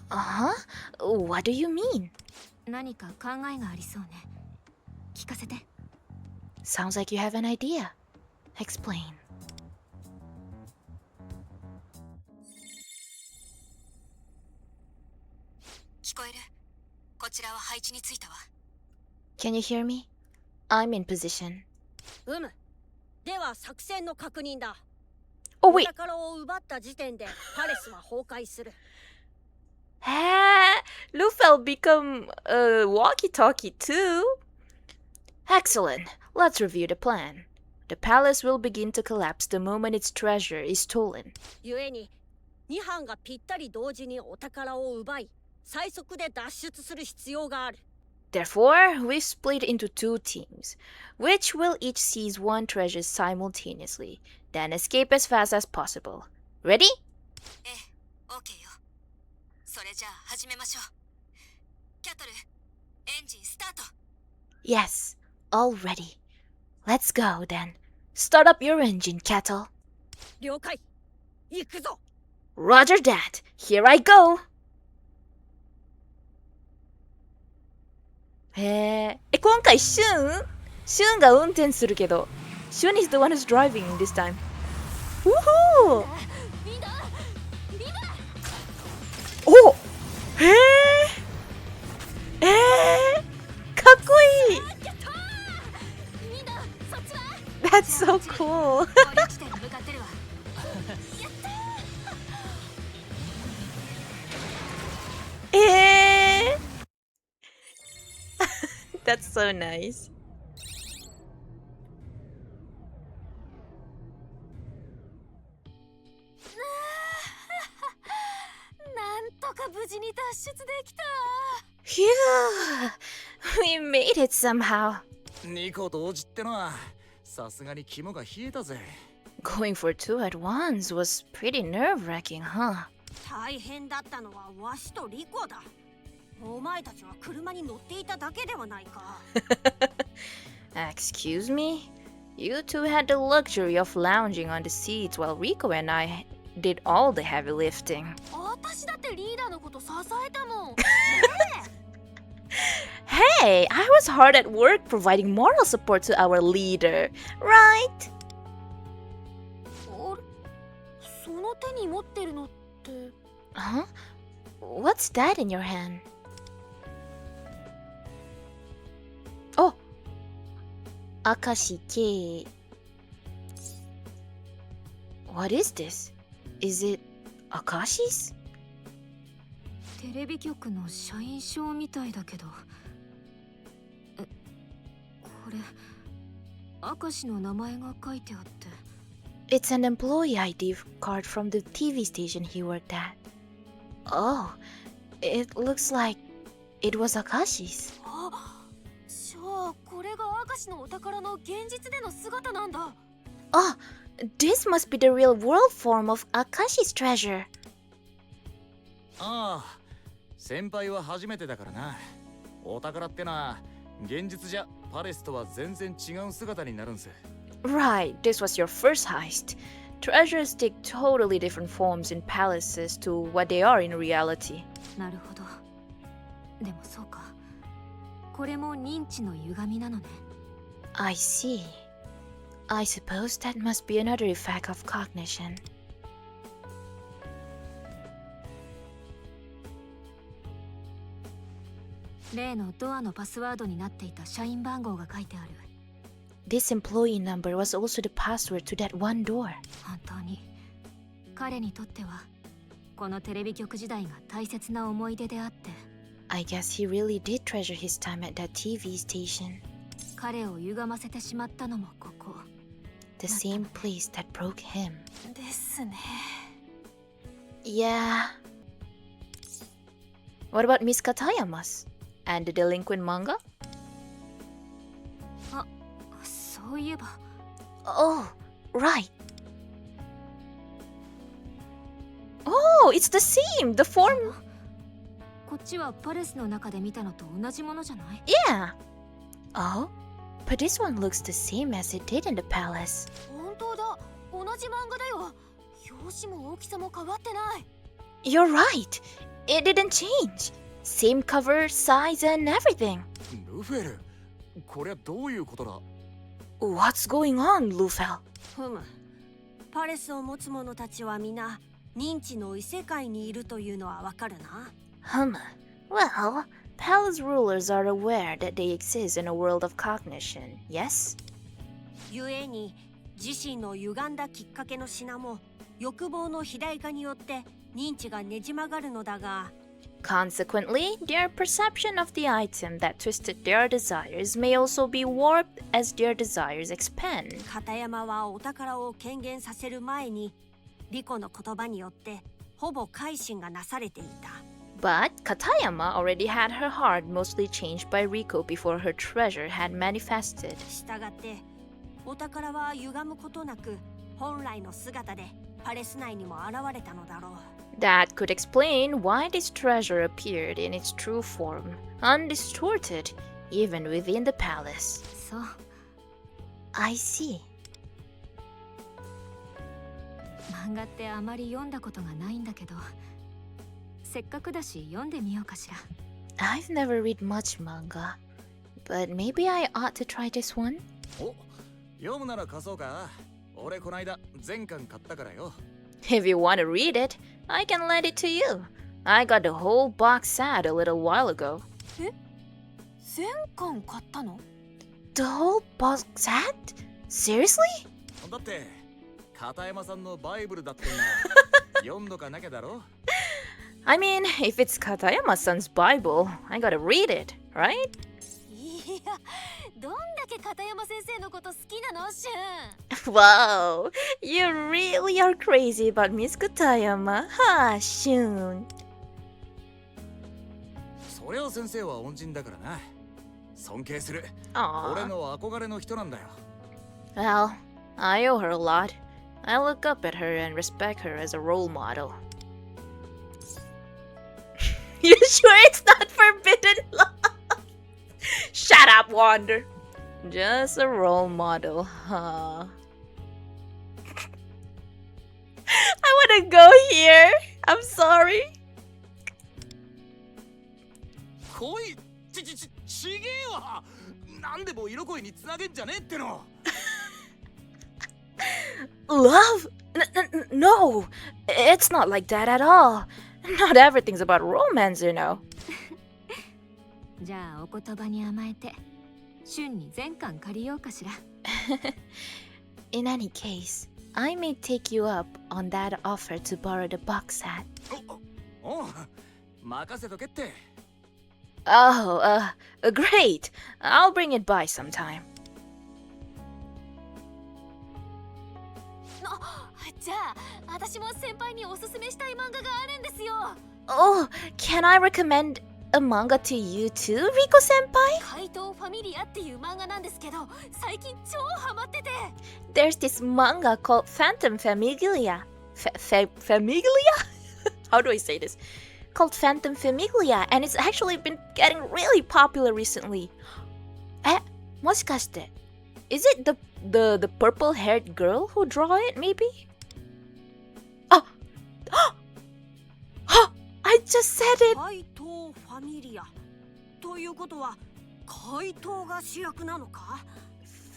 S18: Huh? What do you mean?
S2: 何か考えがありそうね。聞かせて。
S18: Sounds like you have an idea. Explain.
S5: 聞こえる？こちらは配置についたわ。
S18: Can you hear me? I'm in position.
S15: では作戦の確認だ。
S18: Oh wait.
S15: お宝を奪った時点でパレスは崩壊する。
S18: Lufel become a walkie-talkie too? Excellent. Let's review the plan. The palace will begin to collapse the moment its treasure is stolen.
S15: 故に2班がぴったり同時にお宝を奪い、最速で脱出する必要がある。
S18: Therefore, we've split into two teams, which will each seize one treasure simultaneously, then escape as fast as possible. Ready?
S5: ええ、OK よ。それじゃあ始めましょう。キャトル、エンジンスタート。
S18: Yes, all ready. Let's go then. Start up your engine, Cattle.
S15: 了解。行くぞ。
S18: Roger that. Here I go. 今回シュンが運転するけど、シュン is the one who's driving this time. Woohoo! お、かっこいい。That's so cool. That's so nice.
S3: なんとか無事に脱出できた。
S18: Phew! We made it somehow.
S4: 2個同時ってのはさすがに肝が冷えたぜ。
S18: Going for two at once was pretty nerve-wracking, huh?
S15: 大変だったのはわしとリコだ。お前たちは車に乗っていただけではないか。
S18: Excuse me? You two had the luxury of lounging on the seats while Rico and I did all the heavy lifting.
S3: 私だってリーダーのこと支えたもん。
S18: Hey, I was hard at work providing moral support to our leader, right?
S3: その手に持ってるのって。
S18: Huh? What's that in your hand? Oh! Akashi Kei. What is this? Is it Akashi's?
S2: テレビ局の社員証みたいだけど、これ明石の名前が書いてあって。
S18: It's an employee ID card from the TV station he worked at. Oh, it looks like it was Akashi's.
S3: じゃあこれが明石のお宝の現実での姿なんだ。
S18: Oh, this must be the real world form of Akashi's treasure.
S4: ああ、先輩は初めてだからな。お宝ってのは現実じゃパレスとは全然違う姿になるんす。
S18: Right, this was your first heist. Treasures take totally different forms in palaces to what they are in reality.
S2: なるほど。でもそうか。これも認知の歪みなのね。
S18: I see. I suppose that must be another effect of cognition.
S2: 例のドアのパスワードになっていた社員番号が書いてある。
S18: This employee number was also the password to that one door.
S2: 本当に彼にとってはこのテレビ局時代が大切な思い出であって。
S18: I guess he really did treasure his time at that TV station.
S2: 彼を歪ませてしまったのもここ。
S18: The same place that broke him.
S3: ですね。
S18: Yeah. What about Miss Katayama's? And the delinquent manga?
S2: あ、そういえば。
S18: Oh, right. Oh, it's the same. The form.
S2: こっちはパレスの中で見たのと同じものじゃない？
S18: Yeah. Oh, but this one looks the same as it did in the palace.
S3: 本当だ。同じ漫画だよ。表紙も大きさも変わってない。
S18: You're right. It didn't change. Same cover, size, and everything.
S4: ルフェル、これはどういうことだ？
S18: What's going on, Lufel?
S15: ふむ。パレスを持つ者たちは皆認知の異世界にいるというのはわかるな。
S18: Well, palace rulers are aware that they exist in a world of cognition, yes?
S15: 故に自身の歪んだきっかけの品も欲望の肥大化によって認知がねじ曲がるのだが。
S18: Consequently, their perception of the item that twisted their desires may also be warped as their desires expand.
S15: 片山はお宝を権限させる前にリコの言葉によってほぼ改心がなされていた。
S18: But Katayama already had her heart mostly changed by Riko before her treasure had manifested.
S15: したがってお宝は歪むことなく本来の姿でパレス内にも現れたのだろう。
S18: That could explain why this treasure appeared in its true form, undistorted, even within the palace.
S2: そう。
S18: I see.
S2: 漫画ってあまり読んだことがないんだけど、せっかくだし読んでみようかしら。
S18: I've never read much manga, but maybe I ought to try this one.
S4: お、読むなら貸そうか。俺こないだ全巻買ったからよ。
S18: If you want to read it, I can lend it to you. I got the whole box set a little while ago.
S3: え？全巻買ったの？
S18: The whole box set? Seriously?
S4: だって片山さんのバイブルだってんな。読んどかなきゃだろ。
S18: I mean, if it's Katayama-san's Bible, I gotta read it, right?
S3: いや、どんだけ片山先生のこと好きなの、シュン。
S18: Wow, you really are crazy about Miss Katayama, huh, Shun?
S4: そりゃ先生は恩人だからな。尊敬する。
S18: Aw.
S4: 俺の憧れの人なんだよ。
S18: Well, I owe her a lot. I look up at her and respect her as a role model. You sure it's not forbidden love? Shut up, Wander. Just a role model, huh? I wanna go here. I'm sorry.
S4: 恋ちげえわ。なんでも色恋につなげんじゃねえっての。
S18: Love? No, it's not like that at all. Not everything's about romance, you know.
S2: じゃあお言葉に甘えて、シュンに全巻借りようかしら。
S18: In any case, I may take you up on that offer to borrow the box set.
S4: おう、任せとけって。
S18: Oh, great. I'll bring it by sometime.
S3: じゃあ私も先輩におすすめしたい漫画があるんですよ。
S18: Oh, can I recommend a manga to you too, Rico senpai?
S3: 怪盗ファミリアっていう漫画なんですけど、最近超ハマってて。
S18: There's this manga called Phantom Famiglia. Famiglia? How do I say this? Called Phantom Famiglia, and it's actually been getting really popular recently. もしかして Is it the purple-haired girl who draw it, maybe? I just said it!
S15: 怪盗ファミリアということは怪盗が主役なのか？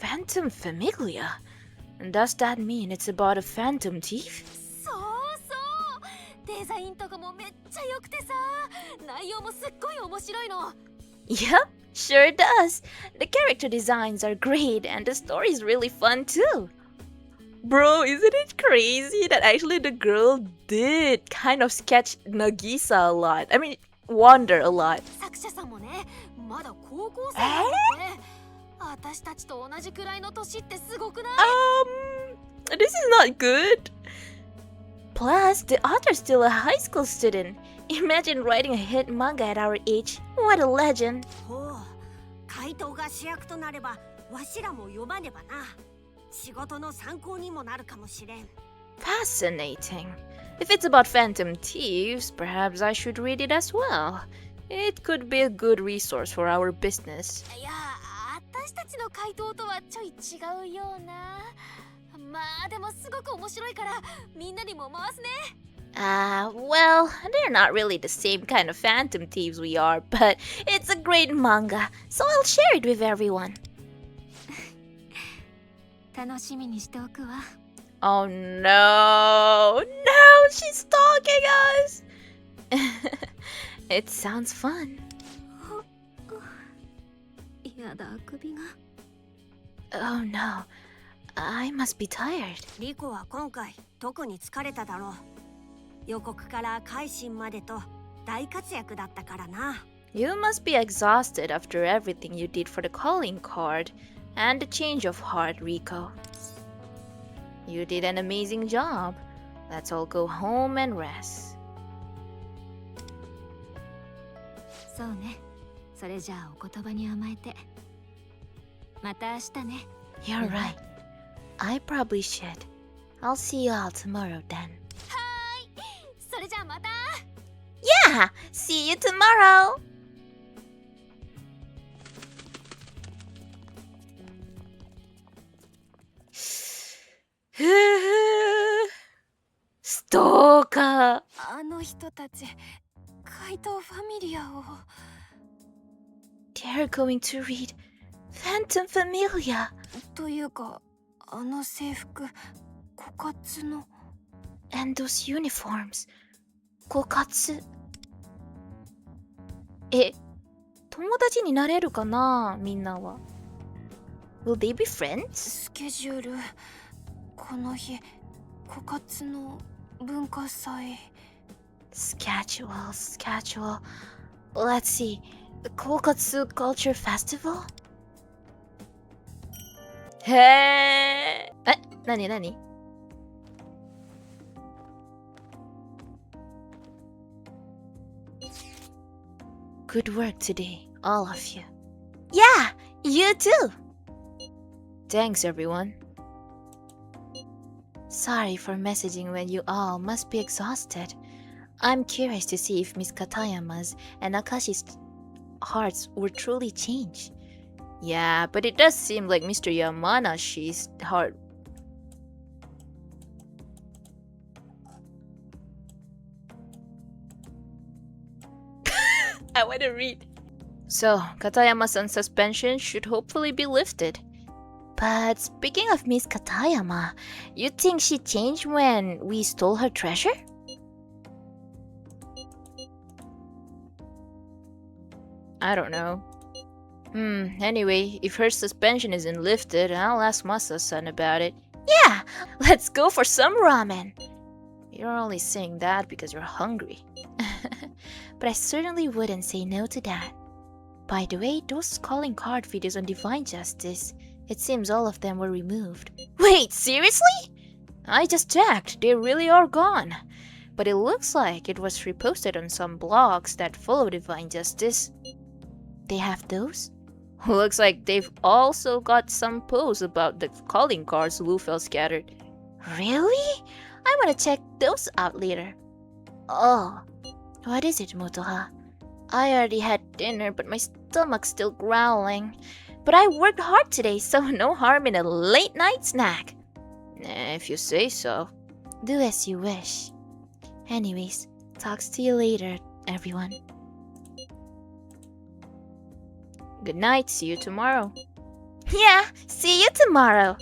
S18: Phantom Famiglia? Does that mean it's about a phantom thief?
S3: そうそう。デザインとかもめっちゃ良くてさ、内容もすっごい面白いの。
S18: Yep, sure does. The character designs are great and the story is really fun too. Bro, isn't it crazy that actually the girl did kind of sketch Nagisa a lot? I mean, Wonder a lot.
S3: 作者さんもね、まだ高校生なんだって。私たちと同じくらいの年ってすごくない？
S18: This is not good. Plus, the author's still a high school student. Imagine writing a hit manga at our age. What a legend.
S15: ほう、怪盗が主役となれば、わしらも読まねばな。仕事の参考にもなるかもしれん。
S18: Fascinating. If it's about phantom thieves, perhaps I should read it as well. It could be a good resource for our business.
S3: いや、私たちの怪盗とはちょい違うような。まあでもすごく面白いからみんなにも回すね。
S18: Well, they're not really the same kind of phantom thieves we are, but it's a great manga, so I'll share it with everyone.
S2: 楽しみにしておくわ。
S18: Oh no! No! She's stalking us! It sounds fun.
S2: やだ、首が。
S18: Oh no. I must be tired.
S15: リコは今回特に疲れただろう。予告から改心までと大活躍だったからな。
S18: You must be exhausted after everything you did for the calling card and the change of heart, Rico. You did an amazing job. Let's all go home and rest.
S2: そうね。それじゃあお言葉に甘えて。また明日ね。
S18: You're right. I probably should. I'll see you all tomorrow then.
S3: はーい。それじゃあまた。
S18: Yeah! See you tomorrow! Stalker!
S3: あの人たち、怪盗ファミリアを。
S18: They're going to read Phantom Familia.
S3: というか、あの制服、枯渇の。
S18: And those uniforms. 枯渇。友達になれるかな、みんなは。Will they be friends?
S3: スケジュール、この日、枯渇の文化祭。
S18: Schedule. Let's see. Kokatsu Culture Festival? へー。なに Good work today, all of you. Yeah, you too! Thanks, everyone. Sorry for messaging when you all must be exhausted. I'm curious to see if Miss Katayama's and Akashi's hearts were truly changed. Yeah, but it does seem like Mr. Yamanashi's heart... I want to read. So, Katayama-san's suspension should hopefully be lifted. But speaking of Miss Katayama, you think she changed when we stole her treasure? I don't know. Anyway, if her suspension isn't lifted, I'll ask Masa-san about it. Yeah! Let's go for some ramen! You're only saying that because you're hungry. but I certainly wouldn't say no to that. By the way, those calling card videos on Divine Justice, it seems all of them were removed. Wait, seriously? I just checked, they really are gone. But it looks like it was reposted on some blogs that follow Divine Justice. They have those? Looks like they've also got some posts about the calling cards Lufel scattered. Really? I wanna check those out later. Oh, what is it, Motoha? I already had dinner, but my stomach's still growling. But I worked hard today, so no harm in a late night snack. If you say so. Do as you wish. Anyways, talks to you later, everyone. Good night, see you tomorrow. Yeah, see you tomorrow.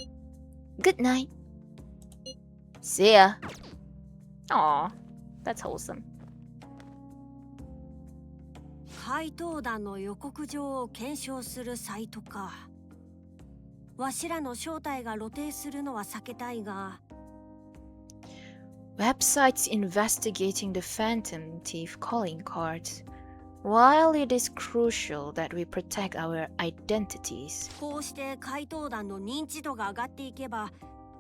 S18: Good night. See ya. Aw, that's wholesome.
S15: 怪盗団の予告状を検証するサイトか。わしらの正体が露呈するのは避けたいが。
S18: Websites investigating the Phantom Thief calling cards. While it is crucial that we protect our identities,
S15: こうして怪盗団の認知度が上がっていけば、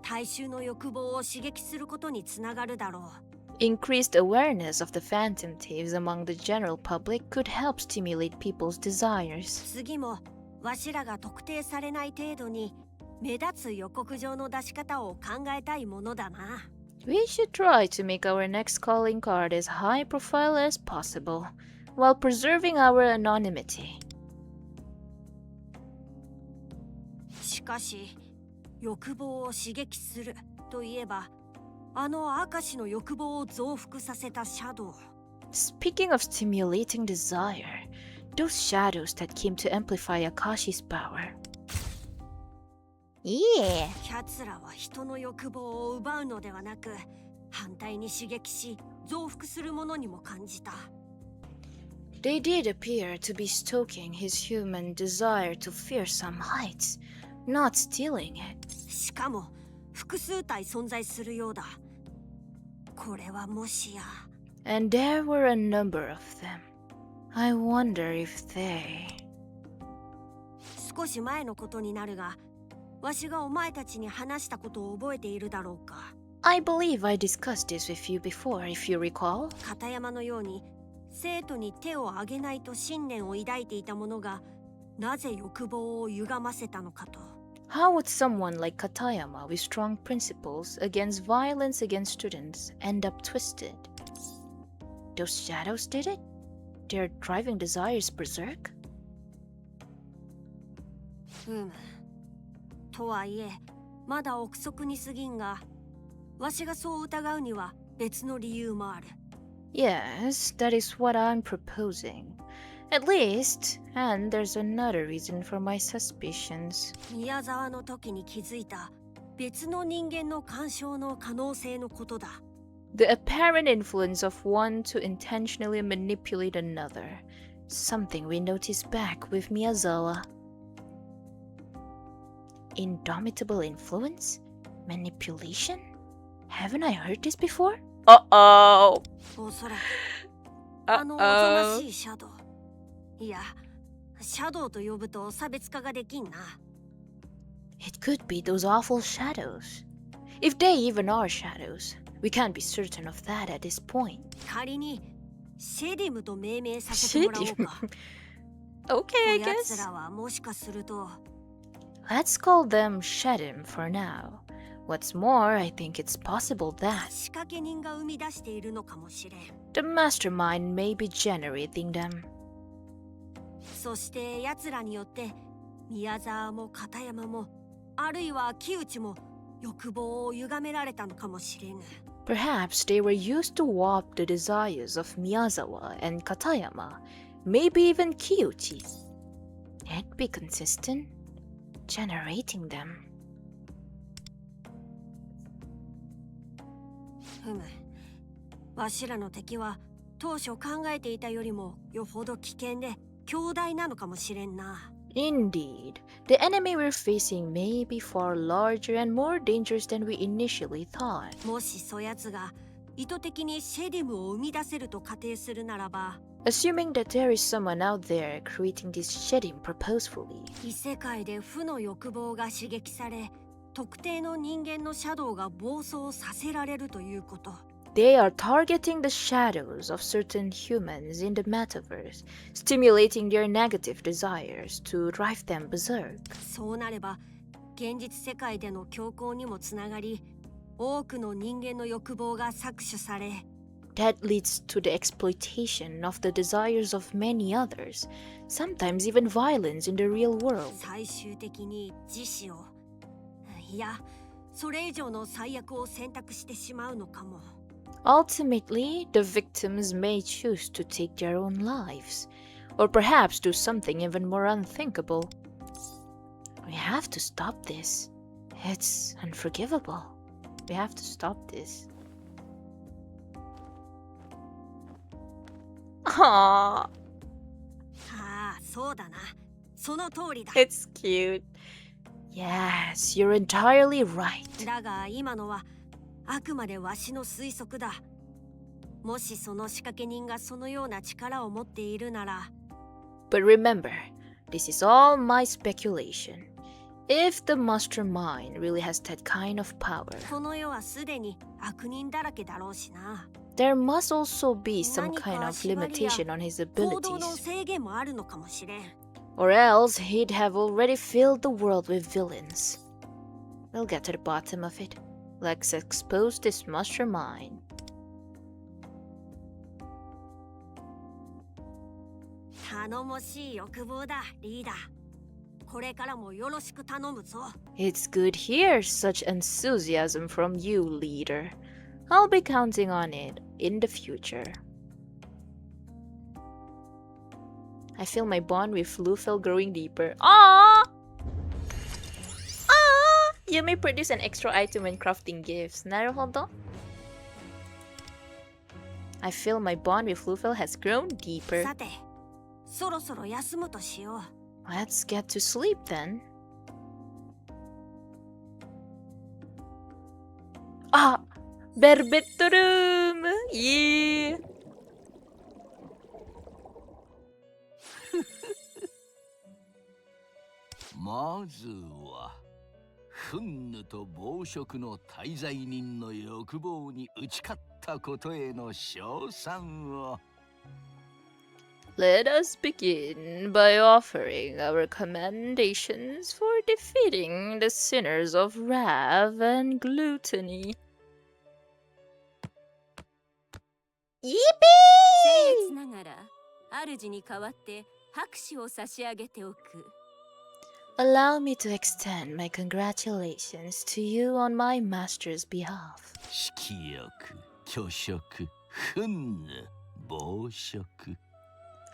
S15: 大衆の欲望を刺激することにつながるだろう。
S18: increased awareness of the Phantom Thieves among the general public could help stimulate people's desires.
S15: 次もわしらが特定されない程度に目立つ予告状の出し方を考えたいものだな。
S18: We should try to make our next calling card as high profile as possible, while preserving our anonymity.
S15: しかし、欲望を刺激するといえば、あの明石の欲望を増幅させたシャドウ。
S18: Speaking of stimulating desire, those shadows that came to amplify Akashi's power. Yeah.
S15: 奴らは人の欲望を奪うのではなく、反対に刺激し、増幅するものにも感じた。
S18: They did appear to be stoking his human desire to fearsome heights, not stealing it.
S15: しかも、複数体存在するようだ。これはもしや。
S18: And there were a number of them. I wonder if they...
S15: 少し前のことになるが、わしがお前たちに話したことを覚えているだろうか。
S18: I believe I discussed this with you before, if you recall.
S15: 片山のように生徒に手を挙げないと信念を抱いていた者がなぜ欲望を歪ませたのかと。
S18: How would someone like Katayama with strong principles against violence against students end up twisted? Those shadows did it? Their driving desires berserk?
S15: とはいえ、まだ憶測に過ぎんが、わしがそう疑うには別の理由もある。
S18: Yes, that is what I'm proposing. At least, and there's another reason for my suspicions.
S15: 宮沢の時に気づいた別の人間の干渉の可能性のことだ。
S18: The apparent influence of one to intentionally manipulate another. Something we noticed back with Miyazawa. Indomitable influence? Manipulation? Haven't I heard this before? Uh-oh!
S15: おそらくあのおぞましいシャドウ。いや、シャドウと呼ぶと差別化ができんな。
S18: It could be those awful shadows. If they even are shadows, we can't be certain of that at this point.
S15: 仮にシェディムと命名させてもらおうか。
S18: Okay, I
S15: こやつ
S18: guess.
S15: らはもしかすると。
S18: Let's call them Shedim for now. What's more, I think it's possible that
S15: 仕掛け人が生み出しているのかもしれん。
S18: the mastermind may be generating them.
S15: そして奴らによって宮沢も片山もあるいは木内も欲望を歪められたのかもしれぬ。
S18: Perhaps they were used to warp the desires of Miyazawa and Katayama, maybe even Kyuchi. It'd be consistent, generating them.
S15: わしらの敵は当初考えていたよりもよほど危険で強大なのかもしれんな。
S18: Indeed, the enemy we're facing may be far larger and more dangerous than we initially thought.
S15: もしそやつが意図的にシェディムを生み出せると仮定するならば、
S18: Assuming that there is someone out there creating this shedding purposefully,
S15: 異世界で負の欲望が刺激され、特定の人間のシャドウが暴走させられるということ。
S18: they are targeting the shadows of certain humans in the metaverse, stimulating their negative desires to drive them berserk.
S15: そうなれば、現実世界での強行にもつながり、多くの人間の欲望が搾取され、
S18: That leads to the exploitation of the desires of many others, sometimes even violence in the real world.
S15: 最終的に自死を、いや、それ以上の最悪を選択してしまうのかも。
S18: Ultimately, the victims may choose to take their own lives, or perhaps do something even more unthinkable. We have to stop this. It's unforgivable. We have to stop this. Aww.
S15: ああ、そうだな。その通りだ。
S18: It's cute. Yes, you're entirely right.
S15: だが今のはあくまでわしの推測だ。もしその仕掛け人がそのような力を持っているなら。
S18: But remember, this is all my speculation. If the mastermind really has that kind of power,
S15: この世はすでに悪人だらけだろうしな。
S18: there must also be some kind of limitation on his
S15: 行動の
S18: abilities.
S15: 制限もあるのかもしれん。
S18: Or else he'd have already filled the world with villains. We'll get to the bottom of it. Let's expose this mastermind.
S15: 頼もしい欲望だ、リーダー。これからもよろしく頼むぞ。
S18: It's good here, such enthusiasm from you, leader. I'll be counting on it in the future. I feel my bond with Lufel growing deeper. Ah! Ah! You may produce an extra item when crafting gifts. Naruhodo? I feel my bond with Lufel has grown deeper.
S15: さて、そろそろ休むとしよう。
S18: Let's get to sleep then. Ah! Their bedroom! Yeah!
S19: まずはフンヌと暴食の滞在人の欲望に打ち勝ったことへの賞賛を。
S18: Let us begin by offering our commendations for defeating the sinners of wrath and gluttony. Yippee!
S2: 僭越ながら主に代わって拍手を差し上げておく。
S18: Allow me to extend my congratulations to you on my master's behalf.
S19: 色欲、虚食、フンヌ、暴食。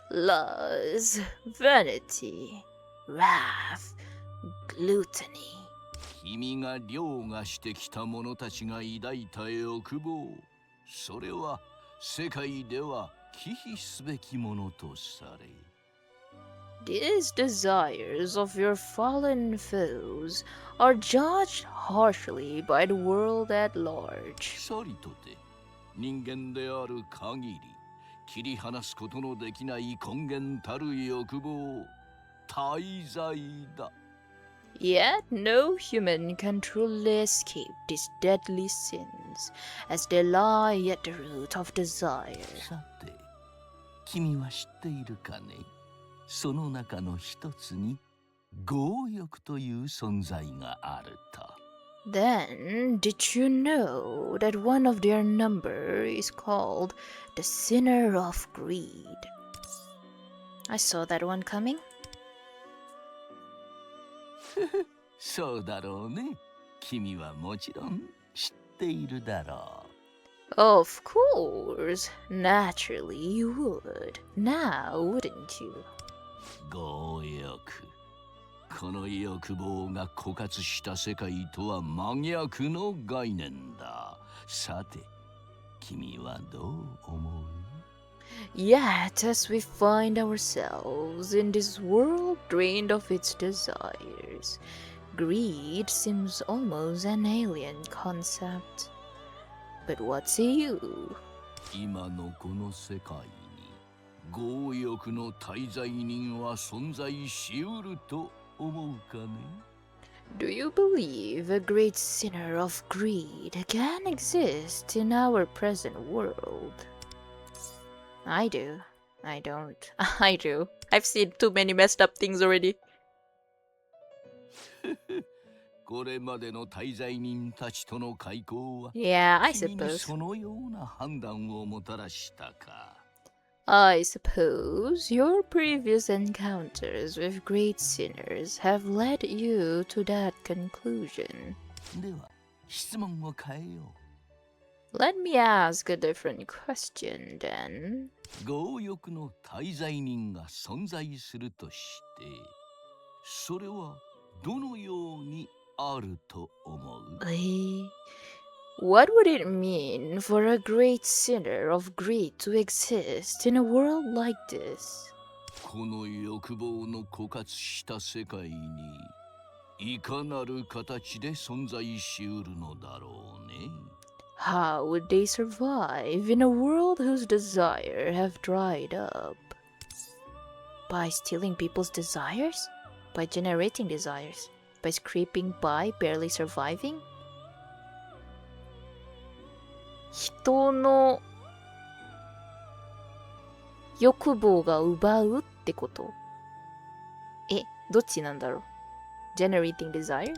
S18: Lust, vanity, wrath, gluttony.
S19: 君が凌駕してきた者たちが抱いた欲望、それは世界では忌避すべきものとされ。
S18: These desires of your fallen foes are judged harshly by the world at large.
S19: さりとて人間である限り切り離すことのできない根源たる欲望、大罪だ。
S18: Yet no human can truly escape these deadly sins, as they lie at the root of desire.
S19: さて、君は知っているかね？その中の一つに強欲という存在があると。
S18: Then, did you know that one of their number is called the sinner of greed? I saw that one coming.
S19: そうだろうね。君はもちろん知っているだろう。
S18: Of course, naturally you would. Now, wouldn't you?
S19: 強欲。この欲望が枯渇した世界とは真逆の概念だ。さて、君はどう思う？
S18: Yet, as we find ourselves in this world drained of its desires, greed seems almost an alien concept. But what say you?
S19: 今のこの世界に強欲の大罪人は存在しうると思うかね
S18: Do you believe a great sinner of greed can exist in our present world? I do. I don't. I do. I've seen too many messed up things already.
S19: これまでの大罪人たちとの開口は
S18: Yeah, I
S19: 君に
S18: suppose.
S19: そのような判断をもたらしたか
S18: I suppose your previous encounters with great sinners have led you to that conclusion.
S19: では質問を変えよ
S18: Let me ask a different question then.
S19: う強欲の大罪人が存在するとしてそれはどのようにあると思う
S18: What would it mean for a great sinner of greed to exist in a world like this?
S19: この欲望の枯渇した世界にいかなる形で存在しうるのだろうね
S18: How would they survive in a world whose desire have dried up? By stealing people's desires? By generating desires? By scraping by, barely surviving? 人の欲望が奪うってこと？どっちなんだろう？ Generating desires?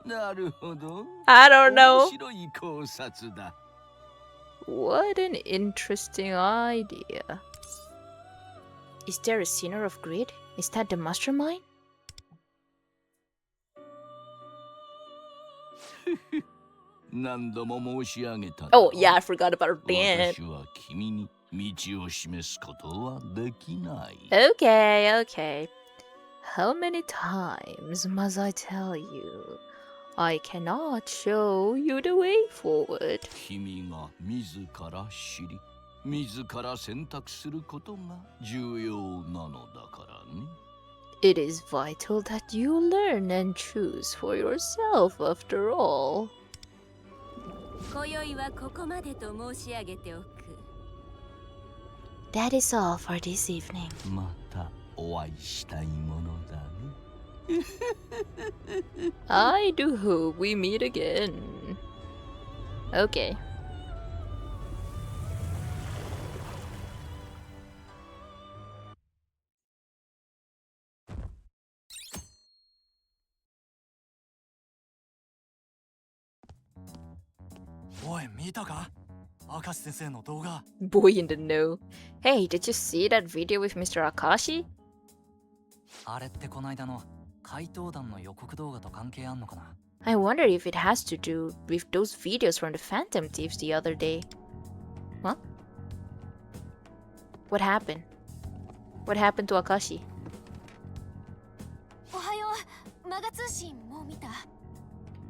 S19: なるほど
S18: I don't know.
S19: 面白い考察だ
S18: What an interesting idea. Is there a sinner of greed? Is that the mastermind?
S19: 何度も申し上げた
S18: Oh, yeah, I forgot about that.
S19: 私は君に道を示すことはできない
S18: Okay, okay. How many times must I tell you? I cannot show you the way forward.
S19: 君が自ら知り自ら選択することが重要なのだからね
S18: It is vital that you learn and choose for yourself after all.
S2: 今宵はここまでと申し上げておく
S18: That is all for this evening.
S19: またお会いしたいものだね
S18: I do hope we meet again. Okay. Boy in the know. Hey, did you see that video with Mr. Akashi?
S7: あれってこないだの怪盗団の予告動画と関係あんのかな
S18: I wonder if it has to do with those videos from the Phantom Thieves the other day. Huh? What happened? What happened to Akashi?
S3: おはよう。マガ通信もう見た？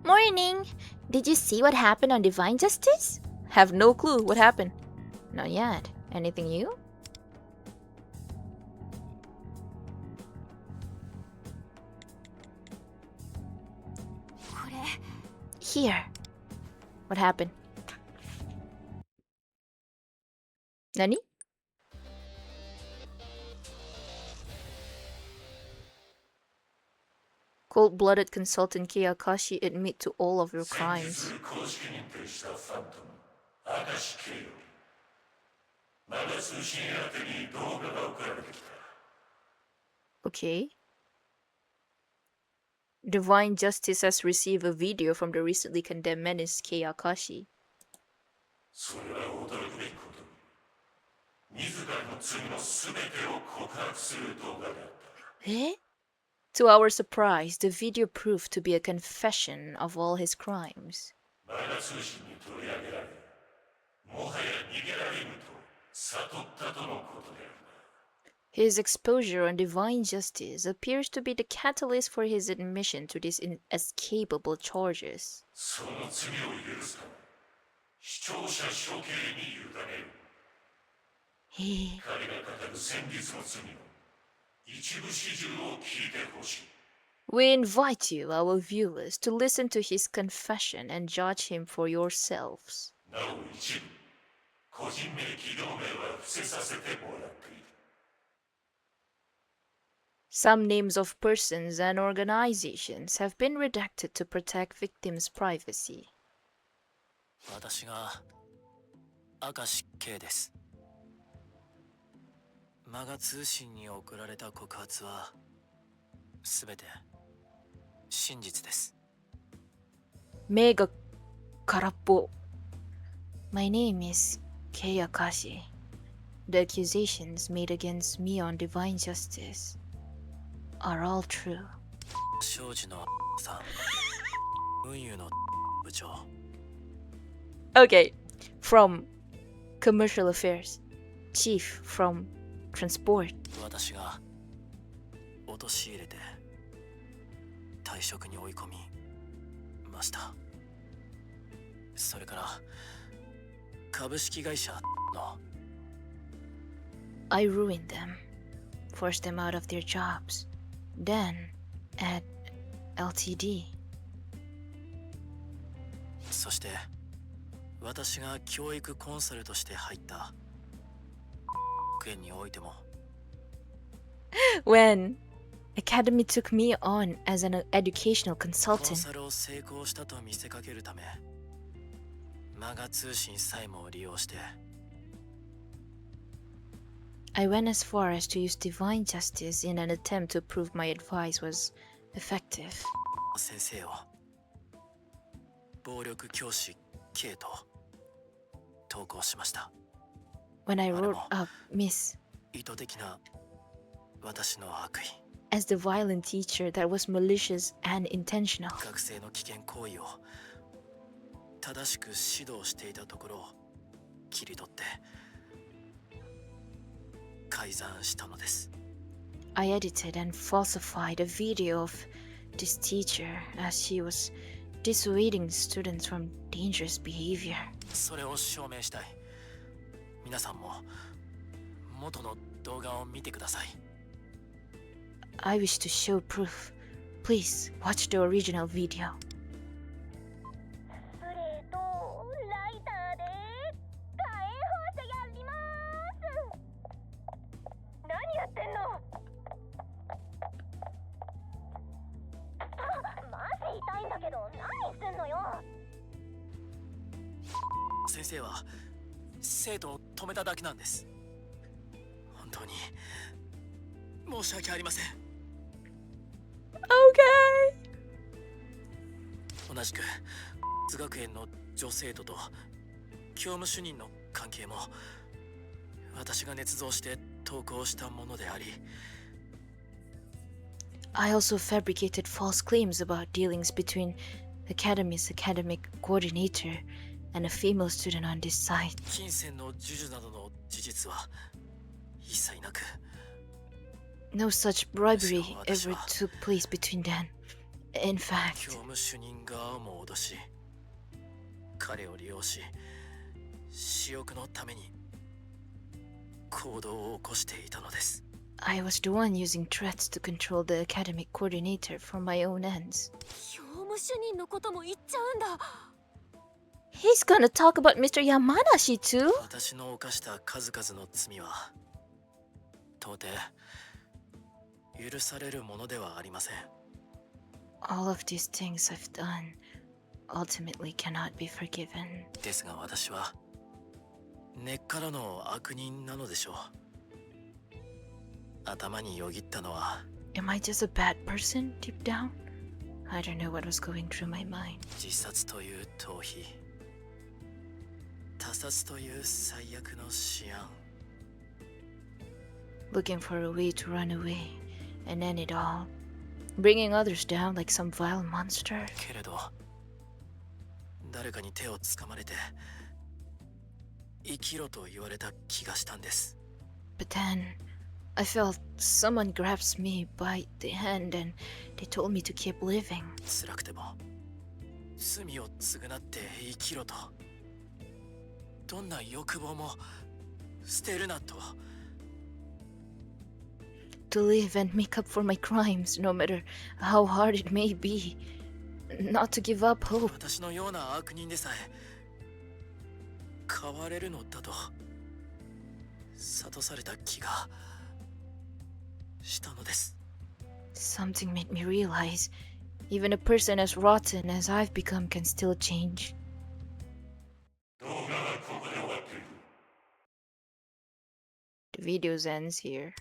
S18: Morning! Did you see what happened on Divine Justice? Have no clue what happened. Not yet. Anything new? Here. What happened? Nani? Cold-blooded consultant Kiyakashi admit to all of your crimes. Okay. Divine Justice has received a video from the recently condemned menace Kiyakashi. Eh? To our surprise, the video proved to be a confession of all his crimes. His exposure on Divine Justice appears to be the catalyst for his admission to these inescapable charges. We invite you, our viewers, to listen to his confession and judge him for yourselves.
S16: なお一部個人名企業名は伏せさせてもらっている。
S18: Some names of persons and organizations have been redacted to protect victims' privacy.
S8: 私が明石圭です。マガ通信に送られた告発はすべて真実です。
S18: 目が空っぽ。My name is Kei Akashi. The accusations made against me on divine justice are all true.
S8: 庄司のさん、運輸の部長。
S18: Okay, from commercial affairs, chief from transport.
S8: 私が陥れて退職に追い込みました。それから株式会社の
S18: I ruined them, forced them out of their jobs. Then, at LTD.
S8: そして私が教育コンサルとして入った園においても
S18: When Academy took me on as an educational
S8: コン
S18: consultant,
S8: サルを成功したと見せかけるためマガ通信さえも利用して
S18: I went as far as to use divine justice in an attempt to prove my advice was effective.
S8: 先生を暴力教師 K と投稿しました。
S18: When I wrote up Miss
S8: 意図的な私の悪意
S18: as the violent teacher that was malicious and intentional.
S8: 学生の危険行為を正しく指導していたところを切り取って改ざんしたのです。
S18: I edited and falsified a video of this teacher as she was dissuading students from dangerous behavior.
S8: それを証明したい。皆さんも元の動画を見てください。
S18: I wish to show proof. Please watch the original video.
S20: スレートライターで火炎放射やります。何やってんの？マジ痛いんだけど何してんのよ。
S8: 先生は生徒を止めただけなんです。本当に申し訳ありません。
S18: Okay.
S8: 同じく学園の女生徒と教務主任の関係も私が捏造して投稿したものであり
S18: I also fabricated false claims about dealings between Academy's academic coordinator and a female student on this site.
S8: 金銭の授受などの事実は一切なく
S18: No such bribery ever took place between them. In fact,
S8: 教務主任側も脅し彼を利用し私欲のために行動を起こしていたのです。
S18: I was the one using threats to control the academic coordinator for my own ends.
S3: 教務主任のことも言っちゃうんだ。
S18: He's gonna talk about Mr. Yamanashi too?
S8: 私の犯した数々の罪は到底許されるものではありません。
S18: All of these things I've done ultimately cannot be forgiven.
S8: ですが私は根っからの悪人なのでしょう。頭によぎったのは
S18: Am I just a bad person deep down? I don't know what was going through my mind.
S8: 自殺という逃避、他殺という最悪の思案。
S18: Looking for a way to run away and end it all. Bringing others down like some vile monster.
S8: けれど誰かに手をつかまれて生きろと言われた気がしたんです。
S18: But then I felt someone grabs me by the hand and they told me to keep living.
S8: 辛くても罪を償って生きろと。どんな欲望も捨てるなと。
S18: To live and make up for my crimes, no matter how hard it may be. Not to give up hope.
S8: 私のような悪人でさえ変われるのだと諭された気がしたのです。
S18: Something made me realize even a person as rotten as I've become can still change. The video ends here.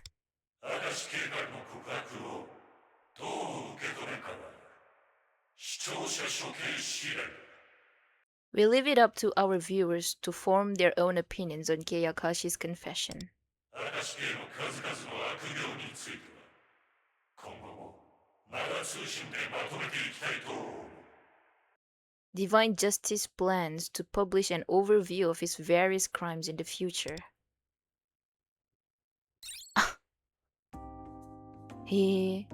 S18: We leave it up to our viewers to form their own opinions on Kei Akashi's confession. Divine Justice plans to publish an overview of his various crimes in the future. He...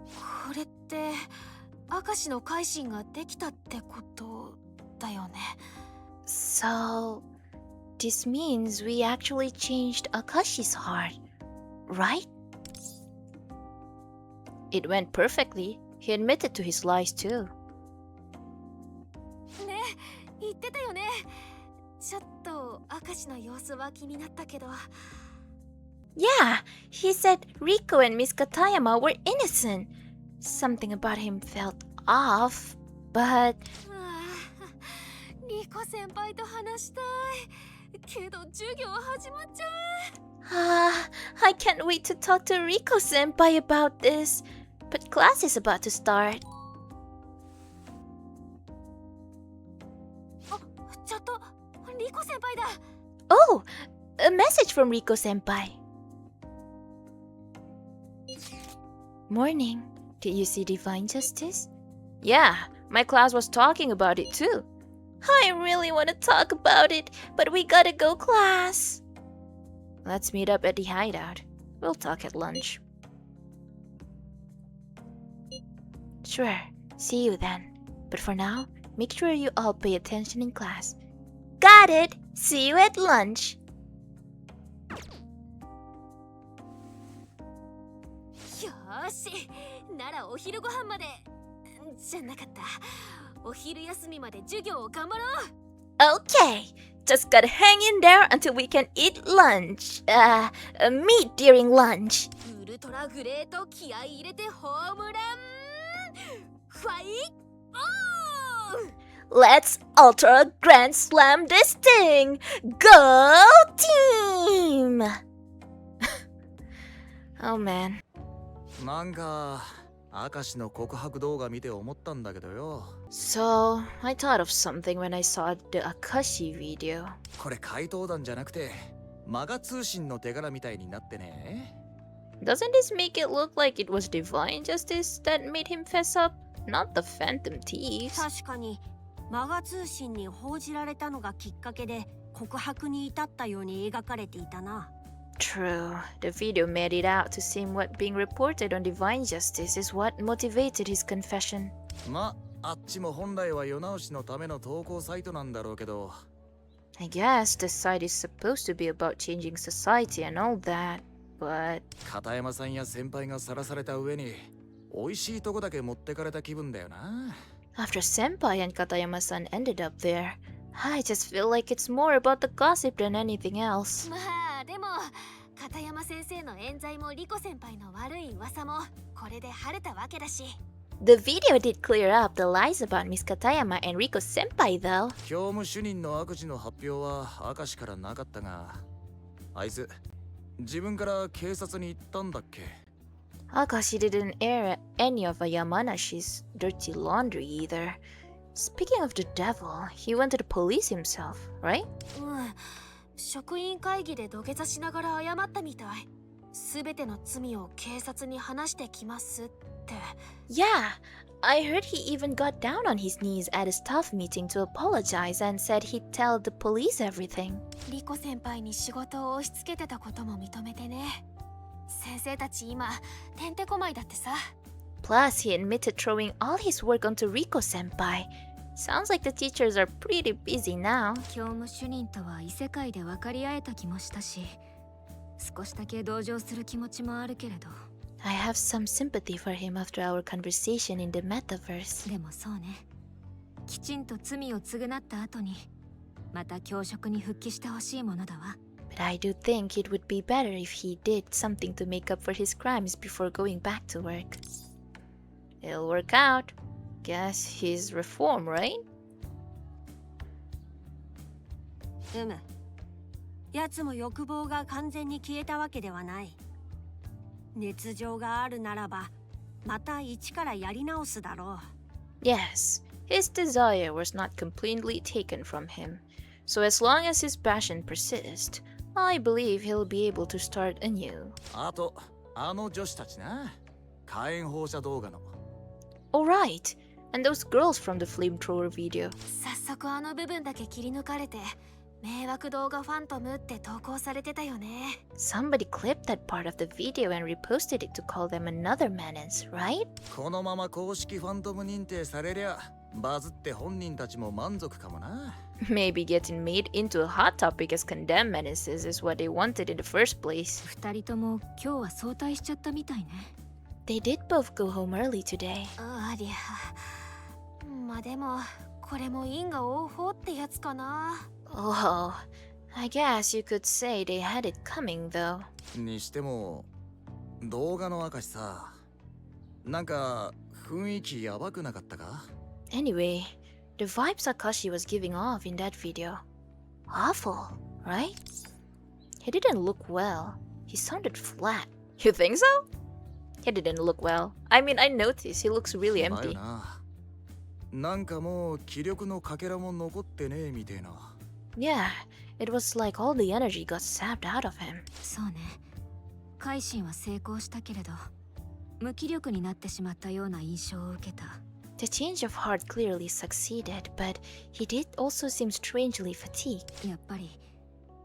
S3: これって明石の改心ができたってことだよね。
S18: So, this means we actually changed Akashi's heart, right? It went perfectly. He admitted to his lies too.
S3: ね、言ってたよね。ちょっと明石の様子は気になったけど。
S18: Yeah, he said Rico and Miss Katayama were innocent. Something about him felt off, but...
S3: リコ先輩と話したい。けど授業始まっちゃう。
S18: I can't wait to talk to Rico senpai about this. But class is about to start.
S3: あ、ちょっとリコ先輩だ。
S18: Oh, a message from Rico senpai. Morning. Did you see Divine Justice? Yeah, my class was talking about it too. I really want to talk about it, but we gotta go class. Let's meet up at the hideout. We'll talk at lunch. Sure, see you then. But for now, make sure you all pay attention in class. Got it! See you at lunch!
S3: よーし、ならお昼ご飯までじゃなかった。お昼休みまで授業を頑張ろう。
S18: Okay, just gotta hang in there until we can eat lunch. Meet during lunch.
S3: ウルトラグレート気合い入れてホームランファイオー
S18: Let's ultra grand slam this thing! Go team! Oh man.
S4: なんか明石の告白動画見て思ったんだけどよ。
S18: So, I thought of something when I saw the Akashi video.
S4: これ怪盗団じゃなくてマガ通信の手柄みたいになってね。
S18: Doesn't this make it look like it was Divine Justice that made him fess up? Not the Phantom Thieves.
S15: 確かにマガ通信に報じられたのがきっかけで告白に至ったように描かれていたな。
S18: True. The video made it out to seem what being reported on Divine Justice is what motivated his confession.
S4: まあっちも本来は世直しのための投稿サイトなんだろうけど。
S18: I guess the site is supposed to be about changing society and all that, but...
S4: 片山さんや先輩がさらされた上に美味しいとこだけ持ってかれた気分だよな。
S18: After Senpai and Katayama-san ended up there, I just feel like it's more about the gossip than anything else.
S3: まあでも片山先生の冤罪もリコ先輩の悪い噂もこれで晴れたわけだし。
S18: The video did clear up the lies about Miss Katayama and Rico Senpai though.
S4: 教務主任の悪事の発表は明石からなかったが、あいつ自分から警察に行ったんだっけ？
S18: Akashi didn't air any of Yamanashi's dirty laundry either. Speaking of the devil, he went to the police himself, right?
S3: 職員会議で土下座しながら謝ったみたい。すべての罪を警察に話してきますって。
S18: Yeah, I heard he even got down on his knees at a staff meeting to apologize and said he'd tell the police everything.
S3: リコ先輩に仕事を押し付けてたことも認めてね。先生たち今てんてこまいだってさ。
S18: Plus, he admitted throwing all his work onto Rico senpai, Sounds like the teachers are pretty busy now.
S2: 教務主任とは異世界で分かり合えた気もしたし、少しだけ同情する気持ちもあるけれど。
S18: I have some sympathy for him after our conversation in the metaverse.
S2: でもそうね。きちんと罪を償った後に、また教職に復帰してほしいものだわ。
S18: But I do think it would be better if he did something to make up for his crimes before going back to work. It'll work out. Guess he's reform, right?
S15: やつも欲望が完全に消えたわけではない。熱情があるならば、また一からやり直すだろう。
S18: Yes, his desire was not completely taken from him. So as long as his passion persists, I believe he'll be able to start anew.
S4: あと、あの女子たちな。火炎放射動画の。
S18: Alright, and those girls from the flamethrower video.
S3: 早速あの部分だけ切り抜かれて、迷惑動画ファントムって投稿されてたよね。
S18: Somebody clipped that part of the video and reposted it to call them another menace, right?
S4: このまま公式ファントム認定されりゃ、バズって本人たちも満足かもな。
S18: Maybe getting made into a hot topic as condemned menaces is what they wanted in the first place.
S2: 二人とも今日は早退しちゃったみたいね。
S18: They did both go home early today.
S3: ありゃ。まあでも、これも因果応報ってやつかな。
S18: Oh, I guess you could say they had it coming though.
S4: にしても、動画の証さ、なんか雰囲気やばくなかったか？
S18: Anyway, the vibe Sakashi was giving off in that video. Awful, right? He didn't look well. He sounded flat. You think so? He didn't look well. I mean, I noticed he looks really empty.
S4: なんかもう気力のかけらも残ってねえみたいな。
S18: Yeah, it was like all the energy got sapped out of him.
S2: そうね。改心は成功したけれど、無気力になってしまったような印象を受けた。
S18: The change of heart clearly succeeded, but he did also seem strangely fatigued.
S2: やっぱり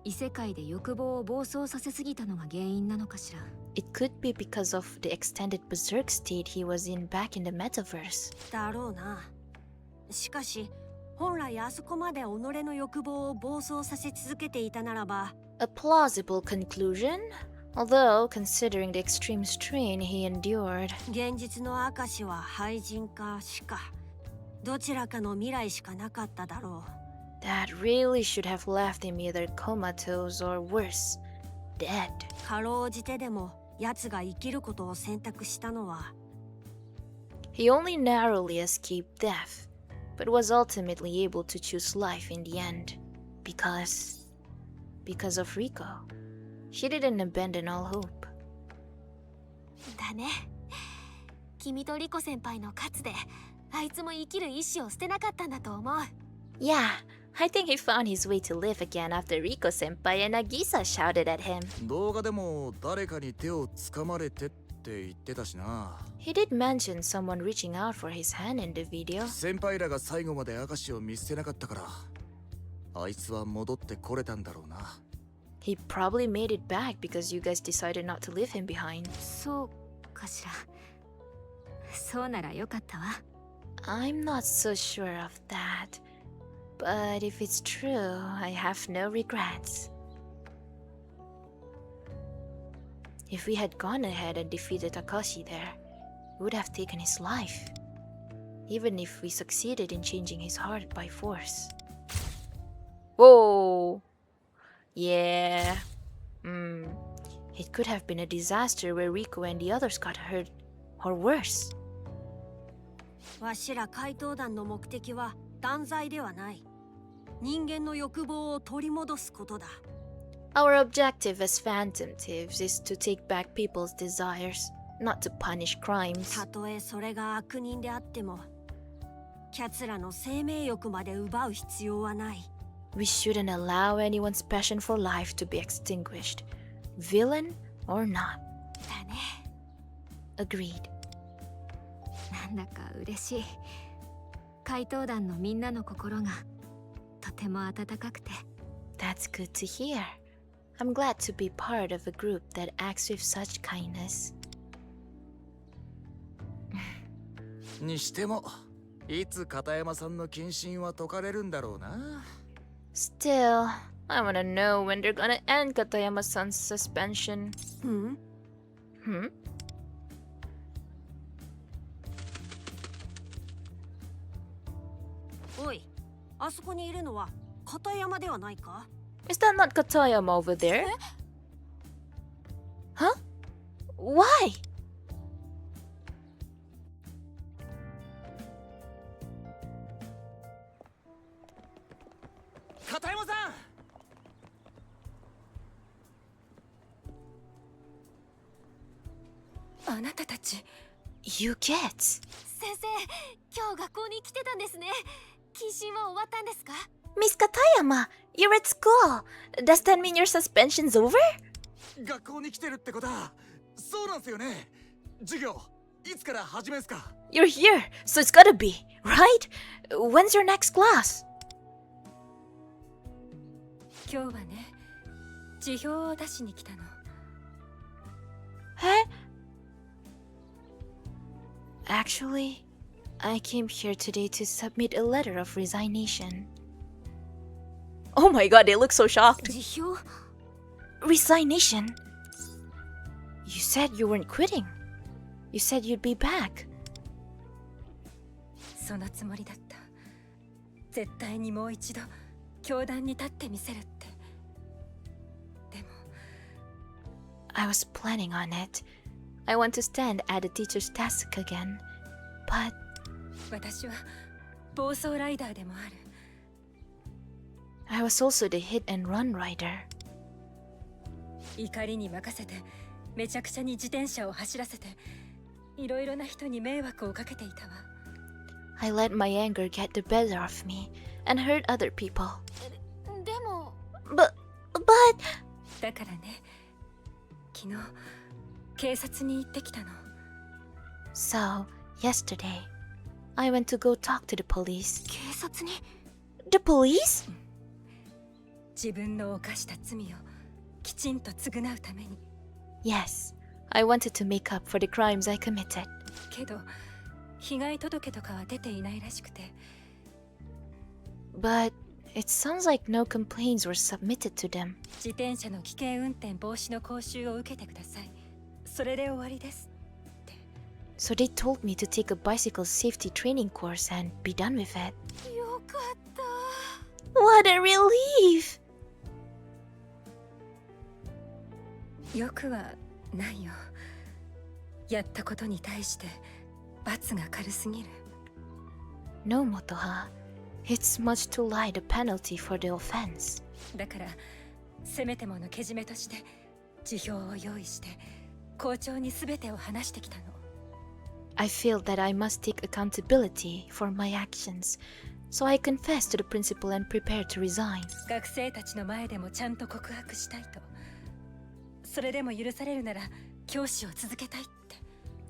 S2: 異世界で欲望を暴走させすぎたのが原因なのかしら。
S18: It could be because of the extended berserk state he was in back in the metaverse.
S15: だろうな。しかし、本来あそこまで己の欲望を暴走させ続けていたならば。
S18: A plausible conclusion, although considering the extreme strain he endured.
S15: 現実の証は廃人か死か、どちらかの未来しかなかっただろう。
S18: That really should have left him either comatose or worse, dead.
S15: かろうじてでも奴が生きることを選択したのは。
S18: He only narrowly escaped death, but was ultimately able to choose life in the end, because of Rico. She didn't abandon all hope.
S3: だね。君とリコ先輩の勝つで、あいつも生きる意志を捨てなかったんだと思う。
S18: Yeah, I think he found his way to live again after Rico senpai and Nagisa shouted at him.
S4: 動画でも誰かに手を掴まれてって言ってたしな。
S18: He did mention someone reaching out for his hand in the video.
S4: 先輩らが最後まで証を見捨てなかったから、あいつは戻ってこれたんだろうな。
S18: He probably made it back because you guys decided not to leave him behind.
S2: そうかしら。そうならよかったわ。
S18: I'm not so sure of that. But if it's true, I have no regrets. If we had gone ahead and defeated Takashi there, we would have taken his life. Even if we succeeded in changing his heart by force. Whoa! Yeah. It could have been a disaster where Rico and the others got hurt, or worse.
S15: わしら怪盗団の目的は断罪ではない。人間の欲望を取り戻すことだ。
S18: Our objective as Phantom Thieves is to take back people's desires, not to punish crimes.
S15: たとえそれが悪人であっても、キャツらの生命欲まで奪う必要はない。
S18: We shouldn't allow anyone's passion for life to be extinguished, villain or not.
S3: だね。
S18: Agreed.
S2: なんだか嬉しい。怪盗団のみんなの心がとても温かくて。
S18: That's good to hear. I'm glad to be part of a group that acts with such kindness.
S4: にしても、いつ片山さんの謹慎は解かれるんだろうな。
S18: Still, I wanna know when they're gonna end Katayama-san's suspension. Hmm?
S15: おい、あそこにいるのは片山ではないか？
S18: Is that not Katayama over there? Huh? Why?
S4: 片山さん。
S2: あなたたち
S18: You kids.
S3: 先生、今日学校に来てたんですね。謹慎は終わったんですか？
S18: Miss Katayama, you're at school. Does that mean your suspension's over?
S4: 学校に来てるってことはそうなんすよね。授業いつから始めんすか？
S18: You're here, so it's gotta be, right? When's your next class?
S2: 今日はね、辞表を出しに来たの。
S18: Eh? Actually, I came here today to submit a letter of resignation. Oh my god, they look so shocked.
S3: 辞表？
S18: Resignation? You said you weren't quitting. You said you'd be back.
S2: そのつもりだった。絶対にもう一度教壇に立ってみせるって。でも
S18: I was planning on it. I want to stand at the teacher's desk again. But
S2: 私は暴走ライダーでもある。
S18: I was also the hit and run rider.
S2: 怒りに任せてめちゃくちゃに自転車を走らせていろいろな人に迷惑をかけていたわ。
S18: I let my anger get the better of me and hurt other people.
S3: でも
S18: But
S2: だからね、昨日警察に行ってきたの。
S18: So, yesterday, I went to go talk to the police.
S3: 警察に？
S18: The police?
S2: 自分の犯した罪をきちんと償うために。
S18: Yes, I wanted to make up for the crimes I committed.
S2: けど被害届とかは出ていないらしくて。
S18: But it sounds like no complaints were submitted to them.
S2: 自転車の危険運転防止の講習を受けてください。それで終わりです。
S18: So they told me to take a bicycle safety training course and be done with it.
S3: よかった。
S18: What a relief!
S2: よくはないよ。やったことに対して罰が軽すぎる。
S18: No, Motoha. It's much too light a penalty for the offense.
S2: だからせめてものけじめとして辞表を用意して校長に全てを話してきたの。
S18: I feel that I must take accountability for my actions, so I confessed to the principal and prepared to resign.
S2: 学生たちの前でもちゃんと告白したいと。それでも許されるなら教師を続けたいって。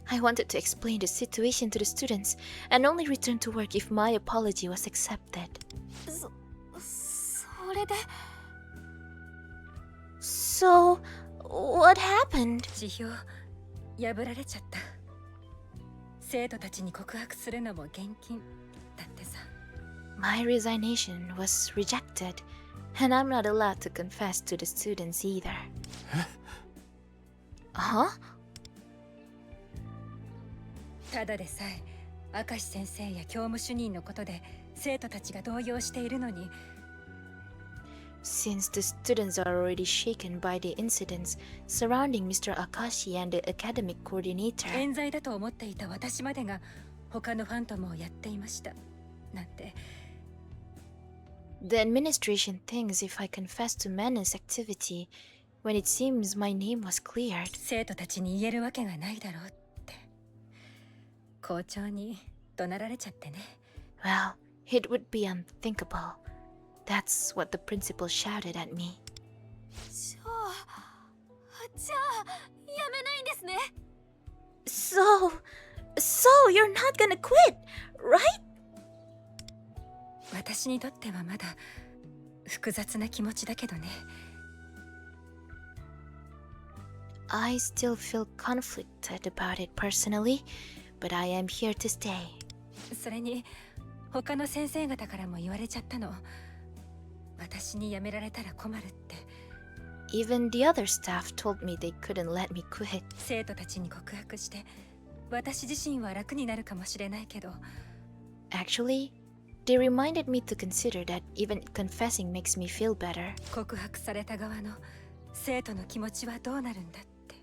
S18: I wanted to explain the situation to the students and only return to work if my apology was accepted.
S3: それで
S18: So, what happened?
S2: 辞表破られちゃった。生徒たちに告白するのも厳禁だってさ。
S18: My resignation was rejected, and I'm not allowed to confess to the students either. Huh?
S2: ただでさえ明石先生や教務主任のことで生徒たちが動揺しているのに。
S18: Since the students are already shaken by the incidents surrounding Mr. Akashi and the academic coordinator.
S2: 冤罪だと思っていた私までが他のファントムをやっていましたなんて。
S18: The administration thinks if I confess to Manon's activity, when it seems my name was cleared.
S2: 生徒たちに言えるわけがないだろうって校長に怒鳴られちゃってね。
S18: Well, it would be unthinkable. That's what the principal shouted at me.
S3: じゃあやめないんですね。
S18: So you're not gonna quit, right?
S2: 私にとってはまだ複雑な気持ちだけどね。
S18: I still feel conflicted about it personally, but I am here to stay.
S2: それに他の先生方からも言われちゃったの。私に辞められたら困るって。
S18: Even the other staff told me they couldn't let me quit.
S2: 生徒たちに告白して私自身は楽になるかもしれないけど。
S18: Actually, they reminded me to consider that even confessing makes me feel better.
S2: 告白された側の生徒の気持ちはどうなるんだって。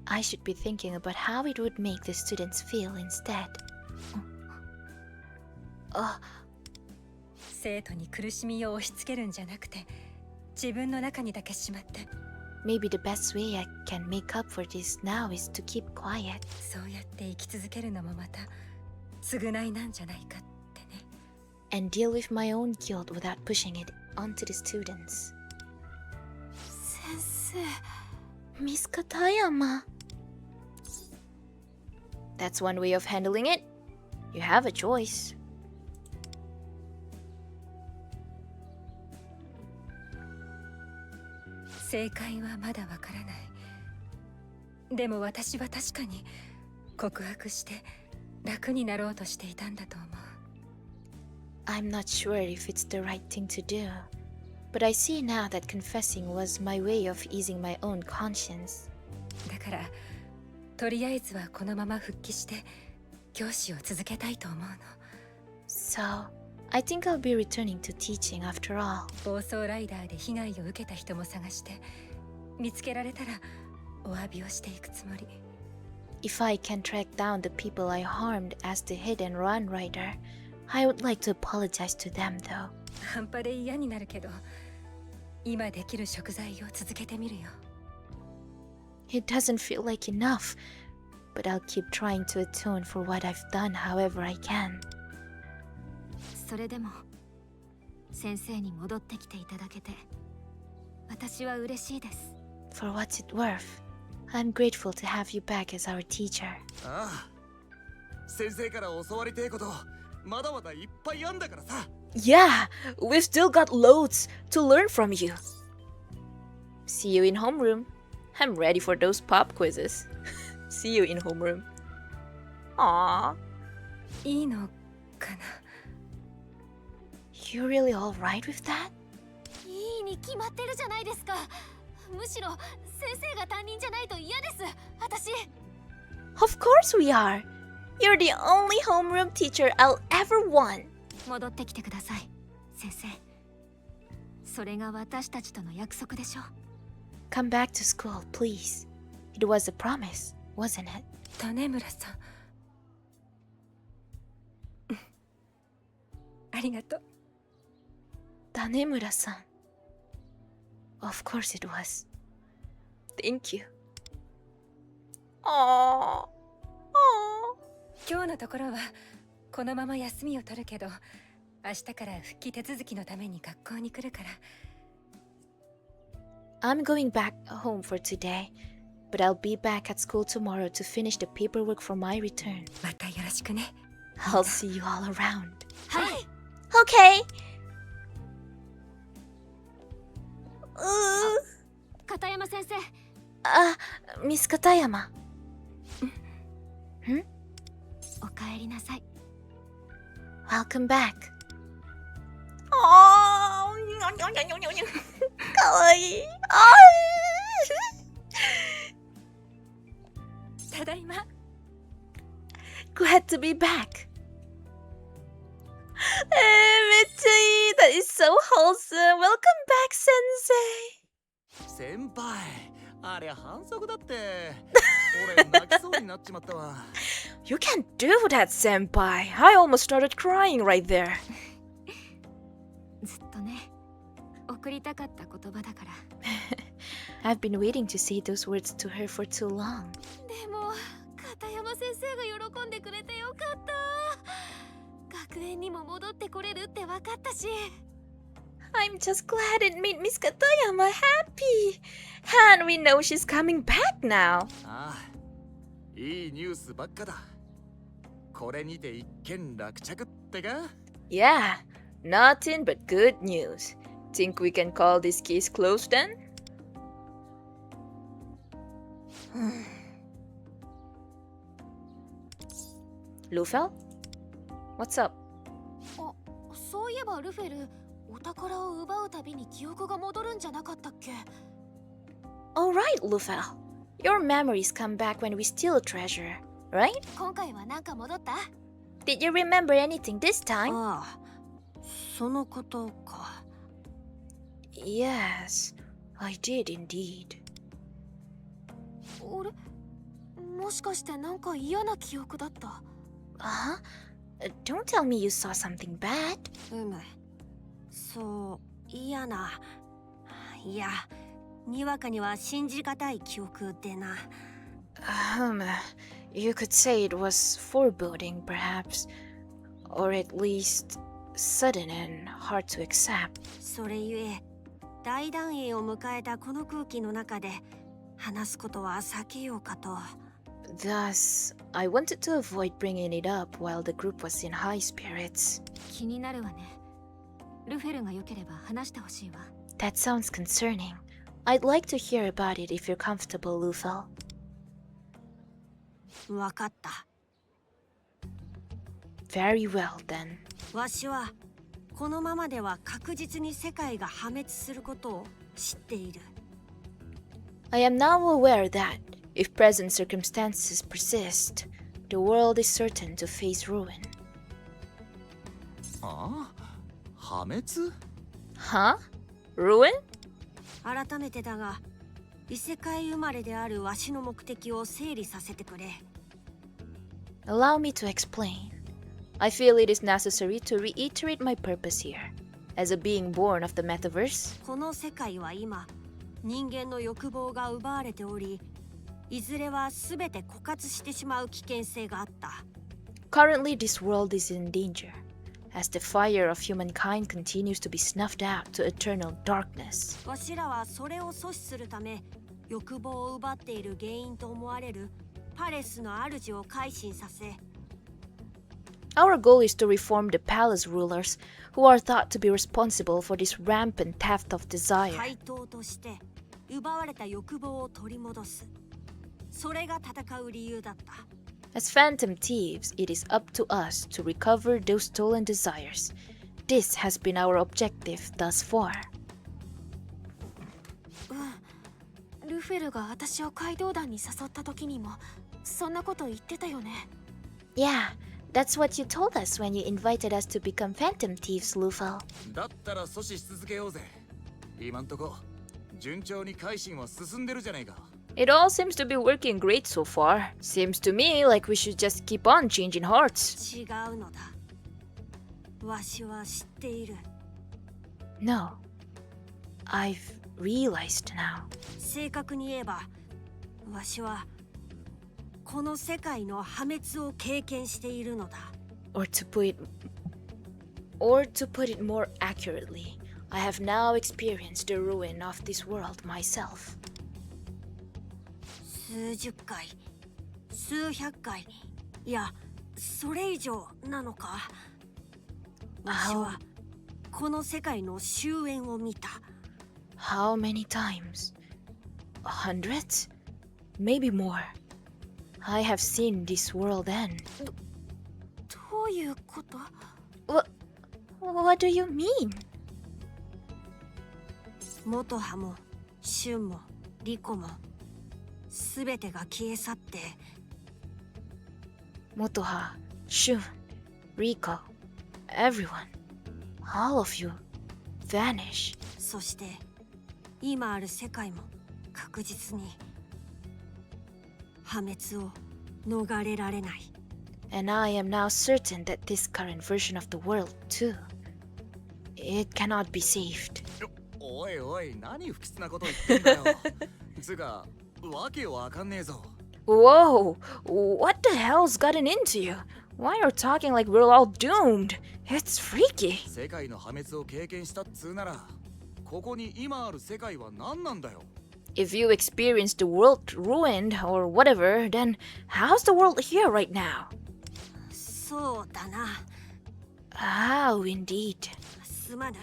S18: I should be thinking about how it would make the students feel instead.
S2: 生徒に苦しみを押し付けるんじゃなくて自分の中にだけしまって。
S18: Maybe the best way I can make up for this now is to keep quiet.
S2: そうやって生き続けるのもまた償いなんじゃないかってね。
S18: And deal with my own guilt without pushing it onto the students.
S3: 先生。
S18: Miss Katayama. That's one way of handling it. You have a choice.
S2: 正解はまだわからない。でも私は確かに告白して楽になろうとしていたんだと思う。
S18: I'm not sure if it's the right thing to do, but I see now that confessing was my way of easing my own conscience.
S2: だからとりあえずはこのまま復帰して教師を続けたいと思うの。
S18: So, I think I'll be returning to teaching after all.
S2: 暴走ライダーで被害を受けた人も探して見つけられたらお詫びをしていくつもり。
S18: If I can track down the people I harmed as the hit and run rider, I would like to apologize to them though.
S2: 半端で嫌になるけど今できる贖罪を続けてみるよ。
S18: It doesn't feel like enough, but I'll keep trying to atone for what I've done however I can.
S2: それでも先生に戻ってきていただけて私は嬉しいです。
S18: For what's it worth, I'm grateful to have you back as our teacher.
S4: ああ、先生から教わりてえことまだまだいっぱいあんだからさ。
S18: Yeah, we've still got loads to learn from you. See you in homeroom. I'm ready for those pop quizzes. See you in homeroom. Aww.
S2: いいのかな。
S18: You really all right with that?
S3: いいに決まってるじゃないですか。むしろ先生が担任じゃないと嫌です。私。
S18: Of course we are. You're the only homeroom teacher I'll ever want.
S2: 戻ってきてください、先生。それが私たちとの約束でしょ。
S18: Come back to school, please. It was a promise, wasn't it?
S2: 種村さん。ありがとう。
S18: Tanemura-san. Of course it was. Thank you. Aww. Aww.
S2: 今日のところはこのまま休みを取るけど明日から復帰手続きのために学校に来るから。
S18: I'm going back home for today, but I'll be back at school tomorrow to finish the paperwork for my return.
S2: またよろしくね。
S18: I'll see you all around.
S3: はい。
S18: Okay.
S3: 片山先生。
S18: Miss Katayama.
S2: おかえりなさい。
S18: Welcome back. Oh, かわいい。
S2: ただいま。
S18: Glad to be back. めっちゃいい。That is so wholesome. Welcome back, sensei.
S4: 先輩、ありゃ反則だって。俺泣きそうになっちまったわ。
S18: You can't do that, senpai. I almost started crying right there.
S2: ずっとね、送りたかった言葉だから。
S18: I've been waiting to say those words to her for too long.
S3: でも片山先生が喜んでくれてよかった。学園にも戻ってこれるって分かったし。
S18: I'm just glad it made Miss Katayama happy. And we know she's coming back now.
S4: ああ、いいニュースばっかだ。これにて一件落着ってか？
S18: Yeah, nothing but good news. Think we can call this case closed then? Lufel? What's up?
S3: あ、そういえばルフェル、お宝を奪うたびに記憶が戻るんじゃなかったっけ？
S18: Alright, Lufel. Your memories come back when we steal a treasure, right?
S3: 今回はなんか戻った？
S18: Did you remember anything this time?
S15: ああ、そのことか。
S18: Yes, I did indeed.
S3: あれ？もしかしてなんか嫌な記憶だった？
S18: Huh? Don't tell me you saw something bad.
S15: そう、嫌な。いや、にわかには信じがたい記憶でな。
S18: You could say it was foreboding, perhaps. Or at least sudden and hard to accept.
S15: それゆえ、大団円を迎えたこの空気の中で話すことは避けようかと。
S18: Thus, I wanted to avoid bringing it up while the group was in high spirits.
S2: 気になるわね。ルフェルが良ければ話してほしいわ。
S18: That sounds concerning. I'd like to hear about it if you're comfortable, Lufel.
S15: わかった。
S18: Very well, then.
S15: わしはこのままでは確実に世界が破滅することを知っている。
S18: I am now aware that, if present circumstances persist, the world is certain to face ruin.
S4: ああ、破滅？
S18: Huh? Ruin?
S15: 改めてだが、異世界生まれであるわしの目的を整理させてくれ。
S18: Allow me to explain. I feel it is necessary to reiterate my purpose here. As a being born of the metaverse,
S15: この世界は今、人間の欲望が奪われており、いずれは全て枯渇してしまう危険性があった。
S18: currently this world is in danger, as the fire of humankind continues to be snuffed out to eternal darkness.
S15: わしらはそれを阻止するため、欲望を奪っている原因と思われるパレスの主を改心させ、
S18: Our goal is to reform the palace rulers who are thought to be responsible for this rampant theft of desire.
S15: 怪盗として奪われた欲望を取り戻す。それが戦う理由だった。
S18: As phantom thieves, it is up to us to recover those stolen desires. This has been our objective thus far.
S3: ルフェルが私を怪盗団に誘った時にもそんなこと言ってたよね。
S18: Yeah, that's what you told us when you invited us to become phantom thieves, Lufel.
S4: だったら阻止し続けようぜ。今んとこ順調に改心は進んでるじゃないか。
S18: It all seems to be working great so far. Seems to me like we should just keep on changing hearts.
S15: 違うのだ。わしは知っている。
S18: No, I've realized now.
S15: 正確に言えば、わしはこの世界の破滅を経験しているのだ。
S18: Or to put it more accurately, I have now experienced the ruin of this world myself.
S15: 数十回、数百回、いや、それ以上なのか。わしはこの世界の終焉を見た。
S18: How many times? Hundreds? Maybe more. I have seen this world end.
S3: どういうこと？
S18: What do you mean?
S15: 元葉も、俊も、リコも、すべてが消え去って。
S18: Motoha, Shun, Riko, everyone, all of you, vanish.
S15: そして、今ある世界も確実に破滅を逃れられない。
S18: And I am now certain that this current version of the world, too, it cannot be saved.
S4: おいおい、何不吉なこと言ってんだよ。つうか、わけわかんねえぞ。
S18: Whoa! What the hell's gotten into you? Why are you talking like we're all doomed? It's freaky.
S4: 世界の破滅を経験したっつうなら、ここに今ある世界は何なんだよ。
S18: If you experienced the world ruined or whatever, then how's the world here right now?
S15: そうだな。
S18: How indeed.
S15: すまぬ。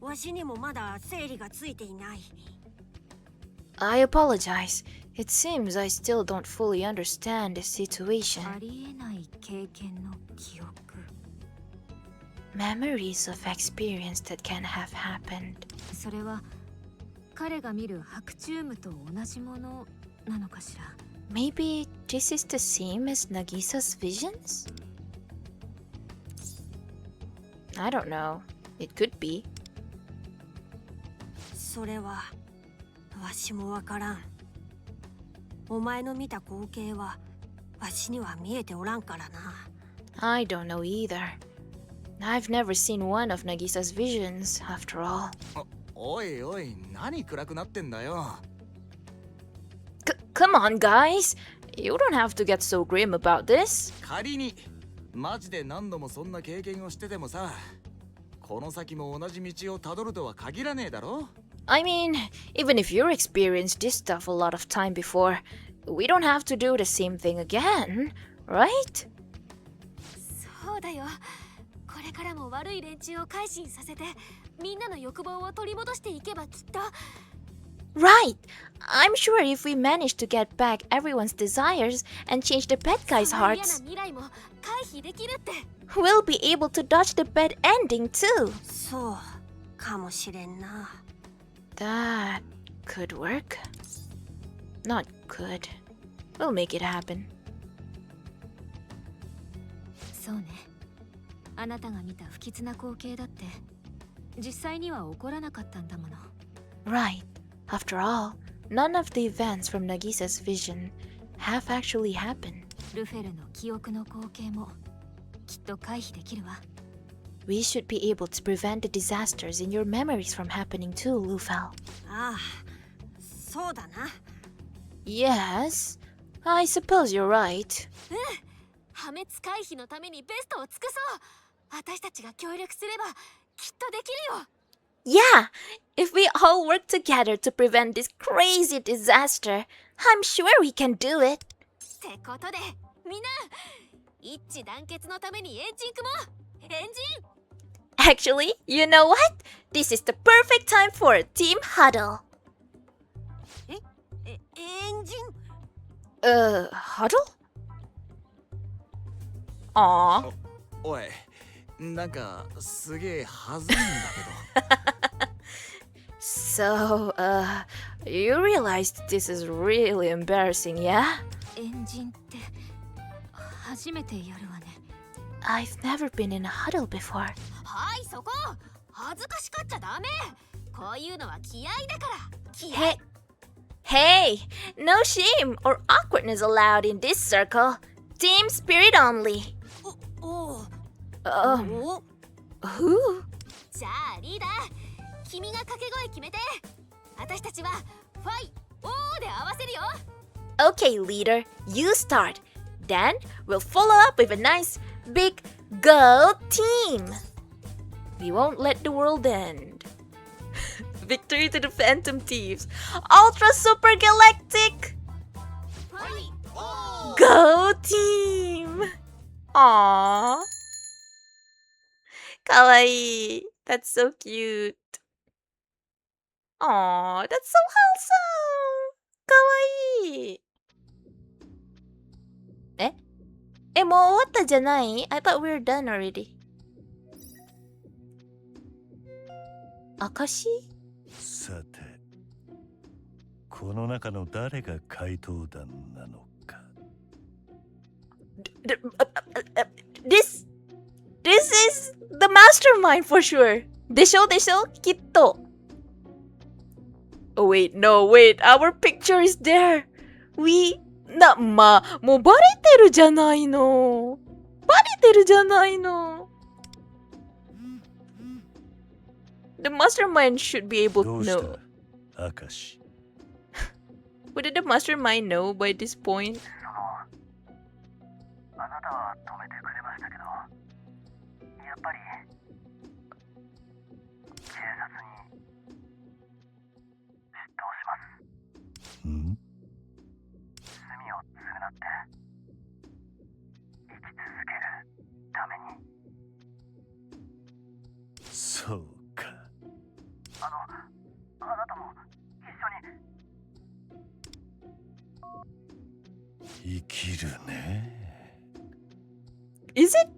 S15: わしにもまだ整理がついていない。
S18: I apologize. It seems I still don't fully understand the situation.
S2: ありえない経験の記憶。
S18: Memories of experience that can have happened.
S2: それは彼が見る白チュームと同じものなのかしら。
S18: Maybe this is the same as Nagisa's visions? I don't know. It could be.
S15: それはわしもわからん。お前の見た光景はわしには見えておらんからな。
S18: I don't know either. I've never seen one of Nagisa's visions, after all.
S4: おいおい、何暗くなってんだよ。
S18: Come on, guys! You don't have to get so grim about this.
S4: 仮にマジで何度もそんな経験をしててもさ、この先も同じ道をたどるとは限らねえだろ。
S18: I mean, even if you're experienced this stuff a lot of time before, we don't have to do the same thing again, right?
S3: そうだよ。これからも悪い連中を改心させて、みんなの欲望を取り戻していけばきっと。
S18: Right! I'm sure if we manage to get back everyone's desires and change the bad guys' hearts, we'll be able to dodge the bad ending too.
S15: そうかもしれんな。
S18: That could work. Not could. We'll make it happen.
S2: そうね。あなたが見た不吉な光景だって実際には起こらなかったんだもの。
S18: Right. After all, none of the events from Nagisa's vision have actually happened.
S2: ルフェルの記憶の光景もきっと回避できるわ。
S18: We should be able to prevent the disasters in your memories from happening too, Lufel.
S15: ああ、そうだな。
S18: Yes, I suppose you're right.
S3: 破滅回避のためにベストを尽くそう。私たちが協力すればきっとできるよ。
S18: Yeah, if we all work together to prevent this crazy disaster, I'm sure we can do it.
S3: ってことで、みんな一致団結のためにエンジン組もう。エンジン
S18: Actually, you know what? This is the perfect time for a team huddle.
S15: エンジン
S18: huddle? Aww.
S4: おい、なんかすげえはずいんだけど。
S18: So, you realized this is really embarrassing, yeah?
S2: エンジンって初めてやるわね。
S18: I've never been in a huddle before.
S3: はい、そこ恥ずかしかっちゃダメ。こういうのは気合だから。気合。
S18: Hey, no shame or awkwardness allowed in this circle. Team spirit only. Who?
S3: じゃあリーダー、君が掛け声決めて。私たちはファイオーで合わせるよ。
S18: Okay, leader, you start. Then we'll follow up with a nice big go team. We won't let the world end. Victory to the Phantom Thieves. Ultra Super Galactic. Go team. Aww. Kawaii. That's so cute. Aww, that's so wholesome. Kawaii. もう終わったじゃない? I thought we were done already. 証?
S21: さて、この中の誰が怪盗団なのか。
S18: This is the mastermind for sure. でしょきっと。Oh wait, no, wait. Our picture is there. Ma, もうバレてるじゃないの。The mastermind should be able to know.
S21: 明石。
S18: Wouldn't the mastermind know by this point?
S21: あなたは止めてくれましたけど、やっぱり警察に出頭します。罪を償って生き続けるために。そうか。あなたも一緒に生きるね。
S18: Is it?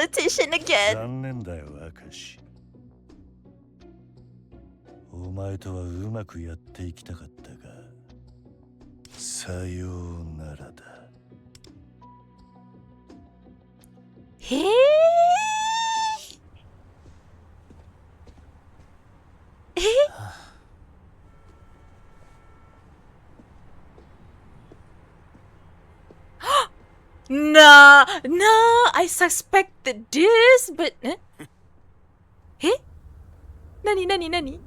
S18: politician again.
S21: 残念だよ、明石。お前とはうまくやっていきたかったが、さようならだ。
S18: へえ。Nah, I suspected this, but eh? Nani?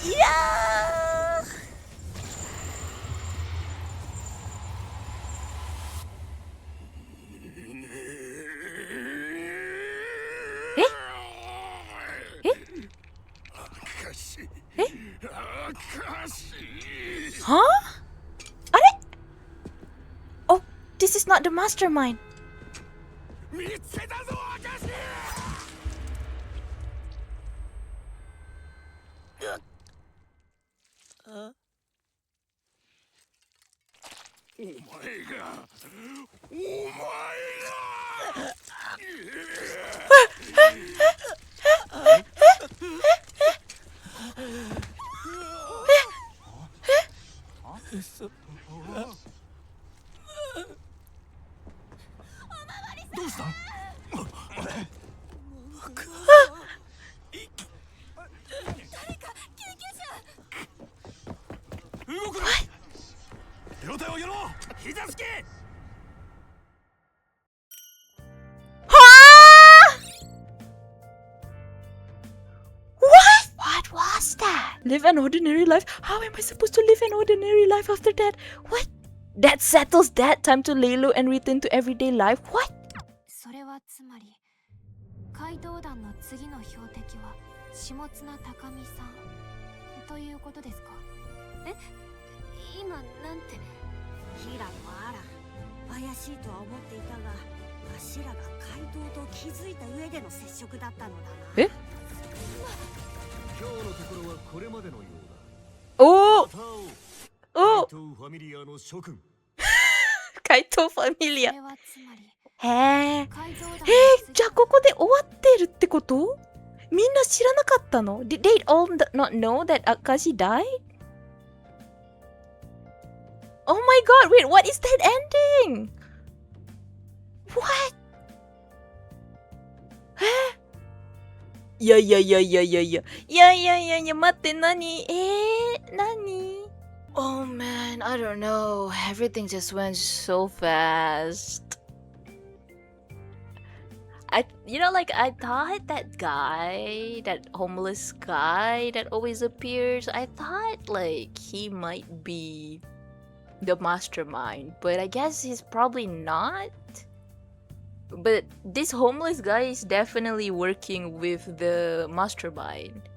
S18: Yeah. Huh? Are? Oh, this is not the mastermind. What was that? Live an ordinary life? How am I supposed to live an ordinary life after that? What? That settles that. Time to lay low and return to everyday life? What?
S2: それはつまり怪盗団の次の標的は下綱高見さんということですか？え、今なんて。
S15: ヒラもあら、怪しいとは思っていたが、わしらが怪盗と気づいた上での接触だったのだな。
S18: え？
S11: 今日のところはこれまでのようだ。
S18: おお。
S11: 怪盗ファミリアの諸君。
S18: 怪盗ファミリア。へえ。じゃあここで終わってるってこと？みんな知らなかったの？ Did they all not know that Akashi died? Oh my god, wait, what is that ending? What? いや、待って、何？何？ Oh man, I don't know. Everything just went so fast. I thought that guy, that homeless guy that always appears, I thought like he might be the mastermind, but I guess he's probably not. But this homeless guy is definitely working with the mastermind.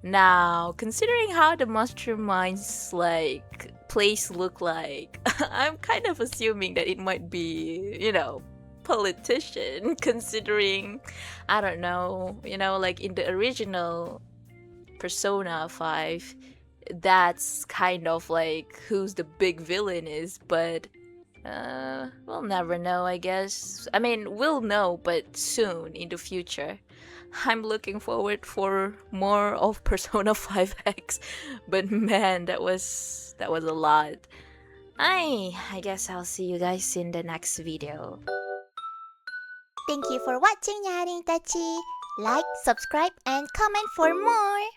S18: Now, considering how the mastermind's like place look like, I'm kind of assuming that it might be, you know, politician, considering, I don't know, you know, like in the original Persona 5, that's kind of like who's the big villain is, but we'll never know, I guess. I mean, we'll know, but soon in the future. I'm looking forward for more of Persona 5X, but man, that was a lot. I guess I'll see you guys in the next video.
S1: Thank you for watching, Nyaring Tachi. Like, subscribe, and comment for more.